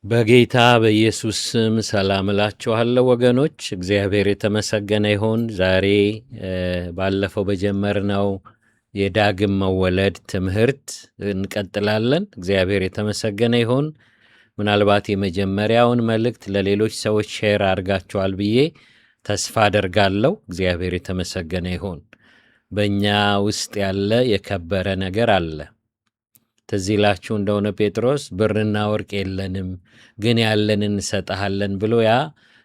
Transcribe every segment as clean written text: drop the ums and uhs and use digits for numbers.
በጌታ በኢየሱስ ስም ሰላም እላችኋለሁ ወገኖች። እግዚአብሔር የተመሰገነ ይሁን። ዛሬ ባለፈው በጀመርነው የዳግም መወለድ ትምህርት እንቀጥላለን። እግዚአብሔር የተመሰገነ ይሁን። ምናልባት የመጀመሪያውን መልእክት ለሌሎች ሰዎች ሼር አድርጋችኋል ብዬ ተስፋ አደርጋለሁ። እግዚአብሔር የተመሰገነ ይሁን። በእኛ ውስጥ ያለ የከበረ ነገር አለ። ትዝ ይላችሁ እንደሆነ ጴጥሮስ ብርና ወርቅ የለንም ግን ያለንን እንሰጥሃለን ብሎ ያ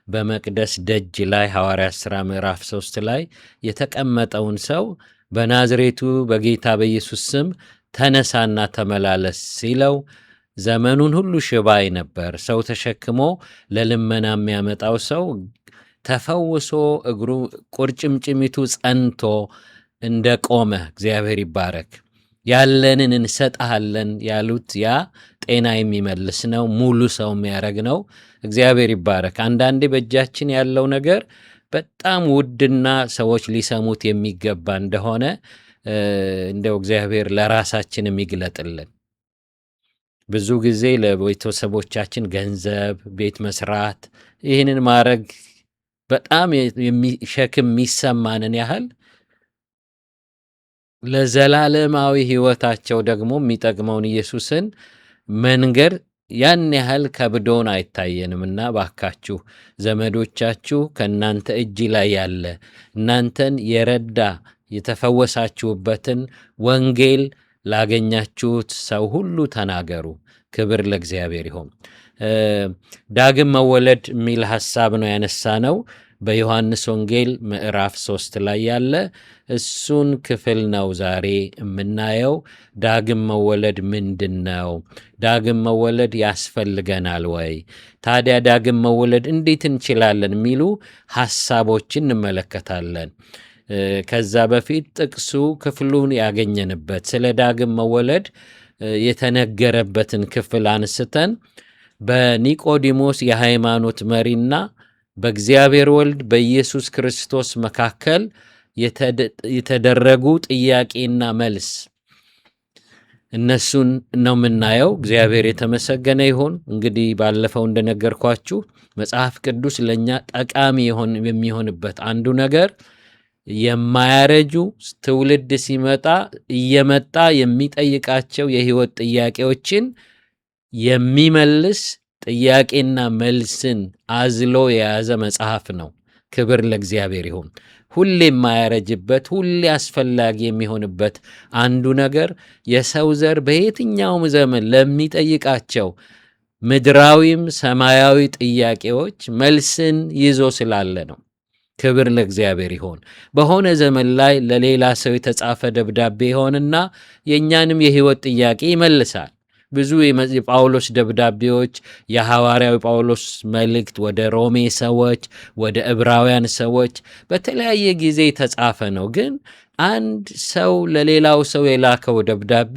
በመቅደስ ደጅ ላይ ሐዋርያት ሥራ ምዕራፍ 3 ላይ የተቀመጠውን ሰው በናዝሬቱ በጌታ በኢየሱስ ስም ተነሳና ተመላለስ ሲለው ዘመኑን ሁሉ ሽባይ ነበር። ሰው ተሸክሞ ለልመና የሚያመጣው ሰው ተፈውሶ እግሩ ቁርጭምጭሚቱ ጸንቶ እንደቆመ እግዚአብሔር ይባረክ። ያለንን እንሰጥሃለን ያሉት ያ ጤና የሚመልስ ነው፣ ሙሉ ሰው የሚያደርግ ነው። እግዚአብሔር ይባረክ። አንዳንዴ በእጃችን ያለው ነገር በጣም ውድና ሰዎች ሊሰሙት የሚገባ እንደሆነ እንደው እግዚአብሔር ለራሳችን የሚግለጥልን። ብዙ ጊዜ ለቤተሰቦቻችን ገንዘብ፣ ቤት መስራት፣ ይህንን ማድረግ በጣም ሸክም የሚሰማንን ያህል ለዘላለማዊ ሕይወታቸው ደግሞ የሚጠቅመውን ኢየሱስን መንገድ ያን ያህል ከብዶን አይታየንምና ባካችሁ ዘመዶቻችሁ ከእናንተ እጅ ላይ ያለ እናንተን የረዳ የተፈወሳችሁበትን ወንጌል ላገኛችሁት ሰው ሁሉ ተናገሩ። ክብር ለእግዚአብሔር ይሁን። ዳግም መወለድ የሚል ሐሳብ ነው ያነሳ ነው። በዮሐንስ ወንጌል ምዕራፍ 3 ላይ ያለ እሱን ክፍል ነው ዛሬ የምናየው። ዳግም መወለድ ምንድን ነው? ዳግም መወለድ ያስፈልገናል ወይ? ታዲያ ዳግም መወለድ እንዴት እንችላለን? የሚሉ ሐሳቦችን እንመለከታለን። ከዛ በፊት ጥቅሱ ክፍሉን ያገኘንበት ስለ ዳግም መወለድ የተነገረበትን ክፍል አንስተን በኒቆዲሞስ የሃይማኖት መሪና በእግዚአብሔር ወልድ በኢየሱስ ክርስቶስ መካከል የተደረጉ ጥያቄና መልስ እነሱን ነው የምናየው። እግዚአብሔር የተመሰገነ ይሁን። እንግዲህ ባለፈው እንደነገርኳችሁ መጽሐፍ ቅዱስ ለእኛ ጠቃሚ የሚሆንበት አንዱ ነገር የማያረጁ ትውልድ ሲመጣ እየመጣ የሚጠይቃቸው የሕይወት ጥያቄዎችን የሚመልስ ጥያቄና መልስን አዝሎ የያዘ መጽሐፍ ነው። ክብር ለእግዚአብሔር ይሁን። ሁሌ የማያረጅበት ሁሌ አስፈላጊ የሚሆንበት አንዱ ነገር የሰው ዘር በየትኛውም ዘመን ለሚጠይቃቸው ምድራዊም ሰማያዊ ጥያቄዎች መልስን ይዞ ስላለ ነው። ክብር ለእግዚአብሔር ይሁን። በሆነ ዘመን ላይ ለሌላ ሰው የተጻፈ ደብዳቤ ይሆንና የእኛንም የሕይወት ጥያቄ ይመልሳል። ብዙ የጳውሎስ ደብዳቤዎች፣ የሐዋርያዊ ጳውሎስ መልእክት ወደ ሮሜ ሰዎች፣ ወደ ዕብራውያን ሰዎች በተለያየ ጊዜ የተጻፈ ነው። ግን አንድ ሰው ለሌላው ሰው የላከው ደብዳቤ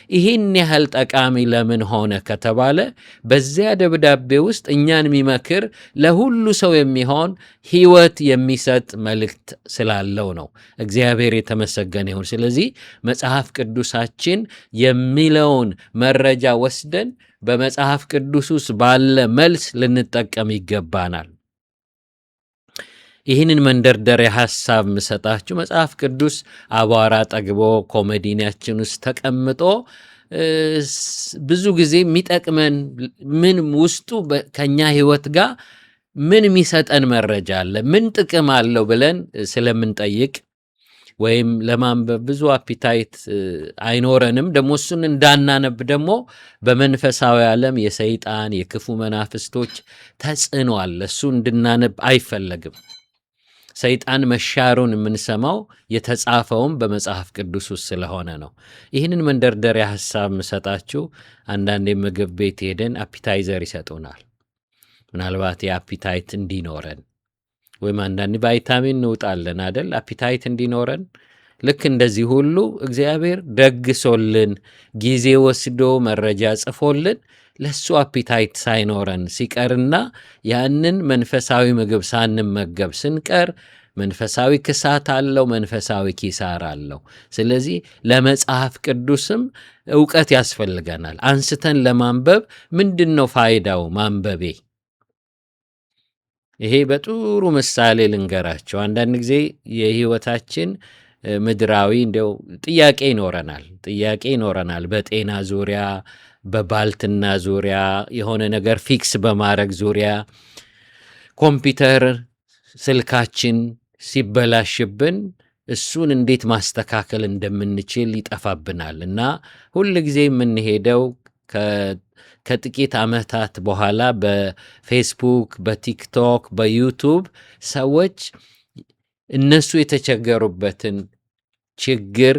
ይህን ያህል ጠቃሚ ለምን ሆነ ከተባለ በዚያ ደብዳቤ ውስጥ እኛን የሚመክር ለሁሉ ሰው የሚሆን ሕይወት የሚሰጥ መልእክት ስላለው ነው። እግዚአብሔር የተመሰገነ ይሁን። ስለዚህ መጽሐፍ ቅዱሳችን የሚለውን መረጃ ወስደን በመጽሐፍ ቅዱስ ውስጥ ባለ መልስ ልንጠቀም ይገባናል። ይህንን መንደርደሪያ ሐሳብ ምሰጣችሁ መጽሐፍ ቅዱስ አቧራ ጠግቦ ኮሜዲናችን ውስጥ ተቀምጦ ብዙ ጊዜ የሚጠቅመን ምን ውስጡ ከኛ ሕይወት ጋር ምን የሚሰጠን መረጃ አለ፣ ምን ጥቅም አለው ብለን ስለምንጠይቅ ወይም ለማንበብ ብዙ አፒታይት አይኖረንም። ደግሞ እሱን እንዳናነብ ደግሞ በመንፈሳዊ ዓለም የሰይጣን የክፉ መናፍስቶች ተጽዕኖ አለ። እሱ እንድናነብ አይፈለግም። ሰይጣን መሻሩን የምንሰማው የተጻፈውም በመጽሐፍ ቅዱስ ውስጥ ስለሆነ ነው። ይህንን መንደርደሪያ ሐሳብ ምሰጣችሁ አንዳንድ ምግብ ቤት ሄደን አፒታይዘር ይሰጡናል። ምናልባት የአፒታይት እንዲኖረን ወይም አንዳንድ ቫይታሚን እንውጣለን አደል፣ አፒታይት እንዲኖረን። ልክ እንደዚህ ሁሉ እግዚአብሔር ደግሶልን ጊዜ ወስዶ መረጃ ጽፎልን ለሱ አፒታይት ሳይኖረን ሲቀርና ያንን መንፈሳዊ ምግብ ሳንመገብ ስንቀር መንፈሳዊ ክሳት አለው፣ መንፈሳዊ ኪሳራ አለው። ስለዚህ ለመጽሐፍ ቅዱስም ዕውቀት ያስፈልገናል። አንስተን ለማንበብ ምንድነው ፋይዳው ማንበቤ? ይሄ በጥሩ ምሳሌ ልንገራቸው። አንዳንድ ጊዜ የህይወታችን ምድራዊ እንደው ጥያቄ ይኖረናል በጤና ዙሪያ፣ በባልትና ዙሪያ፣ የሆነ ነገር ፊክስ በማድረግ ዙሪያ፣ ኮምፒውተር ስልካችን ሲበላሽብን እሱን እንዴት ማስተካከል እንደምንችል ይጠፋብናል እና ሁል ጊዜ የምንሄደው ከጥቂት ዓመታት በኋላ በፌስቡክ፣ በቲክቶክ፣ በዩቱብ ሰዎች እነሱ የተቸገሩበትን ችግር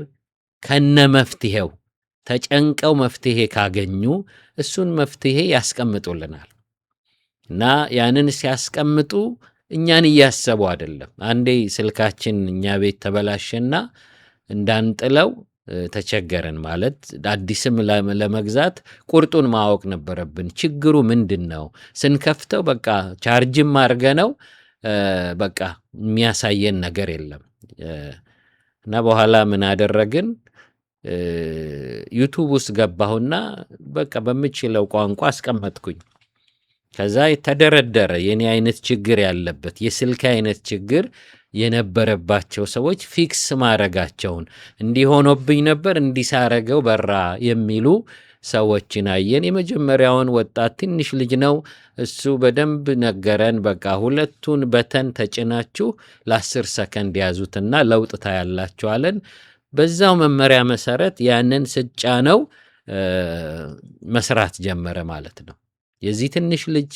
ከነ መፍትሄው ተጨንቀው መፍትሄ ካገኙ እሱን መፍትሄ ያስቀምጡልናል እና ያንን ሲያስቀምጡ እኛን እያሰቡ አይደለም። አንዴ ስልካችን እኛ ቤት ተበላሸና እንዳንጥለው ተቸገረን ማለት አዲስም ለመግዛት ቁርጡን ማወቅ ነበረብን። ችግሩ ምንድነው? ስንከፍተው በቃ ቻርጅም አድርገነው በቃ የሚያሳየን ነገር የለም እና በኋላ ምን አደረግን? ዩቱብ ውስጥ ገባሁና በቃ በምችለው ቋንቋ አስቀመጥኩኝ። ከዛ የተደረደረ የኔ አይነት ችግር ያለበት የስልክ አይነት ችግር የነበረባቸው ሰዎች ፊክስ ማረጋቸውን እንዲሆኖብኝ ነበር እንዲሳረገው በራ የሚሉ ሰዎችን አየን። የመጀመሪያውን ወጣት ትንሽ ልጅ ነው። እሱ በደንብ ነገረን። በቃ ሁለቱን በተን ተጭናችሁ ለ10 ሰከንድ ያዙትና ለውጥ ታያላችሁ አለን። በዛው መመሪያ መሰረት ያንን ስጫነው መስራት ጀመረ ማለት ነው። የዚህ ትንሽ ልጅ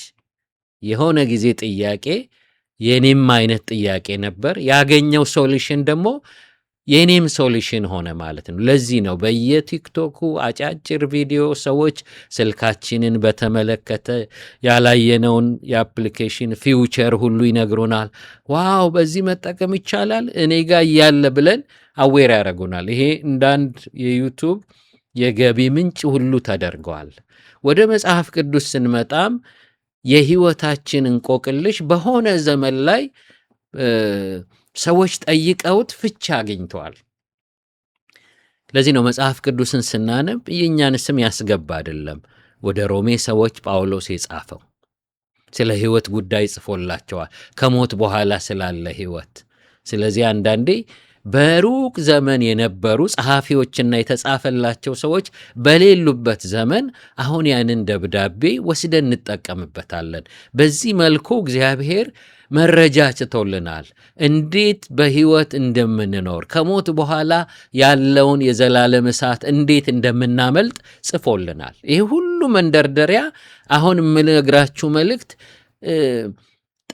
የሆነ ጊዜ ጥያቄ የኔም አይነት ጥያቄ ነበር። ያገኘው ሶሉሽን ደግሞ የኔም ሶሉሽን ሆነ ማለት ነው። ለዚህ ነው በየቲክቶኩ አጫጭር ቪዲዮ ሰዎች ስልካችንን በተመለከተ ያላየነውን የአፕሊኬሽን ፊውቸር ሁሉ ይነግሩናል። ዋው በዚህ መጠቀም ይቻላል እኔ ጋር ያለ ብለን አዌር ያደርጉናል። ይሄ እንዳንድ የዩቱብ የገቢ ምንጭ ሁሉ ተደርገዋል። ወደ መጽሐፍ ቅዱስ ስንመጣም የህይወታችን እንቆቅልሽ በሆነ ዘመን ላይ ሰዎች ጠይቀውት ፍቻ አግኝተዋል። ለዚህ ነው መጽሐፍ ቅዱስን ስናነብ የእኛን ስም ያስገባ አይደለም። ወደ ሮሜ ሰዎች ጳውሎስ የጻፈው ስለ ህይወት ጉዳይ ጽፎላቸዋል፣ ከሞት በኋላ ስላለ ህይወት። ስለዚህ አንዳንዴ በሩቅ ዘመን የነበሩ ጸሐፊዎችና የተጻፈላቸው ሰዎች በሌሉበት ዘመን አሁን ያንን ደብዳቤ ወስደን እንጠቀምበታለን። በዚህ መልኩ እግዚአብሔር መረጃ ጭቶልናል። እንዴት በህይወት እንደምንኖር ከሞት በኋላ ያለውን የዘላለም እሳት እንዴት እንደምናመልጥ ጽፎልናል። ይህ ሁሉ መንደርደሪያ አሁን የምነግራችሁ መልእክት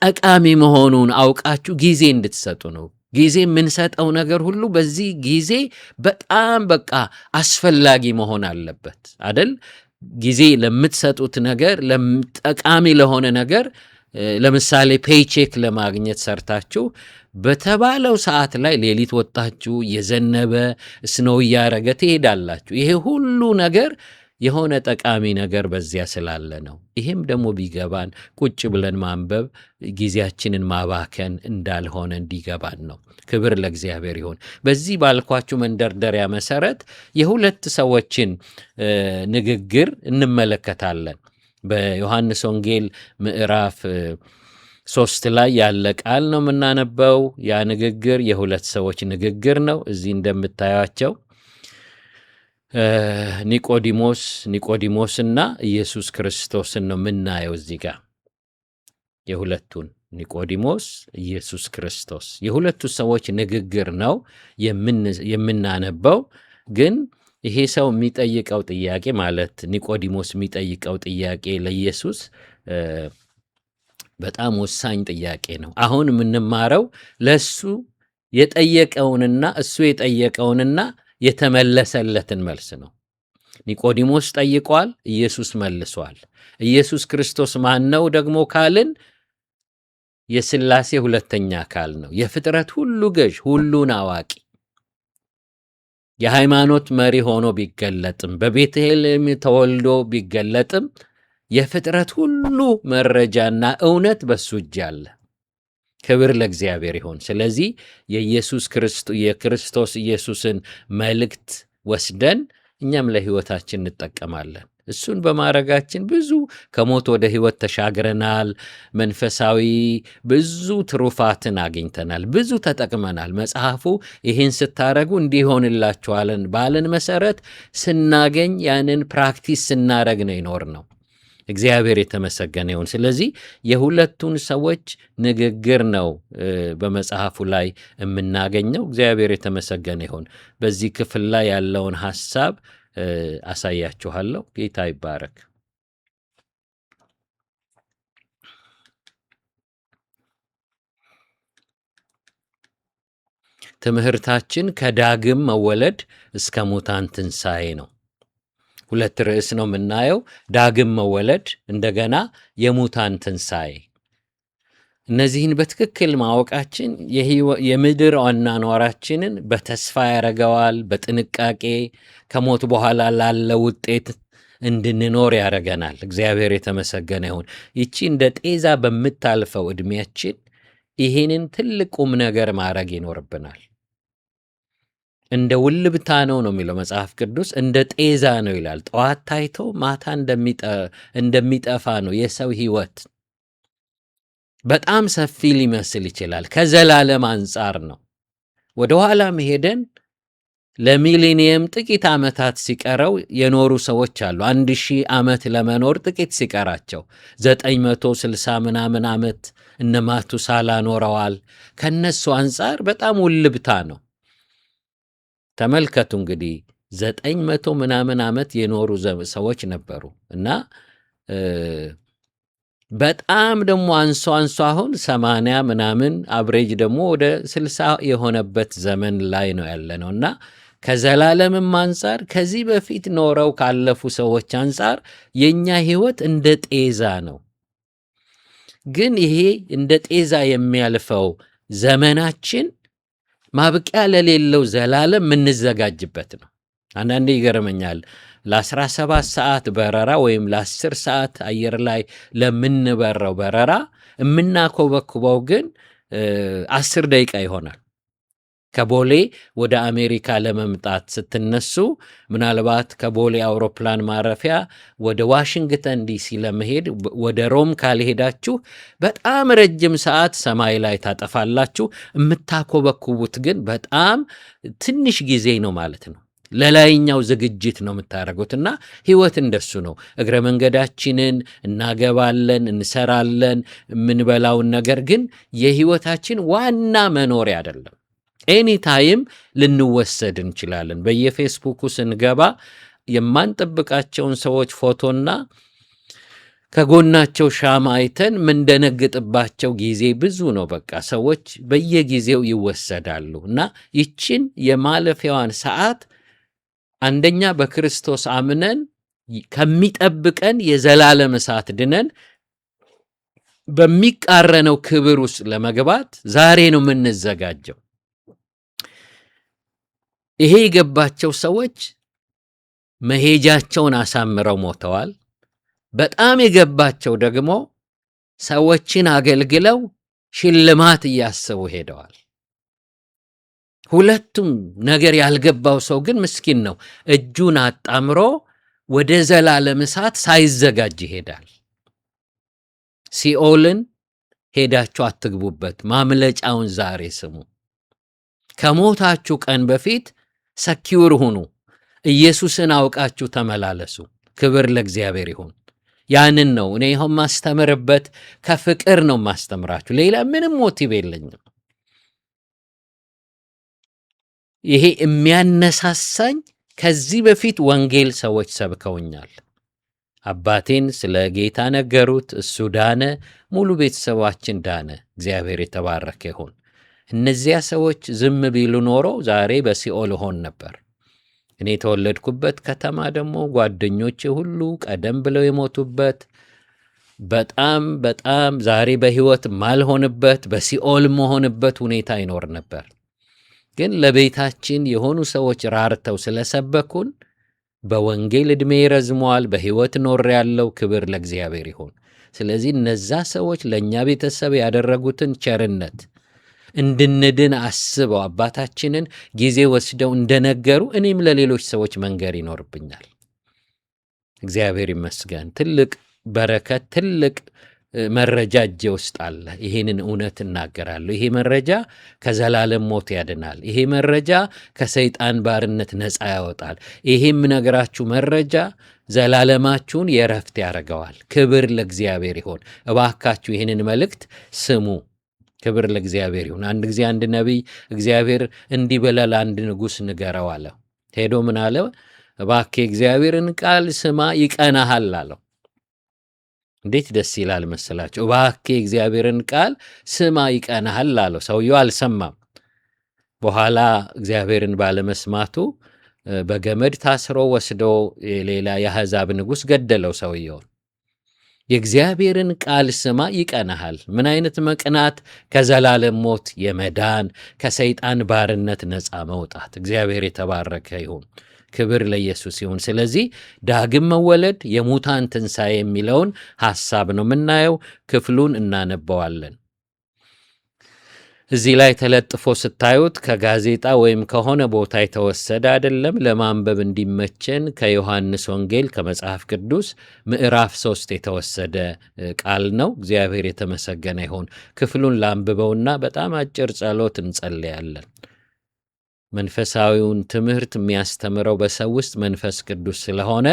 ጠቃሚ መሆኑን አውቃችሁ ጊዜ እንድትሰጡ ነው። ጊዜ የምንሰጠው ነገር ሁሉ በዚህ ጊዜ በጣም በቃ አስፈላጊ መሆን አለበት አይደል? ጊዜ ለምትሰጡት ነገር ጠቃሚ ለሆነ ነገር ለምሳሌ ፔይቼክ ለማግኘት ሰርታችሁ በተባለው ሰዓት ላይ ሌሊት ወጣችሁ የዘነበ ስኖው እያረገ ትሄዳላችሁ። ይሄ ሁሉ ነገር የሆነ ጠቃሚ ነገር በዚያ ስላለ ነው። ይሄም ደግሞ ቢገባን ቁጭ ብለን ማንበብ ጊዜያችንን ማባከን እንዳልሆነ እንዲገባን ነው። ክብር ለእግዚአብሔር ይሁን። በዚህ ባልኳችሁ መንደርደሪያ መሰረት የሁለት ሰዎችን ንግግር እንመለከታለን። በዮሐንስ ወንጌል ምዕራፍ 3 ላይ ያለ ቃል ነው የምናነበው። ያ ንግግር የሁለት ሰዎች ንግግር ነው። እዚህ እንደምታዩቸው ኒቆዲሞስና ኢየሱስ ክርስቶስን ነው የምናየው። እዚህ ጋር የሁለቱን ኒቆዲሞስ፣ ኢየሱስ ክርስቶስ የሁለቱ ሰዎች ንግግር ነው የምናነበው። ግን ይሄ ሰው የሚጠይቀው ጥያቄ ማለት ኒቆዲሞስ የሚጠይቀው ጥያቄ ለኢየሱስ በጣም ወሳኝ ጥያቄ ነው። አሁን የምንማረው ለሱ የጠየቀውንና እሱ የጠየቀውንና የተመለሰለትን መልስ ነው። ኒቆዲሞስ ጠይቋል፣ ኢየሱስ መልሷል። ኢየሱስ ክርስቶስ ማን ነው ደግሞ ካልን የሥላሴ ሁለተኛ አካል ነው። የፍጥረት ሁሉ ገዥ፣ ሁሉን አዋቂ፣ የሃይማኖት መሪ ሆኖ ቢገለጥም በቤተልሔም ተወልዶ ቢገለጥም የፍጥረት ሁሉ መረጃና እውነት በሱ እጅ አለ። ክብር ለእግዚአብሔር ይሁን። ስለዚህ የክርስቶስ ኢየሱስን መልእክት ወስደን እኛም ለሕይወታችን እንጠቀማለን። እሱን በማድረጋችን ብዙ ከሞት ወደ ሕይወት ተሻግረናል። መንፈሳዊ ብዙ ትሩፋትን አግኝተናል፣ ብዙ ተጠቅመናል። መጽሐፉ ይህን ስታረጉ እንዲሆንላችኋለን ባለን መሰረት ስናገኝ ያንን ፕራክቲስ ስናረግ ነው ይኖር ነው። እግዚአብሔር የተመሰገነ ይሁን። ስለዚህ የሁለቱን ሰዎች ንግግር ነው በመጽሐፉ ላይ የምናገኘው። እግዚአብሔር የተመሰገነ ይሁን። በዚህ ክፍል ላይ ያለውን ሐሳብ አሳያችኋለሁ። ጌታ ይባረክ። ትምህርታችን ከዳግም መወለድ እስከ ሙታን ትንሣኤ ነው። ሁለት ርዕስ ነው የምናየው፣ ዳግም መወለድ፣ እንደገና የሙታን ትንሣኤ። እነዚህን በትክክል ማወቃችን የምድር አኗኗራችንን በተስፋ ያረገዋል። በጥንቃቄ ከሞት በኋላ ላለ ውጤት እንድንኖር ያረገናል። እግዚአብሔር የተመሰገነ ይሁን። ይቺ እንደ ጤዛ በምታልፈው ዕድሜያችን ይህንን ትልቅ ቁም ነገር ማድረግ ይኖርብናል። እንደ ውልብታ ነው የሚለው መጽሐፍ ቅዱስ፣ እንደ ጤዛ ነው ይላል። ጠዋት ታይቶ ማታ እንደሚጠፋ ነው የሰው ሕይወት። በጣም ሰፊ ሊመስል ይችላል። ከዘላለም አንጻር ነው። ወደ ኋላ መሄደን ለሚሊኒየም ጥቂት ዓመታት ሲቀረው የኖሩ ሰዎች አሉ። 1000 ዓመት ለመኖር ጥቂት ሲቀራቸው 960 ምናምን ዓመት እነ ማቱሳላ ኖረዋል። ከነሱ አንጻር በጣም ውልብታ ነው። ተመልከቱ እንግዲህ 900 ምናምን ዓመት የኖሩ ሰዎች ነበሩ እና በጣም ደግሞ አንሶ አሁን 80 ምናምን አብሬጅ ደግሞ ወደ 60 የሆነበት ዘመን ላይ ነው ያለነው እና ከዘላለምም አንጻር ከዚህ በፊት ኖረው ካለፉ ሰዎች አንጻር የኛ ሕይወት እንደ ጤዛ ነው። ግን ይሄ እንደ ጤዛ የሚያልፈው ዘመናችን ማብቂያ ለሌለው ዘላለም የምንዘጋጅበት ነው። አንዳንዴ ይገርመኛል። ለ17 ሰዓት በረራ ወይም ለ10 ሰዓት አየር ላይ ለምንበረው በረራ የምናኮበኩበው ግን 10 ደቂቃ ይሆናል። ከቦሌ ወደ አሜሪካ ለመምጣት ስትነሱ ምናልባት ከቦሌ አውሮፕላን ማረፊያ ወደ ዋሽንግተን ዲሲ ለመሄድ ወደ ሮም ካልሄዳችሁ በጣም ረጅም ሰዓት ሰማይ ላይ ታጠፋላችሁ። የምታኮበኩቡት ግን በጣም ትንሽ ጊዜ ነው ማለት ነው። ለላይኛው ዝግጅት ነው የምታደርጉትና ሕይወት እንደሱ ነው። እግረ መንገዳችንን እናገባለን፣ እንሰራለን፣ የምንበላውን ነገር ግን የሕይወታችን ዋና መኖሪያ አይደለም። ኤኒታይም ልንወሰድ እንችላለን። በየፌስቡኩ ስንገባ የማንጠብቃቸውን ሰዎች ፎቶና ከጎናቸው ሻማ አይተን ምንደነግጥባቸው ጊዜ ብዙ ነው። በቃ ሰዎች በየጊዜው ይወሰዳሉ እና ይችን የማለፊያዋን ሰዓት አንደኛ በክርስቶስ አምነን ከሚጠብቀን የዘላለም እሳት ድነን በሚቃረነው ክብር ውስጥ ለመግባት ዛሬ ነው የምንዘጋጀው። ይሄ የገባቸው ሰዎች መሄጃቸውን አሳምረው ሞተዋል። በጣም የገባቸው ደግሞ ሰዎችን አገልግለው ሽልማት እያሰቡ ሄደዋል። ሁለቱም ነገር ያልገባው ሰው ግን ምስኪን ነው። እጁን አጣምሮ ወደ ዘላለም እሳት ሳይዘጋጅ ይሄዳል። ሲኦልን ሄዳችሁ አትግቡበት፣ ማምለጫውን ዛሬ ስሙ። ከሞታችሁ ቀን በፊት ሰኪውር ሁኑ። ኢየሱስን አውቃችሁ ተመላለሱ። ክብር ለእግዚአብሔር ይሁን። ያንን ነው እኔ ይኸው ማስተምርበት፣ ከፍቅር ነው ማስተምራችሁ። ሌላ ምንም ሞቲቭ የለኝም። ይሄ የሚያነሳሳኝ ከዚህ በፊት ወንጌል ሰዎች ሰብከውኛል። አባቴን ስለ ጌታ ነገሩት፣ እሱ ዳነ፣ ሙሉ ቤተሰባችን ዳነ። እግዚአብሔር የተባረከ ይሁን። እነዚያ ሰዎች ዝም ቢሉ ኖሮ ዛሬ በሲኦል ሆን ነበር። እኔ የተወለድኩበት ከተማ ደግሞ ጓደኞቼ ሁሉ ቀደም ብለው የሞቱበት፣ በጣም በጣም ዛሬ በሕይወት ማልሆንበት በሲኦል መሆንበት ሁኔታ ይኖር ነበር። ግን ለቤታችን የሆኑ ሰዎች ራርተው ስለሰበኩን በወንጌል ዕድሜ ረዝመዋል፣ በሕይወት ኖሬአለሁ። ክብር ለእግዚአብሔር ይሁን። ስለዚህ እነዛ ሰዎች ለእኛ ቤተሰብ ያደረጉትን ቸርነት እንድንድን አስበው አባታችንን ጊዜ ወስደው እንደነገሩ እኔም ለሌሎች ሰዎች መንገር ይኖርብኛል። እግዚአብሔር ይመስገን። ትልቅ በረከት፣ ትልቅ መረጃ እጄ ውስጥ አለ። ይሄንን እውነት እናገራለሁ። ይሄ መረጃ ከዘላለም ሞት ያድናል። ይሄ መረጃ ከሰይጣን ባርነት ነፃ ያወጣል። ይሄ የምነግራችሁ መረጃ ዘላለማችሁን የረፍት ያደርገዋል። ክብር ለእግዚአብሔር ይሁን። እባካችሁ ይህንን መልእክት ስሙ። ክብር ለእግዚአብሔር ይሁን። አንድ ጊዜ አንድ ነቢይ እግዚአብሔር እንዲህ ብለህ ለአንድ ንጉሥ ንገረው አለው። ሄዶ ምን አለ? እባክህ እግዚአብሔርን ቃል ስማ ይቀናሃል አለው። እንዴት ደስ ይላል መሰላቸው! እባክህ እግዚአብሔርን ቃል ስማ ይቀናሃል አለው። ሰውየው አልሰማም። በኋላ እግዚአብሔርን ባለመስማቱ በገመድ ታስሮ ወስዶ ሌላ የአሕዛብ ንጉሥ ገደለው ሰውየውን። የእግዚአብሔርን ቃል ስማ ይቀናሃል። ምን አይነት መቅናት? ከዘላለም ሞት የመዳን ከሰይጣን ባርነት ነፃ መውጣት። እግዚአብሔር የተባረከ ይሁን። ክብር ለኢየሱስ ይሁን። ስለዚህ ዳግም መወለድ የሙታን ትንሣኤ የሚለውን ሐሳብ ነው የምናየው። ክፍሉን እናነበዋለን። እዚህ ላይ ተለጥፎ ስታዩት ከጋዜጣ ወይም ከሆነ ቦታ የተወሰደ አይደለም። ለማንበብ እንዲመቸን ከዮሐንስ ወንጌል ከመጽሐፍ ቅዱስ ምዕራፍ 3 የተወሰደ ቃል ነው። እግዚአብሔር የተመሰገነ ይሁን። ክፍሉን ላንብበውና በጣም አጭር ጸሎት እንጸልያለን። መንፈሳዊውን ትምህርት የሚያስተምረው በሰው ውስጥ መንፈስ ቅዱስ ስለሆነ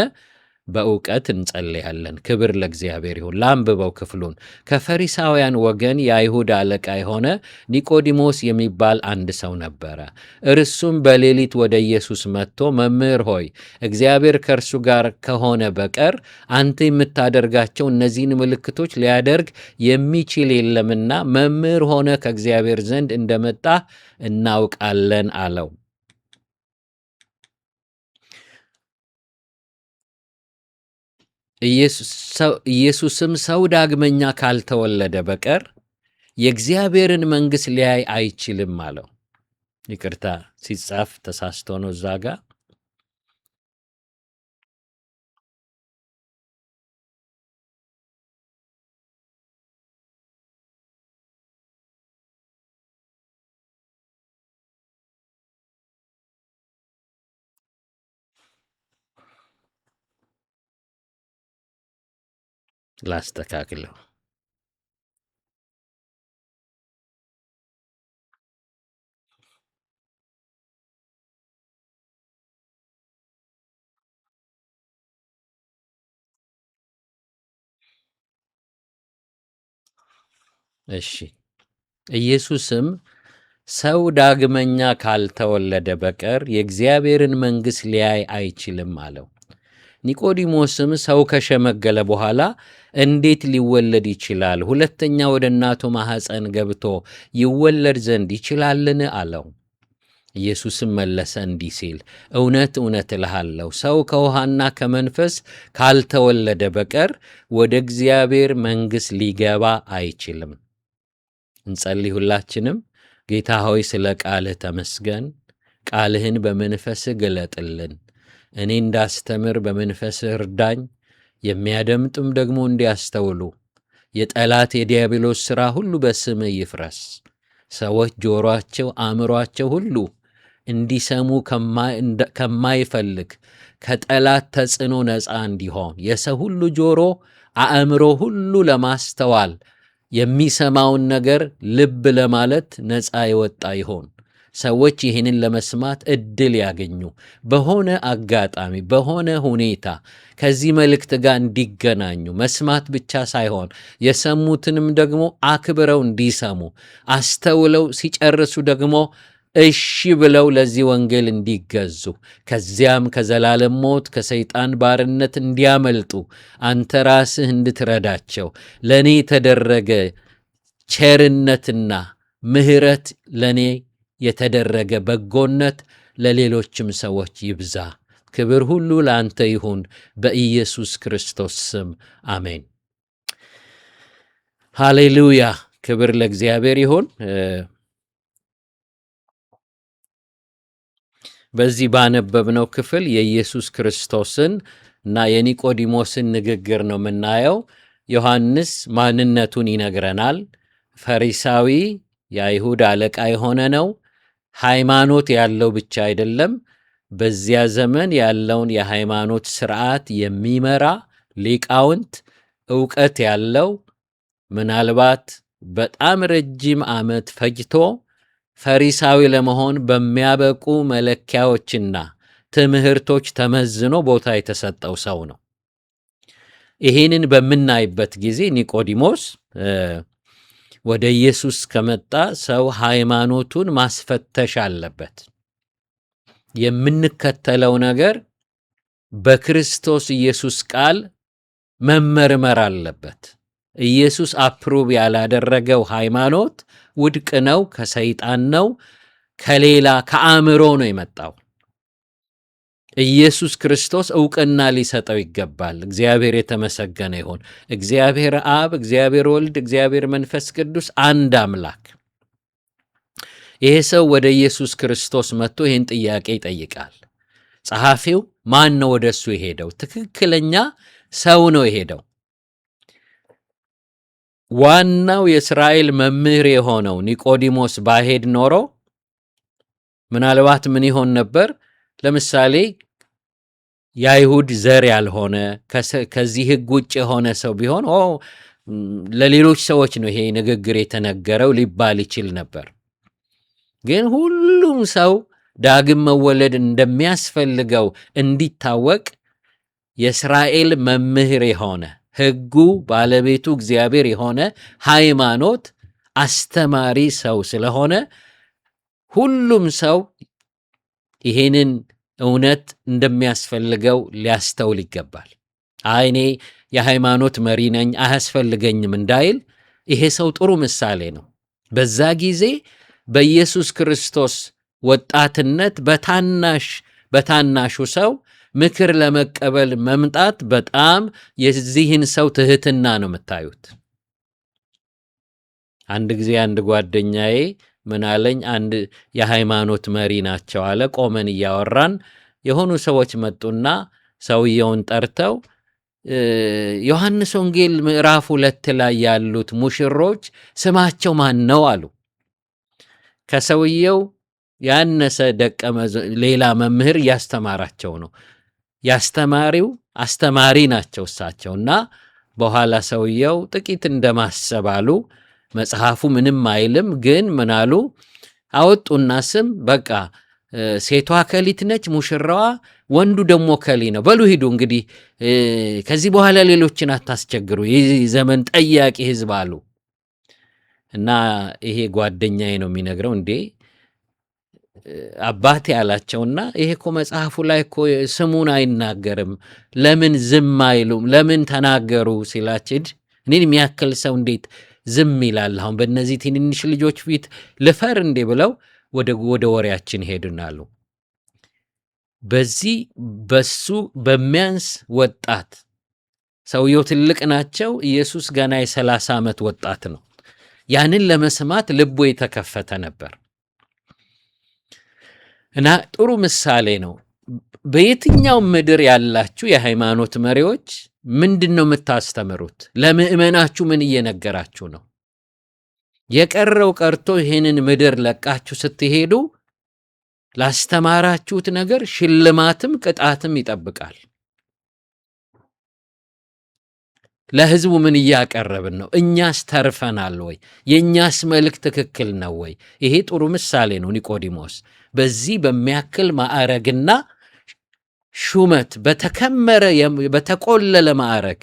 በእውቀት እንጸልያለን። ክብር ለእግዚአብሔር ይሁን። ላንብበው ክፍሉን። ከፈሪሳውያን ወገን የአይሁድ አለቃ የሆነ ኒቆዲሞስ የሚባል አንድ ሰው ነበረ። እርሱም በሌሊት ወደ ኢየሱስ መጥቶ መምህር ሆይ እግዚአብሔር ከእርሱ ጋር ከሆነ በቀር አንተ የምታደርጋቸው እነዚህን ምልክቶች ሊያደርግ የሚችል የለምና መምህር ሆነ ከእግዚአብሔር ዘንድ እንደመጣ እናውቃለን አለው። ኢየሱስም ሰው ዳግመኛ ካልተወለደ በቀር የእግዚአብሔርን መንግሥት ሊያይ አይችልም አለው። ይቅርታ ሲጻፍ ተሳስቶ ነው እዛ ጋ። ላስተካክለው። እሺ። ኢየሱስም ሰው ዳግመኛ ካልተወለደ በቀር የእግዚአብሔርን መንግሥት ሊያይ አይችልም አለው። ኒቆዲሞስም ሰው ከሸመገለ በኋላ እንዴት ሊወለድ ይችላል? ሁለተኛ ወደ እናቱ ማኅፀን ገብቶ ይወለድ ዘንድ ይችላልን? አለው። ኢየሱስም መለሰ እንዲህ ሲል እውነት እውነት እልሃለሁ ሰው ከውሃና ከመንፈስ ካልተወለደ በቀር ወደ እግዚአብሔር መንግሥት ሊገባ አይችልም። እንጸልይ ሁላችንም። ጌታ ሆይ ስለ ቃልህ ተመስገን። ቃልህን በመንፈስህ ግለጥልን። እኔ እንዳስተምር በመንፈስህ እርዳኝ፣ የሚያደምጡም ደግሞ እንዲያስተውሉ። የጠላት የዲያብሎስ ሥራ ሁሉ በስምህ ይፍረስ። ሰዎች ጆሮአቸው፣ አእምሮአቸው ሁሉ እንዲሰሙ ከማይፈልግ ከጠላት ተጽዕኖ ነፃ እንዲሆን የሰው ሁሉ ጆሮ፣ አእምሮ ሁሉ ለማስተዋል የሚሰማውን ነገር ልብ ለማለት ነፃ የወጣ ይሆን። ሰዎች ይህንን ለመስማት ዕድል ያገኙ። በሆነ አጋጣሚ በሆነ ሁኔታ ከዚህ መልእክት ጋር እንዲገናኙ መስማት ብቻ ሳይሆን የሰሙትንም ደግሞ አክብረው እንዲሰሙ አስተውለው ሲጨርሱ ደግሞ እሺ ብለው ለዚህ ወንጌል እንዲገዙ ከዚያም ከዘላለም ሞት ከሰይጣን ባርነት እንዲያመልጡ አንተ ራስህ እንድትረዳቸው ለእኔ የተደረገ ቸርነትና ምሕረት ለእኔ የተደረገ በጎነት ለሌሎችም ሰዎች ይብዛ። ክብር ሁሉ ለአንተ ይሁን፣ በኢየሱስ ክርስቶስ ስም አሜን። ሃሌሉያ። ክብር ለእግዚአብሔር ይሁን። በዚህ ባነበብነው ክፍል የኢየሱስ ክርስቶስን እና የኒቆዲሞስን ንግግር ነው የምናየው። ዮሐንስ ማንነቱን ይነግረናል። ፈሪሳዊ፣ የአይሁድ አለቃ የሆነ ነው። ሃይማኖት ያለው ብቻ አይደለም፣ በዚያ ዘመን ያለውን የሃይማኖት ስርዓት የሚመራ ሊቃውንት፣ ዕውቀት ያለው፣ ምናልባት በጣም ረጅም ዓመት ፈጅቶ ፈሪሳዊ ለመሆን በሚያበቁ መለኪያዎችና ትምህርቶች ተመዝኖ ቦታ የተሰጠው ሰው ነው። ይህንን በምናይበት ጊዜ ኒቆዲሞስ ወደ ኢየሱስ ከመጣ ሰው ሃይማኖቱን ማስፈተሽ አለበት። የምንከተለው ነገር በክርስቶስ ኢየሱስ ቃል መመርመር አለበት። ኢየሱስ አፕሩቭ ያላደረገው ሃይማኖት ውድቅ ነው፣ ከሰይጣን ነው፣ ከሌላ ከአእምሮ ነው የመጣው። ኢየሱስ ክርስቶስ ዕውቅና ሊሰጠው ይገባል። እግዚአብሔር የተመሰገነ ይሁን። እግዚአብሔር አብ፣ እግዚአብሔር ወልድ፣ እግዚአብሔር መንፈስ ቅዱስ አንድ አምላክ። ይሄ ሰው ወደ ኢየሱስ ክርስቶስ መጥቶ ይህን ጥያቄ ይጠይቃል። ጸሐፊው ማን ነው ወደ እሱ የሄደው? ትክክለኛ ሰው ነው የሄደው። ዋናው የእስራኤል መምህር የሆነው ኒቆዲሞስ ባሄድ ኖሮ ምናልባት ምን ይሆን ነበር? ለምሳሌ የአይሁድ ዘር ያልሆነ ከዚህ ሕግ ውጭ የሆነ ሰው ቢሆን ለሌሎች ሰዎች ነው ይሄ ንግግር የተነገረው ሊባል ይችል ነበር። ግን ሁሉም ሰው ዳግም መወለድ እንደሚያስፈልገው እንዲታወቅ የእስራኤል መምህር የሆነ ሕጉ ባለቤቱ እግዚአብሔር የሆነ ሃይማኖት አስተማሪ ሰው ስለሆነ ሁሉም ሰው ይሄንን እውነት እንደሚያስፈልገው ሊያስተውል ይገባል። እኔ የሃይማኖት መሪ ነኝ አያስፈልገኝም እንዳይል ይሄ ሰው ጥሩ ምሳሌ ነው። በዛ ጊዜ በኢየሱስ ክርስቶስ ወጣትነት በታናሹ ሰው ምክር ለመቀበል መምጣት በጣም የዚህን ሰው ትህትና ነው የምታዩት። አንድ ጊዜ አንድ ጓደኛዬ ምን አለኝ፣ አንድ የሃይማኖት መሪ ናቸው አለ። ቆመን እያወራን የሆኑ ሰዎች መጡና ሰውየውን ጠርተው ዮሐንስ ወንጌል ምዕራፍ 2 ላይ ያሉት ሙሽሮች ስማቸው ማን ነው አሉ። ከሰውየው ያነሰ ሌላ መምህር እያስተማራቸው ነው። ያስተማሪው አስተማሪ ናቸው እሳቸውና በኋላ ሰውየው ጥቂት እንደማሰብ አሉ። መጽሐፉ ምንም አይልም፣ ግን ምን አሉ አወጡና ስም በቃ ሴቷ ከሊት ነች ሙሽራዋ፣ ወንዱ ደግሞ ከሊ ነው። በሉ ሂዱ እንግዲህ ከዚህ በኋላ ሌሎችን አታስቸግሩ፣ ይህ ዘመን ጠያቂ ሕዝብ አሉ። እና ይሄ ጓደኛዬ ነው የሚነግረው። እንዴ አባቴ ያላቸውና ይሄ እኮ መጽሐፉ ላይ እኮ ስሙን አይናገርም፣ ለምን ዝም አይሉም? ለምን ተናገሩ ሲላችድ እኔን የሚያክል ሰው እንዴት ዝም ይላል? አሁን በእነዚህ ትንንሽ ልጆች ፊት ልፈር እንዴ ብለው ወደ ወሬያችን ሄድናሉ። በሱ በሚያንስ ወጣት ሰውየው ትልቅ ናቸው። ኢየሱስ ገና የ30 ዓመት ወጣት ነው። ያንን ለመስማት ልቡ የተከፈተ ነበር እና ጥሩ ምሳሌ ነው። በየትኛው ምድር ያላችሁ የሃይማኖት መሪዎች ምንድን ነው የምታስተምሩት? ለምእመናችሁ ምን እየነገራችሁ ነው? የቀረው ቀርቶ ይህንን ምድር ለቃችሁ ስትሄዱ ላስተማራችሁት ነገር ሽልማትም ቅጣትም ይጠብቃል። ለሕዝቡ ምን እያቀረብን ነው? እኛስ ተርፈናል ወይ? የእኛስ መልእክት ትክክል ነው ወይ? ይሄ ጥሩ ምሳሌ ነው። ኒቆዲሞስ በዚህ በሚያክል ማዕረግና ሹመት በተከመረ በተቆለለ ማዕረግ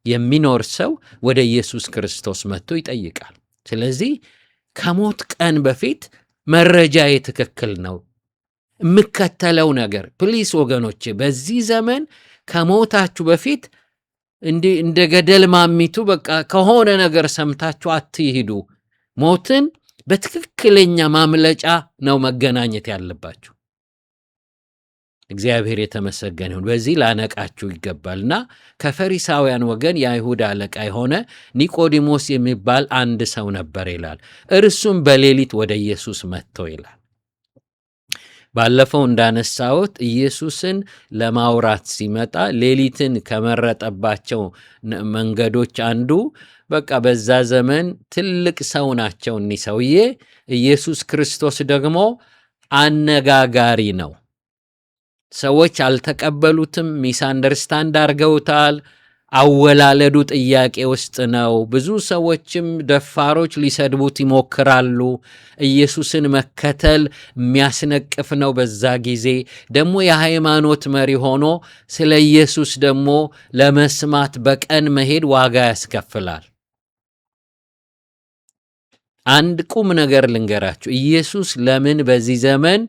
የሚኖር ሰው ወደ ኢየሱስ ክርስቶስ መጥቶ ይጠይቃል። ስለዚህ ከሞት ቀን በፊት መረጃዬ ትክክል ነው የምከተለው ነገር። ፕሊስ ወገኖቼ፣ በዚህ ዘመን ከሞታችሁ በፊት እንደ ገደል ማሚቱ በቃ ከሆነ ነገር ሰምታችሁ አትሂዱ። ሞትን በትክክለኛ ማምለጫ ነው መገናኘት ያለባችሁ። እግዚአብሔር የተመሰገነ ይሁን። በዚህ ላነቃችሁ ይገባልና ከፈሪሳውያን ወገን የአይሁድ አለቃ የሆነ ኒቆዲሞስ የሚባል አንድ ሰው ነበር ይላል። እርሱም በሌሊት ወደ ኢየሱስ መጥቶ ይላል። ባለፈው እንዳነሳሁት ኢየሱስን ለማውራት ሲመጣ ሌሊትን ከመረጠባቸው መንገዶች አንዱ በቃ በዛ ዘመን ትልቅ ሰው ናቸው እኒህ ሰውዬ። ኢየሱስ ክርስቶስ ደግሞ አነጋጋሪ ነው። ሰዎች አልተቀበሉትም፣ ሚስ አንደርስታንድ አድርገውታል። አወላለዱ ጥያቄ ውስጥ ነው። ብዙ ሰዎችም ደፋሮች ሊሰድቡት ይሞክራሉ። ኢየሱስን መከተል የሚያስነቅፍ ነው። በዛ ጊዜ ደግሞ የሃይማኖት መሪ ሆኖ ስለ ኢየሱስ ደግሞ ለመስማት በቀን መሄድ ዋጋ ያስከፍላል። አንድ ቁም ነገር ልንገራችሁ። ኢየሱስ ለምን በዚህ ዘመን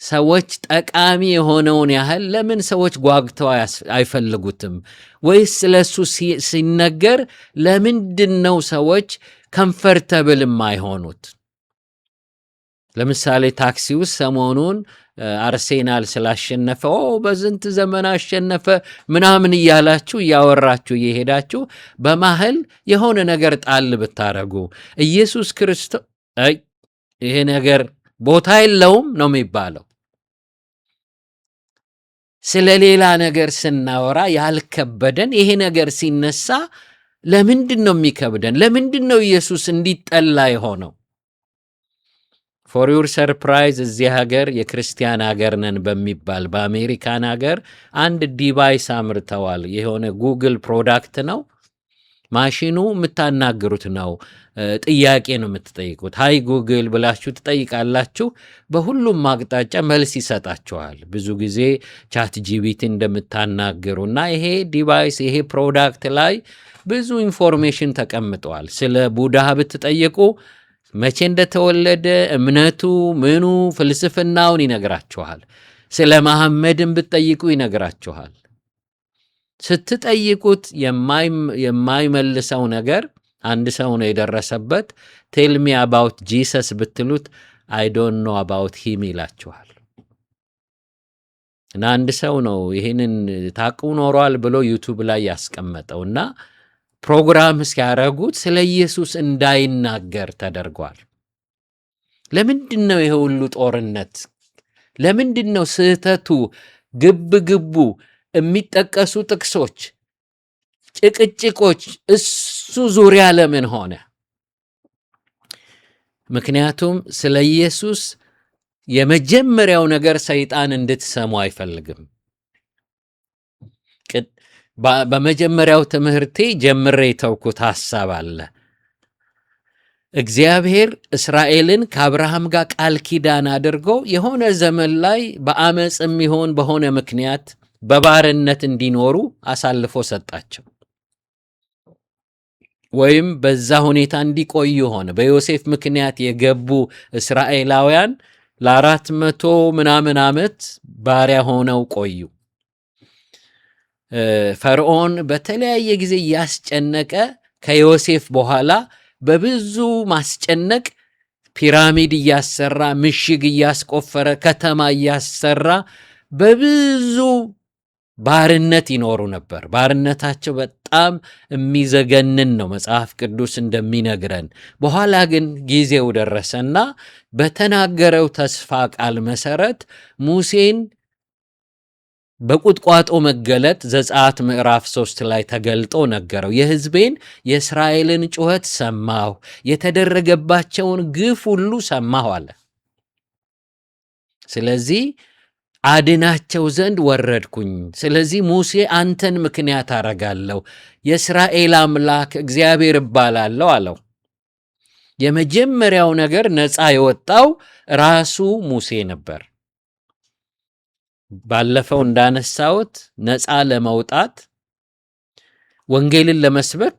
ሰዎች ጠቃሚ የሆነውን ያህል ለምን ሰዎች ጓግተው አይፈልጉትም? ወይስ ስለሱ ሲነገር ለምንድን ነው ሰዎች ከምፈርተብል የማይሆኑት? ለምሳሌ ታክሲ ውስጥ ሰሞኑን አርሴናል ስላሸነፈ በዝንት ዘመን አሸነፈ ምናምን እያላችሁ እያወራችሁ እየሄዳችሁ በማህል የሆነ ነገር ጣል ብታረጉ ኢየሱስ ክርስቶስ ይሄ ነገር ቦታ የለውም ነው የሚባለው። ስለ ሌላ ነገር ስናወራ ያልከበደን ይሄ ነገር ሲነሳ ለምንድን ነው የሚከብደን? ለምንድን ነው ኢየሱስ እንዲጠላ የሆነው? ፎር ዩር ሰርፕራይዝ እዚህ ሀገር የክርስቲያን ሀገር ነን በሚባል በአሜሪካን ሀገር አንድ ዲቫይስ አምርተዋል። የሆነ ጉግል ፕሮዳክት ነው። ማሽኑ የምታናግሩት ነው። ጥያቄ ነው የምትጠይቁት። ሃይ ጉግል ብላችሁ ትጠይቃላችሁ። በሁሉም አቅጣጫ መልስ ይሰጣችኋል። ብዙ ጊዜ ቻት ጂቢቲ እንደምታናግሩ እና ይሄ ዲቫይስ ይሄ ፕሮዳክት ላይ ብዙ ኢንፎርሜሽን ተቀምጠዋል። ስለ ቡድሃ ብትጠይቁ መቼ እንደተወለደ እምነቱ ምኑ ፍልስፍናውን ይነግራችኋል። ስለ መሐመድን ብትጠይቁ ይነግራችኋል። ስትጠይቁት የማይመልሰው ነገር አንድ ሰው ነው የደረሰበት። ቴልሚ አባውት ጂሰስ ብትሉት አይ ዶንት ኖ አባውት ሂም ይላችኋል። እና አንድ ሰው ነው ይህንን ታቁ ኖሯል ብሎ ዩቱብ ላይ ያስቀመጠው እና ፕሮግራም ሲያረጉት ስለ ኢየሱስ እንዳይናገር ተደርጓል። ለምንድን ነው ይሄ ሁሉ ጦርነት? ለምንድን ነው ስህተቱ፣ ግቡ የሚጠቀሱ ጥቅሶች፣ ጭቅጭቆች እሱ ዙሪያ ለምን ሆነ? ምክንያቱም ስለ ኢየሱስ የመጀመሪያው ነገር ሰይጣን እንድትሰሙ አይፈልግም። በመጀመሪያው ትምህርቴ ጀምሬ የተውኩት ሐሳብ አለ። እግዚአብሔር እስራኤልን ከአብርሃም ጋር ቃል ኪዳን አድርጎ የሆነ ዘመን ላይ በአመፅም ይሆን በሆነ ምክንያት በባርነት እንዲኖሩ አሳልፎ ሰጣቸው፣ ወይም በዛ ሁኔታ እንዲቆዩ ሆነ። በዮሴፍ ምክንያት የገቡ እስራኤላውያን ለ400 ምናምን ዓመት ባሪያ ሆነው ቆዩ። ፈርዖን በተለያየ ጊዜ እያስጨነቀ ከዮሴፍ በኋላ በብዙ ማስጨነቅ ፒራሚድ እያሰራ ምሽግ እያስቆፈረ ከተማ እያሰራ በብዙ ባርነት ይኖሩ ነበር። ባርነታቸው በጣም የሚዘገንን ነው መጽሐፍ ቅዱስ እንደሚነግረን። በኋላ ግን ጊዜው ደረሰና በተናገረው ተስፋ ቃል መሰረት ሙሴን በቁጥቋጦ መገለጥ ዘጸአት ምዕራፍ 3 ላይ ተገልጦ ነገረው። የሕዝቤን የእስራኤልን ጩኸት ሰማሁ፣ የተደረገባቸውን ግፍ ሁሉ ሰማሁ አለ። ስለዚህ አድናቸው ዘንድ ወረድኩኝ። ስለዚህ ሙሴ አንተን ምክንያት አረጋለሁ፣ የእስራኤል አምላክ እግዚአብሔር እባላለሁ አለው። የመጀመሪያው ነገር ነፃ የወጣው ራሱ ሙሴ ነበር። ባለፈው እንዳነሳሁት ነፃ ለመውጣት ወንጌልን ለመስበክ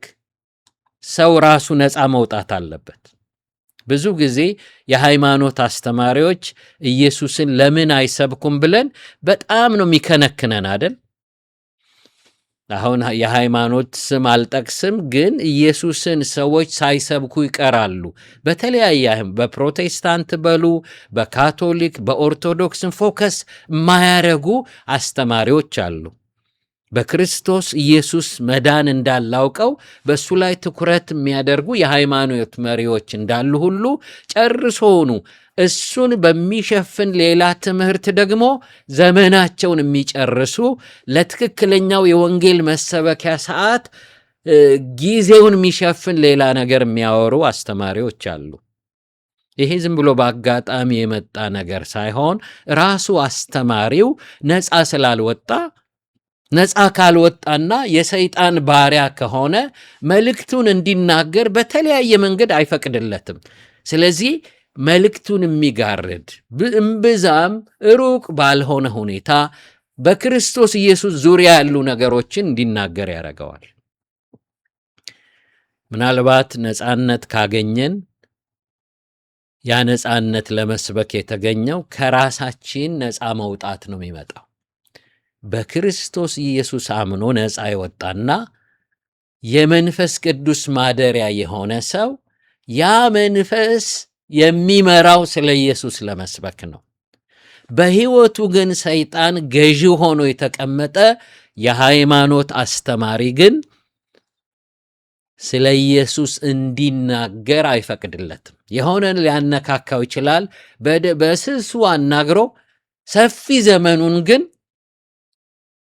ሰው ራሱ ነፃ መውጣት አለበት። ብዙ ጊዜ የሃይማኖት አስተማሪዎች ኢየሱስን ለምን አይሰብኩም ብለን በጣም ነው የሚከነክነን አይደል? አሁን የሃይማኖት ስም አልጠቅስም፣ ግን ኢየሱስን ሰዎች ሳይሰብኩ ይቀራሉ። በተለያየም በፕሮቴስታንት በሉ በካቶሊክ በኦርቶዶክስን ፎከስ የማያረጉ አስተማሪዎች አሉ። በክርስቶስ ኢየሱስ መዳን እንዳላውቀው በእሱ ላይ ትኩረት የሚያደርጉ የሃይማኖት መሪዎች እንዳሉ ሁሉ ጨርሶውኑ እሱን በሚሸፍን ሌላ ትምህርት ደግሞ ዘመናቸውን የሚጨርሱ ለትክክለኛው የወንጌል መሰበኪያ ሰዓት ጊዜውን የሚሸፍን ሌላ ነገር የሚያወሩ አስተማሪዎች አሉ። ይሄ ዝም ብሎ በአጋጣሚ የመጣ ነገር ሳይሆን ራሱ አስተማሪው ነፃ ስላልወጣ፣ ነፃ ካልወጣና የሰይጣን ባሪያ ከሆነ መልእክቱን እንዲናገር በተለያየ መንገድ አይፈቅድለትም። ስለዚህ መልእክቱን የሚጋርድ እምብዛም ሩቅ ባልሆነ ሁኔታ በክርስቶስ ኢየሱስ ዙሪያ ያሉ ነገሮችን እንዲናገር ያደርገዋል። ምናልባት ነፃነት ካገኘን ያ ነፃነት ለመስበክ የተገኘው ከራሳችን ነፃ መውጣት ነው የሚመጣው። በክርስቶስ ኢየሱስ አምኖ ነፃ የወጣና የመንፈስ ቅዱስ ማደሪያ የሆነ ሰው ያ መንፈስ የሚመራው ስለ ኢየሱስ ለመስበክ ነው። በሕይወቱ ግን ሰይጣን ገዢ ሆኖ የተቀመጠ የሃይማኖት አስተማሪ ግን ስለ ኢየሱስ እንዲናገር አይፈቅድለትም። የሆነን ሊያነካካው ይችላል፣ በስሱ አናግሮ ሰፊ ዘመኑን ግን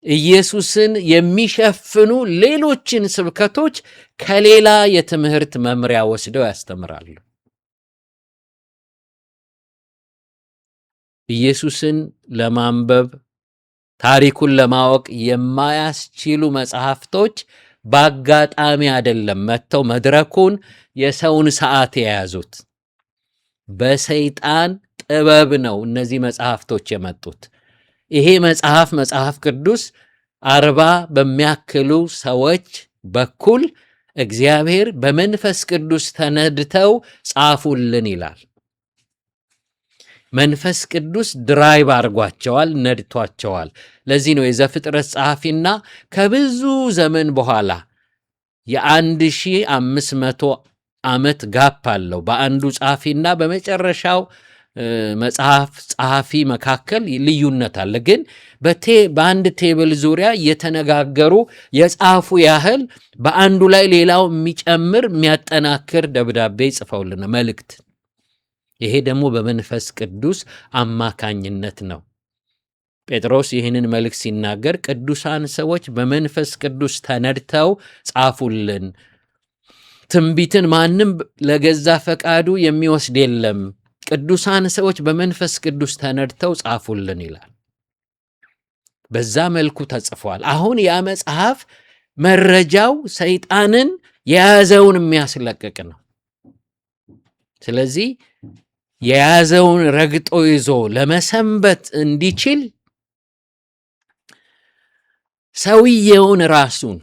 ኢየሱስን የሚሸፍኑ ሌሎችን ስብከቶች ከሌላ የትምህርት መምሪያ ወስደው ያስተምራሉ። ኢየሱስን ለማንበብ ታሪኩን ለማወቅ የማያስችሉ መጽሐፍቶች በአጋጣሚ አይደለም መጥተው መድረኩን የሰውን ሰዓት የያዙት። በሰይጣን ጥበብ ነው እነዚህ መጽሐፍቶች የመጡት። ይሄ መጽሐፍ ቅዱስ 40 በሚያክሉ ሰዎች በኩል እግዚአብሔር በመንፈስ ቅዱስ ተነድተው ጻፉልን ይላል። መንፈስ ቅዱስ ድራይቭ አድርጓቸዋል፣ ነድቷቸዋል። ለዚህ ነው የዘፍጥረት ጸሐፊና ከብዙ ዘመን በኋላ የ1500 ዓመት ጋፕ አለው በአንዱ ጸሐፊና በመጨረሻው መጽሐፍ ጸሐፊ መካከል ልዩነት አለ። ግን በአንድ ቴብል ዙሪያ የተነጋገሩ የጻፉ ያህል በአንዱ ላይ ሌላው የሚጨምር የሚያጠናክር ደብዳቤ ጽፈውልን መልእክት። ይሄ ደግሞ በመንፈስ ቅዱስ አማካኝነት ነው። ጴጥሮስ ይህንን መልእክት ሲናገር ቅዱሳን ሰዎች በመንፈስ ቅዱስ ተነድተው ጻፉልን፣ ትንቢትን ማንም ለገዛ ፈቃዱ የሚወስድ የለም፣ ቅዱሳን ሰዎች በመንፈስ ቅዱስ ተነድተው ጻፉልን ይላል። በዛ መልኩ ተጽፏል። አሁን ያ መጽሐፍ መረጃው ሰይጣንን የያዘውን የሚያስለቅቅ ነው። ስለዚህ የያዘውን ረግጦ ይዞ ለመሰንበት እንዲችል ሰውየውን ራሱን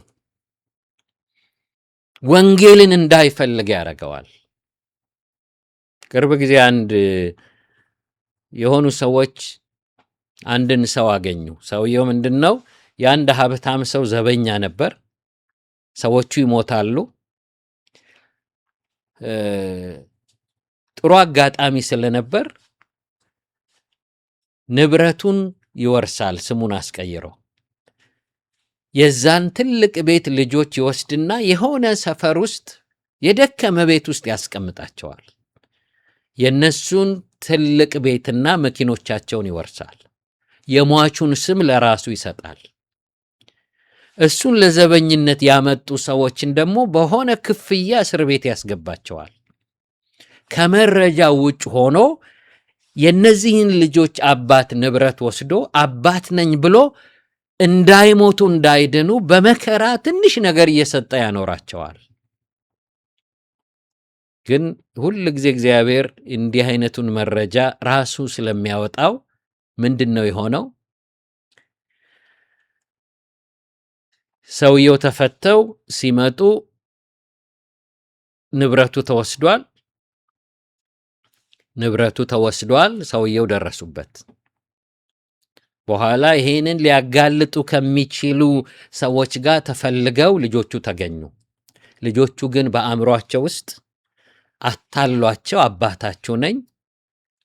ወንጌልን እንዳይፈልግ ያደርገዋል። ቅርብ ጊዜ የሆኑ ሰዎች አንድን ሰው አገኙ። ሰውየው ምንድነው? የአንድ ሀብታም ሰው ዘበኛ ነበር። ሰዎቹ ይሞታሉ። ጥሩ አጋጣሚ ስለነበር ንብረቱን ይወርሳል ስሙን አስቀይሮ። የዛን ትልቅ ቤት ልጆች ይወስድና የሆነ ሰፈር ውስጥ የደከመ ቤት ውስጥ ያስቀምጣቸዋል። የነሱን ትልቅ ቤትና መኪኖቻቸውን ይወርሳል። የሟቹን ስም ለራሱ ይሰጣል። እሱን ለዘበኝነት ያመጡ ሰዎችን ደግሞ በሆነ ክፍያ እስር ቤት ያስገባቸዋል። ከመረጃው ውጭ ሆኖ የነዚህን ልጆች አባት ንብረት ወስዶ አባት ነኝ ብሎ እንዳይሞቱ እንዳይድኑ በመከራ ትንሽ ነገር እየሰጠ ያኖራቸዋል። ግን ሁል ጊዜ እግዚአብሔር እንዲህ አይነቱን መረጃ ራሱ ስለሚያወጣው ምንድነው የሆነው? ሰውየው ተፈተው ሲመጡ ንብረቱ ተወስዷል። ሰውየው ደረሱበት። በኋላ ይሄንን ሊያጋልጡ ከሚችሉ ሰዎች ጋር ተፈልገው ልጆቹ ተገኙ። ልጆቹ ግን በአእምሯቸው ውስጥ አታሏቸው አባታችሁ ነኝ፣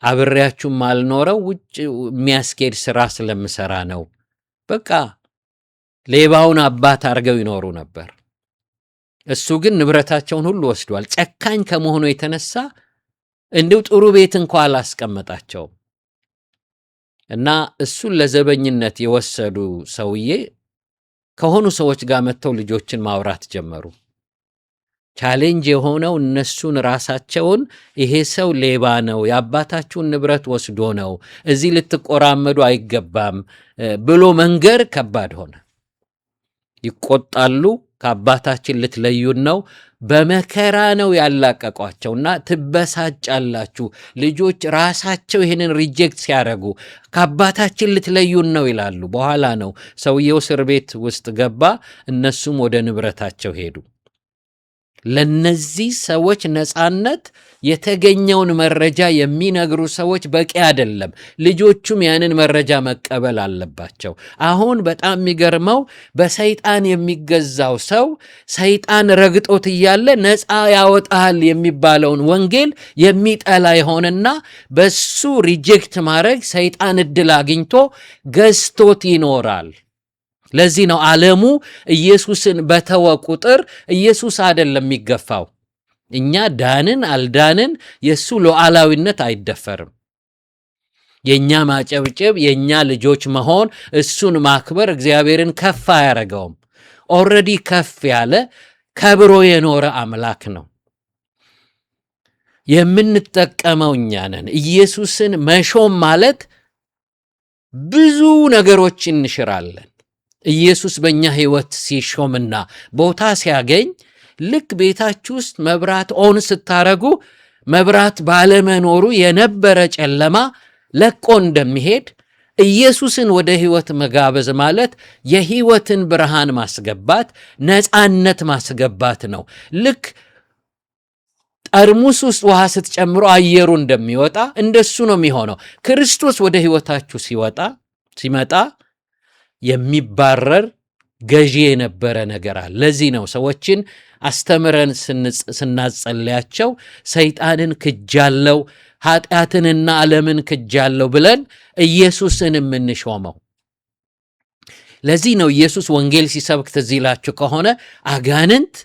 አብሬያችሁም አልኖረው ውጭ የሚያስኬድ ስራ ስለምሰራ ነው፣ በቃ ሌባውን አባት አድርገው ይኖሩ ነበር። እሱ ግን ንብረታቸውን ሁሉ ወስዷል። ጨካኝ ከመሆኑ የተነሳ እንዲሁ ጥሩ ቤት እንኳ አላስቀመጣቸውም። እና እሱን ለዘበኝነት የወሰዱ ሰውዬ ከሆኑ ሰዎች ጋር መጥተው ልጆችን ማውራት ጀመሩ። ቻሌንጅ የሆነው እነሱን ራሳቸውን ይሄ ሰው ሌባ ነው፣ የአባታችሁን ንብረት ወስዶ ነው፣ እዚህ ልትቆራመዱ አይገባም ብሎ መንገር ከባድ ሆነ። ይቆጣሉ። ከአባታችን ልትለዩን ነው፣ በመከራ ነው ያላቀቋቸውና ትበሳጫላችሁ። ልጆች ራሳቸው ይህንን ሪጀክት ሲያደርጉ ከአባታችን ልትለዩን ነው ይላሉ። በኋላ ነው ሰውየው እስር ቤት ውስጥ ገባ፣ እነሱም ወደ ንብረታቸው ሄዱ። ለነዚህ ሰዎች ነፃነት የተገኘውን መረጃ የሚነግሩ ሰዎች በቂ አይደለም። ልጆቹም ያንን መረጃ መቀበል አለባቸው። አሁን በጣም የሚገርመው በሰይጣን የሚገዛው ሰው ሰይጣን ረግጦት እያለ ነፃ ያወጣል የሚባለውን ወንጌል የሚጠላ ይሆንና በሱ ሪጀክት ማድረግ ሰይጣን እድል አግኝቶ ገዝቶት ይኖራል። ለዚህ ነው ዓለሙ ኢየሱስን በተወ ቁጥር ኢየሱስ አይደለም የሚገፋው። እኛ ዳንን አልዳንን የሱ ሉዓላዊነት አይደፈርም። የኛ ማጨብጨብ፣ የኛ ልጆች መሆን፣ እሱን ማክበር እግዚአብሔርን ከፍ አያረገውም። ኦልሬዲ ከፍ ያለ ከብሮ የኖረ አምላክ ነው። የምንጠቀመው እኛ ነን። ኢየሱስን መሾም ማለት ብዙ ነገሮች እንሽራለን። ኢየሱስ በእኛ ሕይወት ሲሾምና ቦታ ሲያገኝ ልክ ቤታችሁ ውስጥ መብራት ኦን ስታረጉ መብራት ባለመኖሩ የነበረ ጨለማ ለቆ እንደሚሄድ ኢየሱስን ወደ ሕይወት መጋበዝ ማለት የሕይወትን ብርሃን ማስገባት፣ ነፃነት ማስገባት ነው። ልክ ጠርሙስ ውስጥ ውሃ ስትጨምሩ አየሩ እንደሚወጣ እንደሱ ነው የሚሆነው። ክርስቶስ ወደ ሕይወታችሁ ሲመጣ የሚባረር ገዢ የነበረ ነገር አለ። ለዚህ ነው ሰዎችን አስተምረን ስናጸልያቸው ሰይጣንን ክጃለው፣ ኃጢአትንና ዓለምን ክጃለው ብለን ኢየሱስን የምንሾመው። ለዚህ ነው ኢየሱስ ወንጌል ሲሰብክ ትዝ ይላችሁ ከሆነ አጋንንት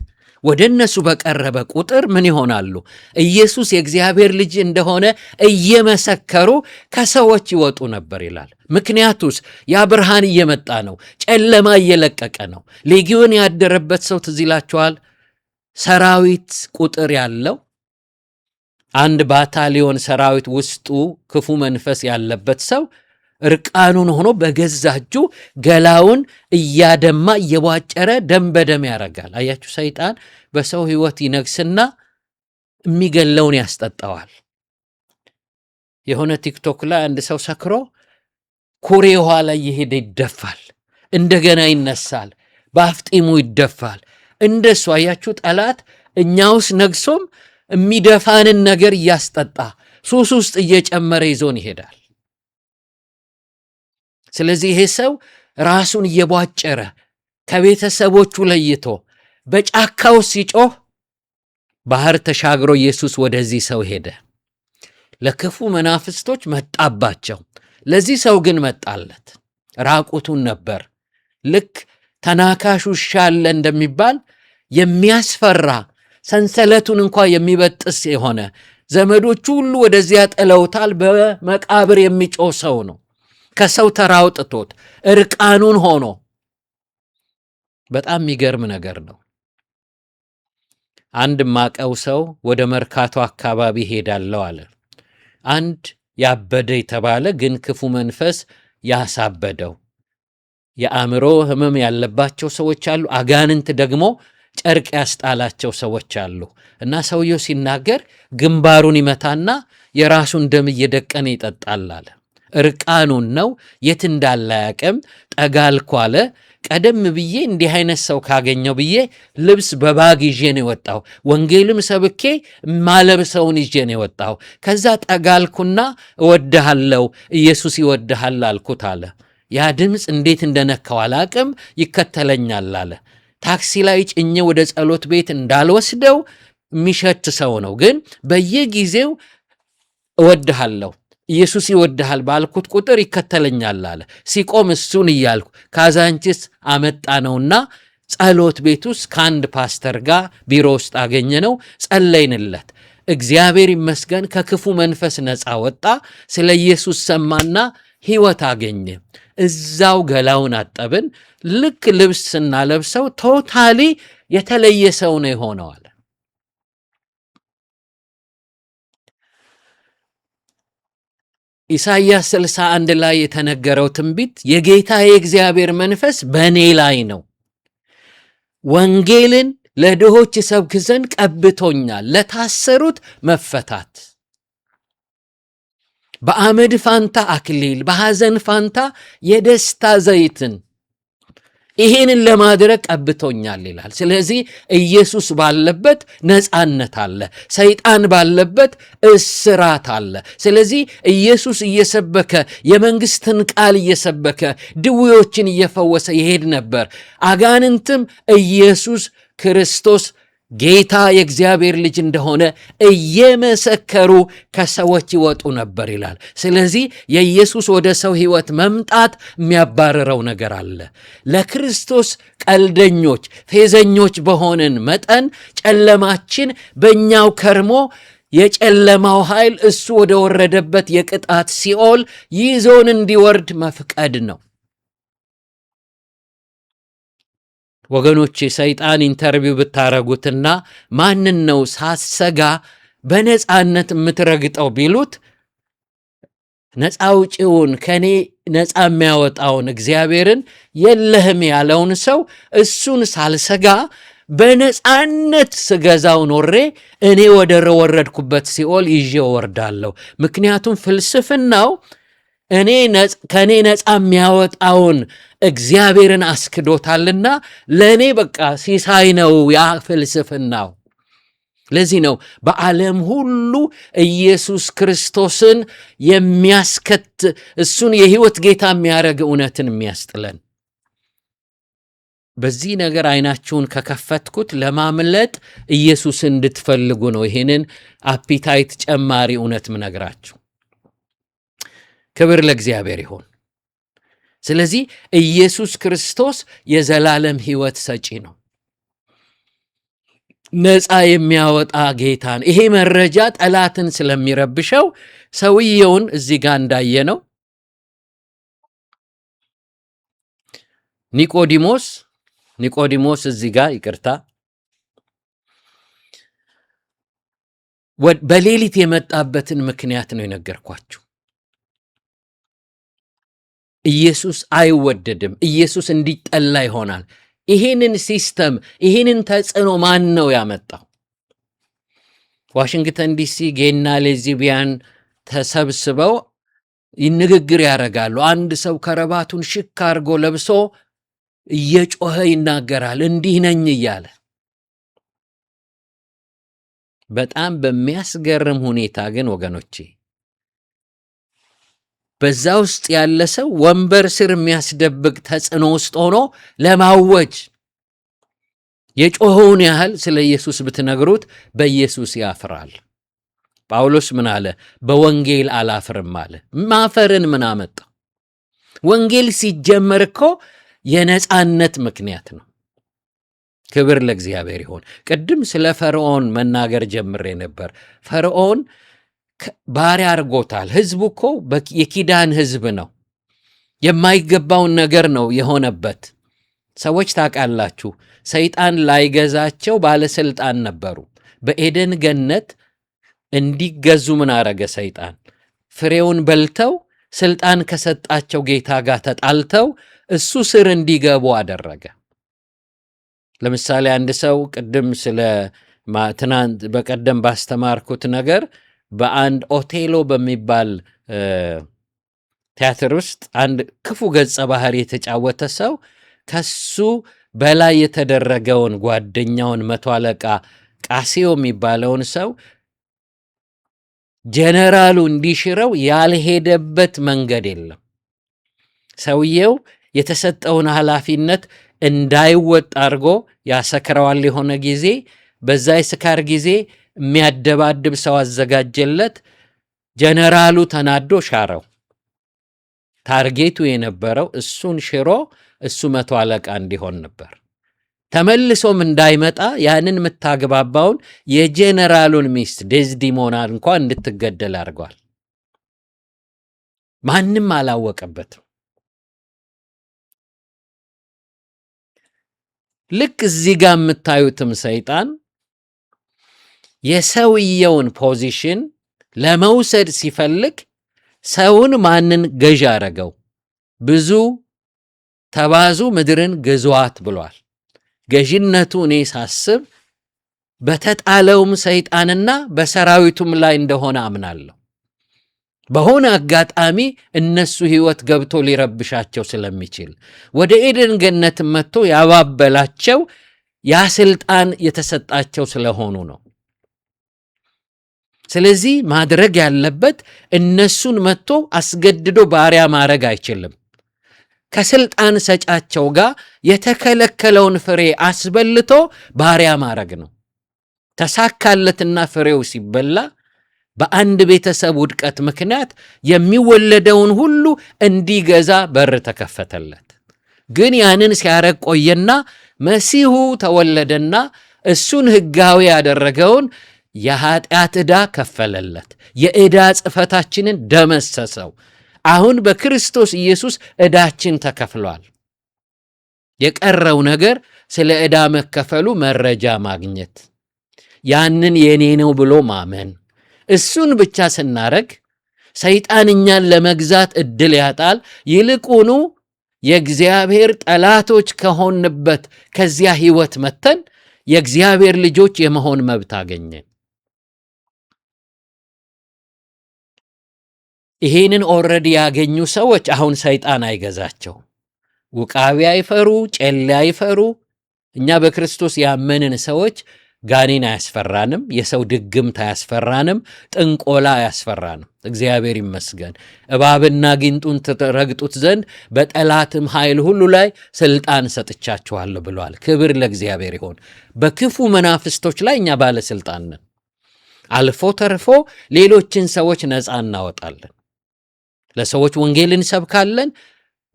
ወደ እነሱ በቀረበ ቁጥር ምን ይሆናሉ? ኢየሱስ የእግዚአብሔር ልጅ እንደሆነ እየመሰከሩ ከሰዎች ይወጡ ነበር ይላል። ምክንያቱስ ያ ብርሃን እየመጣ ነው፣ ጨለማ እየለቀቀ ነው። ሌጊዮን ያደረበት ሰው ትዝ ይላችኋል። ሰራዊት ቁጥር ያለው አንድ ባታሊዮን ሰራዊት ውስጡ ክፉ መንፈስ ያለበት ሰው እርቃኑን ሆኖ በገዛ እጁ ገላውን እያደማ እየቧጨረ ደም በደም ያረጋል። አያችሁ፣ ሰይጣን በሰው ሕይወት ይነግስና የሚገለውን ያስጠጣዋል። የሆነ ቲክቶክ ላይ አንድ ሰው ሰክሮ ኩሬ ውሃ ላይ እየሄደ ይደፋል፣ እንደገና ይነሳል፣ በአፍጢሙ ይደፋል። እንደሱ አያችሁ፣ ጠላት እኛ ውስጥ ነግሶም የሚደፋንን ነገር እያስጠጣ ሱስ ውስጥ እየጨመረ ይዞን ይሄዳል። ስለዚህ ይሄ ሰው ራሱን እየቧጨረ ከቤተሰቦቹ ለይቶ በጫካው ሲጮህ ባህር ተሻግሮ ኢየሱስ ወደዚህ ሰው ሄደ። ለክፉ መናፍስቶች መጣባቸው፣ ለዚህ ሰው ግን መጣለት። ራቁቱን ነበር። ልክ ተናካሽ ውሻ አለ እንደሚባል የሚያስፈራ ሰንሰለቱን እንኳ የሚበጥስ የሆነ ዘመዶቹ ሁሉ ወደዚያ ጥለውታል። በመቃብር የሚጮህ ሰው ነው። ከሰው ተራውጥቶት እርቃኑን ሆኖ በጣም የሚገርም ነገር ነው። አንድ ማቀው ሰው ወደ መርካቶ አካባቢ ሄዳለው አለ። አንድ ያበደ የተባለ ግን ክፉ መንፈስ ያሳበደው የአእምሮ ህመም ያለባቸው ሰዎች አሉ። አጋንንት ደግሞ ጨርቅ ያስጣላቸው ሰዎች አሉ። እና ሰውየው ሲናገር ግንባሩን ይመታና የራሱን ደም እየደቀነ ይጠጣል አለ። እርቃኑን ነው፣ የት እንዳለ አያውቅም። ጠጋልኩ አለ። ቀደም ብዬ እንዲህ አይነት ሰው ካገኘው ብዬ ልብስ በባግ ይዤ ነው የወጣው፣ ወንጌልም ሰብኬ ማለብሰውን ይዤ ነው የወጣው። ከዛ ጠጋልኩና እወድሃለሁ፣ ኢየሱስ ይወድሃል አልኩት አለ። ያ ድምፅ እንዴት እንደነካው አላቅም፣ ይከተለኛል አለ። ታክሲ ላይ ጭኜ ወደ ጸሎት ቤት እንዳልወስደው የሚሸት ሰው ነው፣ ግን በየጊዜው እወድሃለሁ፣ ኢየሱስ ይወድሃል ባልኩት ቁጥር ይከተለኛል አለ። ሲቆም እሱን እያልኩ ካዛንቺስ አመጣ ነውና ጸሎት ቤት ውስጥ ከአንድ ፓስተር ጋር ቢሮ ውስጥ አገኘ ነው፣ ጸለይንለት። እግዚአብሔር ይመስገን ከክፉ መንፈስ ነፃ ወጣ። ስለ ኢየሱስ ሰማና ሕይወት አገኘ። እዛው ገላውን አጠብን። ልክ ልብስ ስናለብሰው ቶታሊ የተለየ ሰው ነው የሆነዋል። ኢሳይያስ 61 ላይ የተነገረው ትንቢት የጌታ የእግዚአብሔር መንፈስ በእኔ ላይ ነው፣ ወንጌልን ለድሆች ይሰብክ ዘንድ ቀብቶኛል፣ ለታሰሩት መፈታት፣ በአመድ ፋንታ አክሊል፣ በሐዘን ፋንታ የደስታ ዘይትን፣ ይሄንን ለማድረግ ቀብቶኛል ይላል። ስለዚህ ኢየሱስ ባለበት ነፃነት አለ፣ ሰይጣን ባለበት እስራት አለ። ስለዚህ ኢየሱስ እየሰበከ የመንግስትን ቃል እየሰበከ ድውዮችን እየፈወሰ ይሄድ ነበር። አጋንንትም ኢየሱስ ክርስቶስ ጌታ የእግዚአብሔር ልጅ እንደሆነ እየመሰከሩ ከሰዎች ይወጡ ነበር ይላል። ስለዚህ የኢየሱስ ወደ ሰው ሕይወት መምጣት የሚያባርረው ነገር አለ። ለክርስቶስ ቀልደኞች፣ ፌዘኞች በሆንን መጠን ጨለማችን በእኛው ከርሞ የጨለማው ኃይል እሱ ወደ ወረደበት የቅጣት ሲኦል ይዞን እንዲወርድ መፍቀድ ነው። ወገኖቼ ሰይጣን ኢንተርቪው ብታረጉትና ማንን ነው ሳሰጋ በነፃነት የምትረግጠው ቢሉት ነፃ አውጪውን ከኔ ነፃ የሚያወጣውን እግዚአብሔርን የለህም ያለውን ሰው እሱን ሳልሰጋ በነፃነት ስገዛው ኖሬ እኔ ወደ ወረድኩበት ሲኦል ይዤ ወርዳለሁ። ምክንያቱም ፍልስፍናው ከኔ ነፃ የሚያወጣውን እግዚአብሔርን አስክዶታልና ለእኔ በቃ ሲሳይ ነው ያ ፍልስፍናው። ለዚህ ነው በዓለም ሁሉ ኢየሱስ ክርስቶስን እሱን የሕይወት ጌታ የሚያደርግ እውነትን የሚያስጥለን። በዚህ ነገር አይናችሁን ከከፈትኩት ለማምለጥ ኢየሱስን እንድትፈልጉ ነው ይህንን አፒታይት ጨማሪ እውነት ምነግራችሁ። ክብር ለእግዚአብሔር ይሁን። ስለዚህ ኢየሱስ ክርስቶስ የዘላለም ሕይወት ሰጪ ነው፣ ነፃ የሚያወጣ ጌታ ነው። ይሄ መረጃ ጠላትን ስለሚረብሸው ሰውየውን እዚህ ጋር እንዳየነው ኒቆዲሞስ እዚህ ጋር ይቅርታ፣ በሌሊት የመጣበትን ምክንያት ነው የነገርኳችሁ። ኢየሱስ አይወደድም። ኢየሱስ እንዲጠላ ይሆናል። ይህንን ሲስተም ይህንን ተጽዕኖ ማን ነው ያመጣው? ዋሽንግተን ዲሲ ጌና ሌዝቢያን ተሰብስበው ንግግር ያደርጋሉ። አንድ ሰው ከረባቱን ሽክ አድርጎ ለብሶ እየጮኸ ይናገራል እንዲህ ነኝ እያለ። በጣም በሚያስገርም ሁኔታ ግን ወገኖቼ በዛ ውስጥ ያለ ሰው ወንበር ስር የሚያስደብቅ ተጽዕኖ ውስጥ ሆኖ ለማወጅ የጮኸውን ያህል ስለ ኢየሱስ ብትነግሩት በኢየሱስ ያፍራል። ጳውሎስ ምን አለ? በወንጌል አላፍርም አለ። ማፈርን ምን አመጣ? ወንጌል ሲጀመር እኮ የነፃነት ምክንያት ነው። ክብር ለእግዚአብሔር ይሁን። ቅድም ስለ ፈርዖን መናገር ጀምሬ ነበር። ፈርዖን ባሪያ አድርጎታል። ህዝቡ እኮ የኪዳን ህዝብ ነው። የማይገባውን ነገር ነው የሆነበት። ሰዎች ታውቃላችሁ፣ ሰይጣን ላይገዛቸው ባለስልጣን ነበሩ። በኤደን ገነት እንዲገዙ ምን አረገ ሰይጣን? ፍሬውን በልተው ስልጣን ከሰጣቸው ጌታ ጋር ተጣልተው እሱ ስር እንዲገቡ አደረገ። ለምሳሌ አንድ ሰው ቅድም ትናንት በቀደም ባስተማርኩት ነገር በአንድ ኦቴሎ በሚባል ቲያትር ውስጥ አንድ ክፉ ገጸ ባህሪ የተጫወተ ሰው ከሱ በላይ የተደረገውን ጓደኛውን መቶ አለቃ ቃሲዮ የሚባለውን ሰው ጀነራሉ እንዲሽረው ያልሄደበት መንገድ የለም። ሰውየው የተሰጠውን ኃላፊነት እንዳይወጣ አድርጎ ያሰክረዋል። የሆነ ጊዜ በዛ የስካር ጊዜ የሚያደባድብ ሰው አዘጋጀለት። ጀነራሉ ተናዶ ሻረው። ታርጌቱ የነበረው እሱን ሽሮ እሱ 100 አለቃ እንዲሆን ነበር። ተመልሶም እንዳይመጣ ያንን የምታግባባውን የጀነራሉን ሚስት ዴዝዲሞና እንኳን እንድትገደል አድርጓል። ማንም አላወቀበትም። ልክ እዚህ ጋር የምታዩትም ሰይጣን የሰውየውን ፖዚሽን ለመውሰድ ሲፈልግ ሰውን ማንን ገዥ አረገው? ብዙ ተባዙ ምድርን ግዙአት ብሏል። ገዥነቱ እኔ ሳስብ በተጣለውም ሰይጣንና በሰራዊቱም ላይ እንደሆነ አምናለሁ። በሆነ አጋጣሚ እነሱ ህይወት ገብቶ ሊረብሻቸው ስለሚችል ወደ ኤደን ገነት መጥቶ ያባበላቸው ያ ስልጣን የተሰጣቸው ስለሆኑ ነው። ስለዚህ ማድረግ ያለበት እነሱን መጥቶ አስገድዶ ባሪያ ማድረግ አይችልም። ከስልጣን ሰጫቸው ጋር የተከለከለውን ፍሬ አስበልቶ ባሪያ ማድረግ ነው። ተሳካለትና ፍሬው ሲበላ በአንድ ቤተሰብ ውድቀት ምክንያት የሚወለደውን ሁሉ እንዲገዛ በር ተከፈተለት። ግን ያንን ሲያረግ ቆየና መሲሁ ተወለደና እሱን ህጋዊ ያደረገውን የኃጢአት ዕዳ ከፈለለት። የዕዳ ጽፈታችንን ደመሰሰው። አሁን በክርስቶስ ኢየሱስ ዕዳችን ተከፍሏል። የቀረው ነገር ስለ ዕዳ መከፈሉ መረጃ ማግኘት፣ ያንን የኔ ነው ብሎ ማመን። እሱን ብቻ ስናረግ ሰይጣን እኛን ለመግዛት እድል ያጣል። ይልቁኑ የእግዚአብሔር ጠላቶች ከሆንበት ከዚያ ህይወት መተን የእግዚአብሔር ልጆች የመሆን መብት አገኘን። ይሄንን ኦልሬዲ ያገኙ ሰዎች አሁን ሰይጣን አይገዛቸው። ውቃቢ አይፈሩ፣ ጨሌ አይፈሩ። እኛ በክርስቶስ ያመንን ሰዎች ጋኔን አያስፈራንም፣ የሰው ድግምት አያስፈራንም፣ ጥንቆላ አያስፈራንም። እግዚአብሔር ይመስገን። እባብና ጊንጡን ትረግጡት ዘንድ በጠላትም ኃይል ሁሉ ላይ ስልጣን ሰጥቻችኋለሁ ብሏል። ክብር ለእግዚአብሔር ይሆን። በክፉ መናፍስቶች ላይ እኛ ባለስልጣን ነን። አልፎ ተርፎ ሌሎችን ሰዎች ነፃ እናወጣለን። ለሰዎች ወንጌል እንሰብካለን።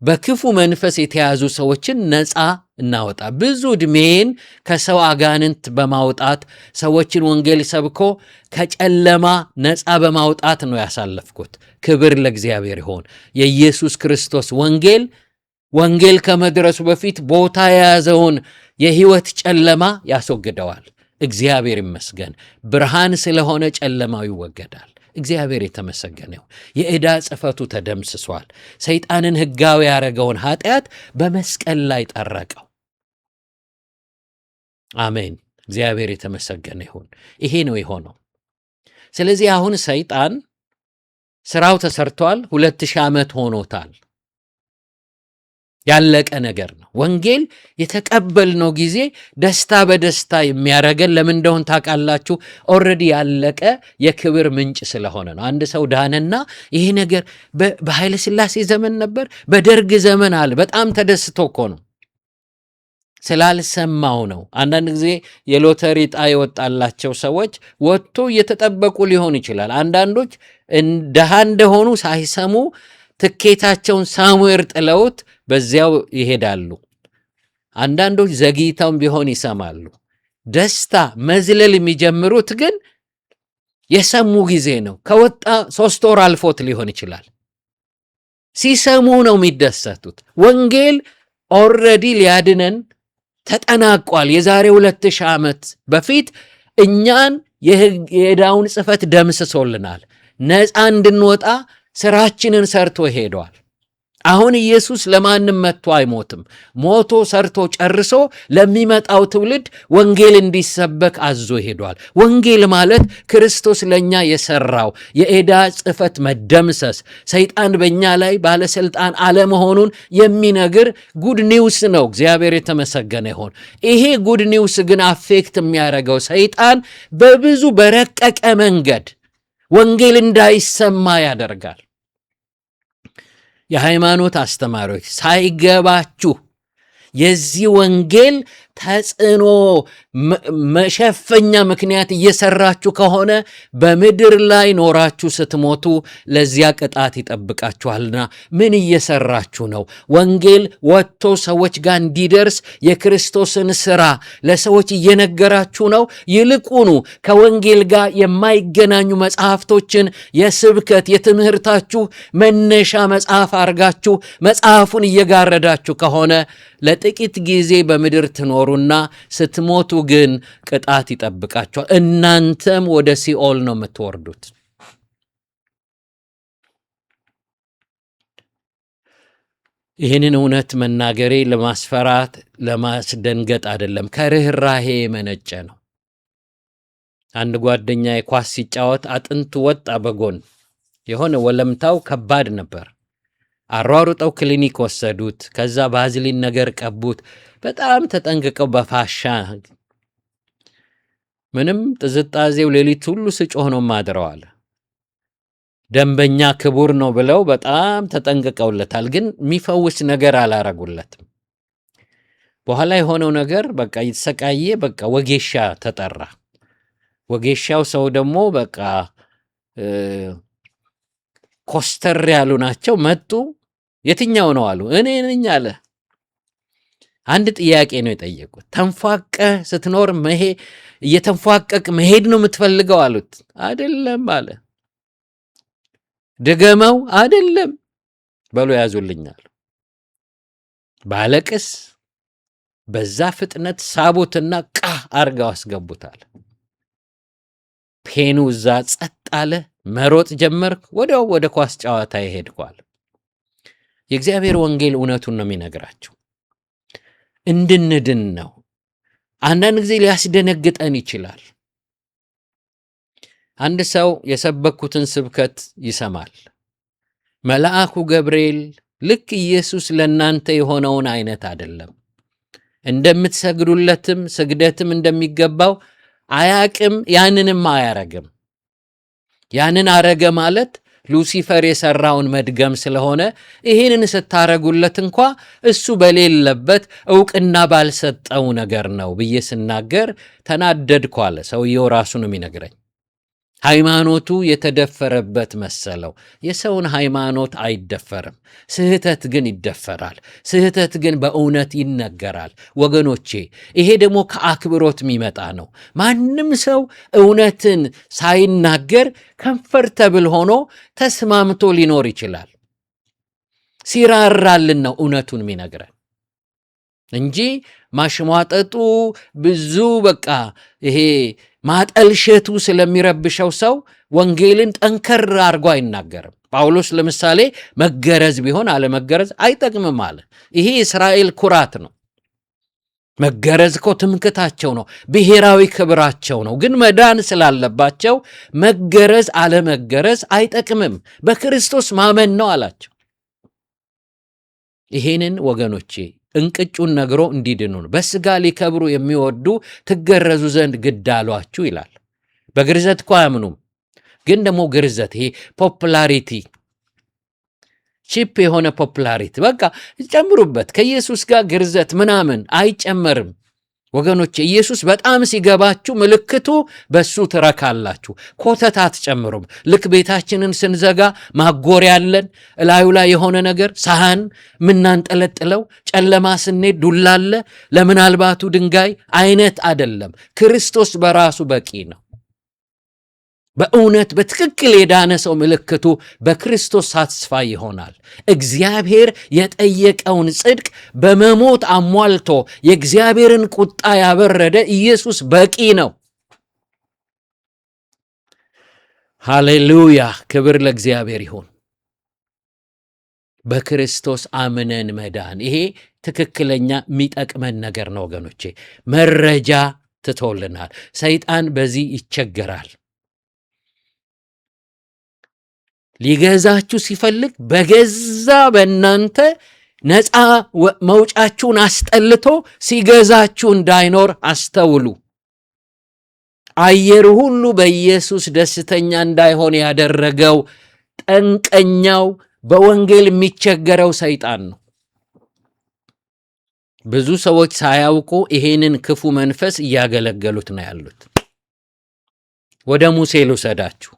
በክፉ መንፈስ የተያዙ ሰዎችን ነፃ እናወጣ። ብዙ ዕድሜን ከሰው አጋንንት በማውጣት ሰዎችን ወንጌል ሰብኮ ከጨለማ ነፃ በማውጣት ነው ያሳለፍኩት። ክብር ለእግዚአብሔር ይሆን። የኢየሱስ ክርስቶስ ወንጌል ከመድረሱ በፊት ቦታ የያዘውን የህይወት ጨለማ ያስወግደዋል። እግዚአብሔር ይመስገን። ብርሃን ስለሆነ ጨለማው ይወገዳል። እግዚአብሔር የተመሰገነው። የዕዳ ጽፈቱ ተደምስሷል። ሰይጣንን ህጋዊ ያደረገውን ኃጢአት በመስቀል ላይ ጠረቀው። አሜን። እግዚአብሔር የተመሰገነ ይሁን። ይሄ ነው የሆነው። ስለዚህ አሁን ሰይጣን ስራው ተሰርቷል። 2000 ዓመት ሆኖታል። ያለቀ ነገር ነው። ወንጌል የተቀበልነው ጊዜ ደስታ በደስታ የሚያረገን ለምን እንደሆነ ታውቃላችሁ? ኦልሬዲ ያለቀ የክብር ምንጭ ስለሆነ ነው። አንድ ሰው ዳነና ይሄ ነገር በኃይለ ሥላሴ ዘመን ነበር፣ በደርግ ዘመን አለ። በጣም ተደስቶ እኮ ነው፣ ስላልሰማው ነው። አንዳንድ ጊዜ የሎተሪ ዕጣ የወጣላቸው ሰዎች ወጥቶ እየተጠበቁ ሊሆን ይችላል። አንዳንዶች ደሃ እንደሆኑ ሳይሰሙ ትኬታቸውን ሳሙኤር ጥለውት በዚያው ይሄዳሉ። አንዳንዶች ዘግይተውም ቢሆን ይሰማሉ። ደስታ መዝለል የሚጀምሩት ግን የሰሙ ጊዜ ነው። ከወጣ 3 ወር አልፎት ሊሆን ይችላል። ሲሰሙ ነው የሚደሰቱት። ወንጌል ኦልሬዲ ሊያድነን ተጠናቋል። የዛሬ 2000 ዓመት በፊት እኛን የዕዳውን ጽፈት ደምስሶልናል። ነፃ እንድንወጣ ስራችንን ሰርቶ ሄዷል። አሁን ኢየሱስ ለማንም መጥቶ አይሞትም። ሞቶ ሰርቶ ጨርሶ ለሚመጣው ትውልድ ወንጌል እንዲሰበክ አዞ ሄዷል። ወንጌል ማለት ክርስቶስ ለኛ የሰራው የዕዳ ጽፈት መደምሰስ፣ ሰይጣን በእኛ ላይ ባለስልጣን አለመሆኑን የሚነግር ጉድ ኒውስ ነው። እግዚአብሔር የተመሰገነ ይሁን። ይሄ ጉድ ኒውስ ግን አፌክት የሚያደርገው ሰይጣን በብዙ በረቀቀ መንገድ ወንጌል እንዳይሰማ ያደርጋል። የሃይማኖት አስተማሪዎች ሳይገባችሁ የዚህ ወንጌል ተጽዕኖ መሸፈኛ ምክንያት እየሰራችሁ ከሆነ በምድር ላይ ኖራችሁ ስትሞቱ ለዚያ ቅጣት ይጠብቃችኋልና ምን እየሰራችሁ ነው? ወንጌል ወጥቶ ሰዎች ጋር እንዲደርስ የክርስቶስን ሥራ ለሰዎች እየነገራችሁ ነው? ይልቁኑ ከወንጌል ጋር የማይገናኙ መጽሐፍቶችን የስብከት የትምህርታችሁ መነሻ መጽሐፍ አድርጋችሁ መጽሐፉን እየጋረዳችሁ ከሆነ ለጥቂት ጊዜ በምድር ትኖሩና ስትሞቱ ግን ቅጣት ይጠብቃችኋል። እናንተም ወደ ሲኦል ነው የምትወርዱት። ይህንን እውነት መናገሬ ለማስፈራት ለማስደንገጥ አይደለም፣ ከርኅራሄ የመነጨ ነው። አንድ ጓደኛ ኳስ ሲጫወት አጥንቱ ወጣ በጎን የሆነ ወለምታው ከባድ ነበር። አሯሩጠው ክሊኒክ ወሰዱት። ከዛ ባዝሊን ነገር ቀቡት። በጣም ተጠንቅቀው በፋሻ ምንም ጥዝጣዜው ሌሊት ሁሉ ስጮህ ነው ማድረዋል። ደንበኛ ክቡር ነው ብለው በጣም ተጠንቅቀውለታል። ግን የሚፈውስ ነገር አላረጉለትም። በኋላ የሆነው ነገር በቃ የተሰቃየ በቃ ወጌሻ ተጠራ። ወጌሻው ሰው ደግሞ በቃ ኮስተር ያሉ ናቸው። መጡ። የትኛው ነው አሉ። እኔ ነኝ አለ። አንድ ጥያቄ ነው የጠየቁት። ተንፏቀ ስትኖር እየተንፏቀቅ መሄድ ነው የምትፈልገው አሉት። አይደለም አለ። ድገመው። አይደለም በሎ ያዙልኛል። ባለቅስ በዛ ፍጥነት ሳቡትና ቃ አርጋው አስገቡታል። ፔኑ እዛ ጸጥ አለ። መሮጥ ጀመርክ። ወዲያው ወደ ኳስ ጨዋታ ይሄድኳል። የእግዚአብሔር ወንጌል እውነቱን ነው የሚነግራቸው። እንድንድን ነው። አንዳንድ ጊዜ ሊያስደነግጠን ይችላል። አንድ ሰው የሰበኩትን ስብከት ይሰማል። መልአኩ ገብርኤል ልክ ኢየሱስ ለእናንተ የሆነውን አይነት አይደለም፣ እንደምትሰግዱለትም ስግደትም እንደሚገባው አያቅም፣ ያንንም አያረግም። ያንን አረገ ማለት ሉሲፈር የሰራውን መድገም ስለሆነ ይህንን ስታረጉለት እንኳ እሱ በሌለበት ዕውቅና ባልሰጠው ነገር ነው ብዬ ስናገር ተናደድኩ አለ። ሰውየው ራሱ ነው የሚነግረኝ። ሃይማኖቱ የተደፈረበት መሰለው። የሰውን ሃይማኖት አይደፈርም፣ ስህተት ግን ይደፈራል። ስህተት ግን በእውነት ይነገራል። ወገኖቼ ይሄ ደግሞ ከአክብሮት የሚመጣ ነው። ማንም ሰው እውነትን ሳይናገር ከምፈርተብል ሆኖ ተስማምቶ ሊኖር ይችላል። ሲራራልን ነው እውነቱን የሚነግረን እንጂ ማሽሟጠጡ ብዙ በቃ ይሄ ማጠልሸቱ ስለሚረብሸው ሰው ወንጌልን ጠንከር አድርጎ አይናገርም። ጳውሎስ ለምሳሌ መገረዝ ቢሆን አለመገረዝ አይጠቅምም አለ። ይሄ የእስራኤል ኩራት ነው። መገረዝ እኮ ትምክታቸው ነው፣ ብሔራዊ ክብራቸው ነው። ግን መዳን ስላለባቸው መገረዝ አለመገረዝ አይጠቅምም፣ በክርስቶስ ማመን ነው አላቸው። ይሄንን ወገኖቼ እንቅጩን ነግሮ እንዲድኑ ነው። በስጋ ሊከብሩ የሚወዱ ትገረዙ ዘንድ ግድ አሏችሁ ይላል። በግርዘት እኮ አያምኑም። ግን ደግሞ ግርዘት ይሄ ፖፑላሪቲ፣ ቺፕ የሆነ ፖፑላሪቲ በቃ ጨምሩበት። ከኢየሱስ ጋር ግርዘት ምናምን አይጨመርም ወገኖች። ኢየሱስ በጣም ሲገባችሁ ምልክቱ በሱ ትረካላችሁ። ኮተት አትጨምሩም። ልክ ቤታችንን ስንዘጋ ማጎሪያ ያለን እላዩ ላይ የሆነ ነገር ሳህን ምናንጠለጥለው፣ ጨለማ ስንሄድ ዱላ አለ፣ ለምናልባቱ ድንጋይ አይነት አይደለም። ክርስቶስ በራሱ በቂ ነው። በእውነት በትክክል የዳነ ሰው ምልክቱ በክርስቶስ ሳትስፋ ይሆናል። እግዚአብሔር የጠየቀውን ጽድቅ በመሞት አሟልቶ የእግዚአብሔርን ቁጣ ያበረደ ኢየሱስ በቂ ነው። ሃሌሉያ! ክብር ለእግዚአብሔር ይሁን። በክርስቶስ አምነን መዳን፣ ይሄ ትክክለኛ የሚጠቅመን ነገር ነው ወገኖቼ። መረጃ ትቶልናል። ሰይጣን በዚህ ይቸገራል። ሊገዛችሁ ሲፈልግ በገዛ በእናንተ ነፃ መውጫችሁን አስጠልቶ ሲገዛችሁ እንዳይኖር አስተውሉ። አየር ሁሉ በኢየሱስ ደስተኛ እንዳይሆን ያደረገው ጠንቀኛው በወንጌል የሚቸገረው ሰይጣን ነው። ብዙ ሰዎች ሳያውቁ ይሄንን ክፉ መንፈስ እያገለገሉት ነው ያሉት። ወደ ሙሴ ልውሰዳችሁ።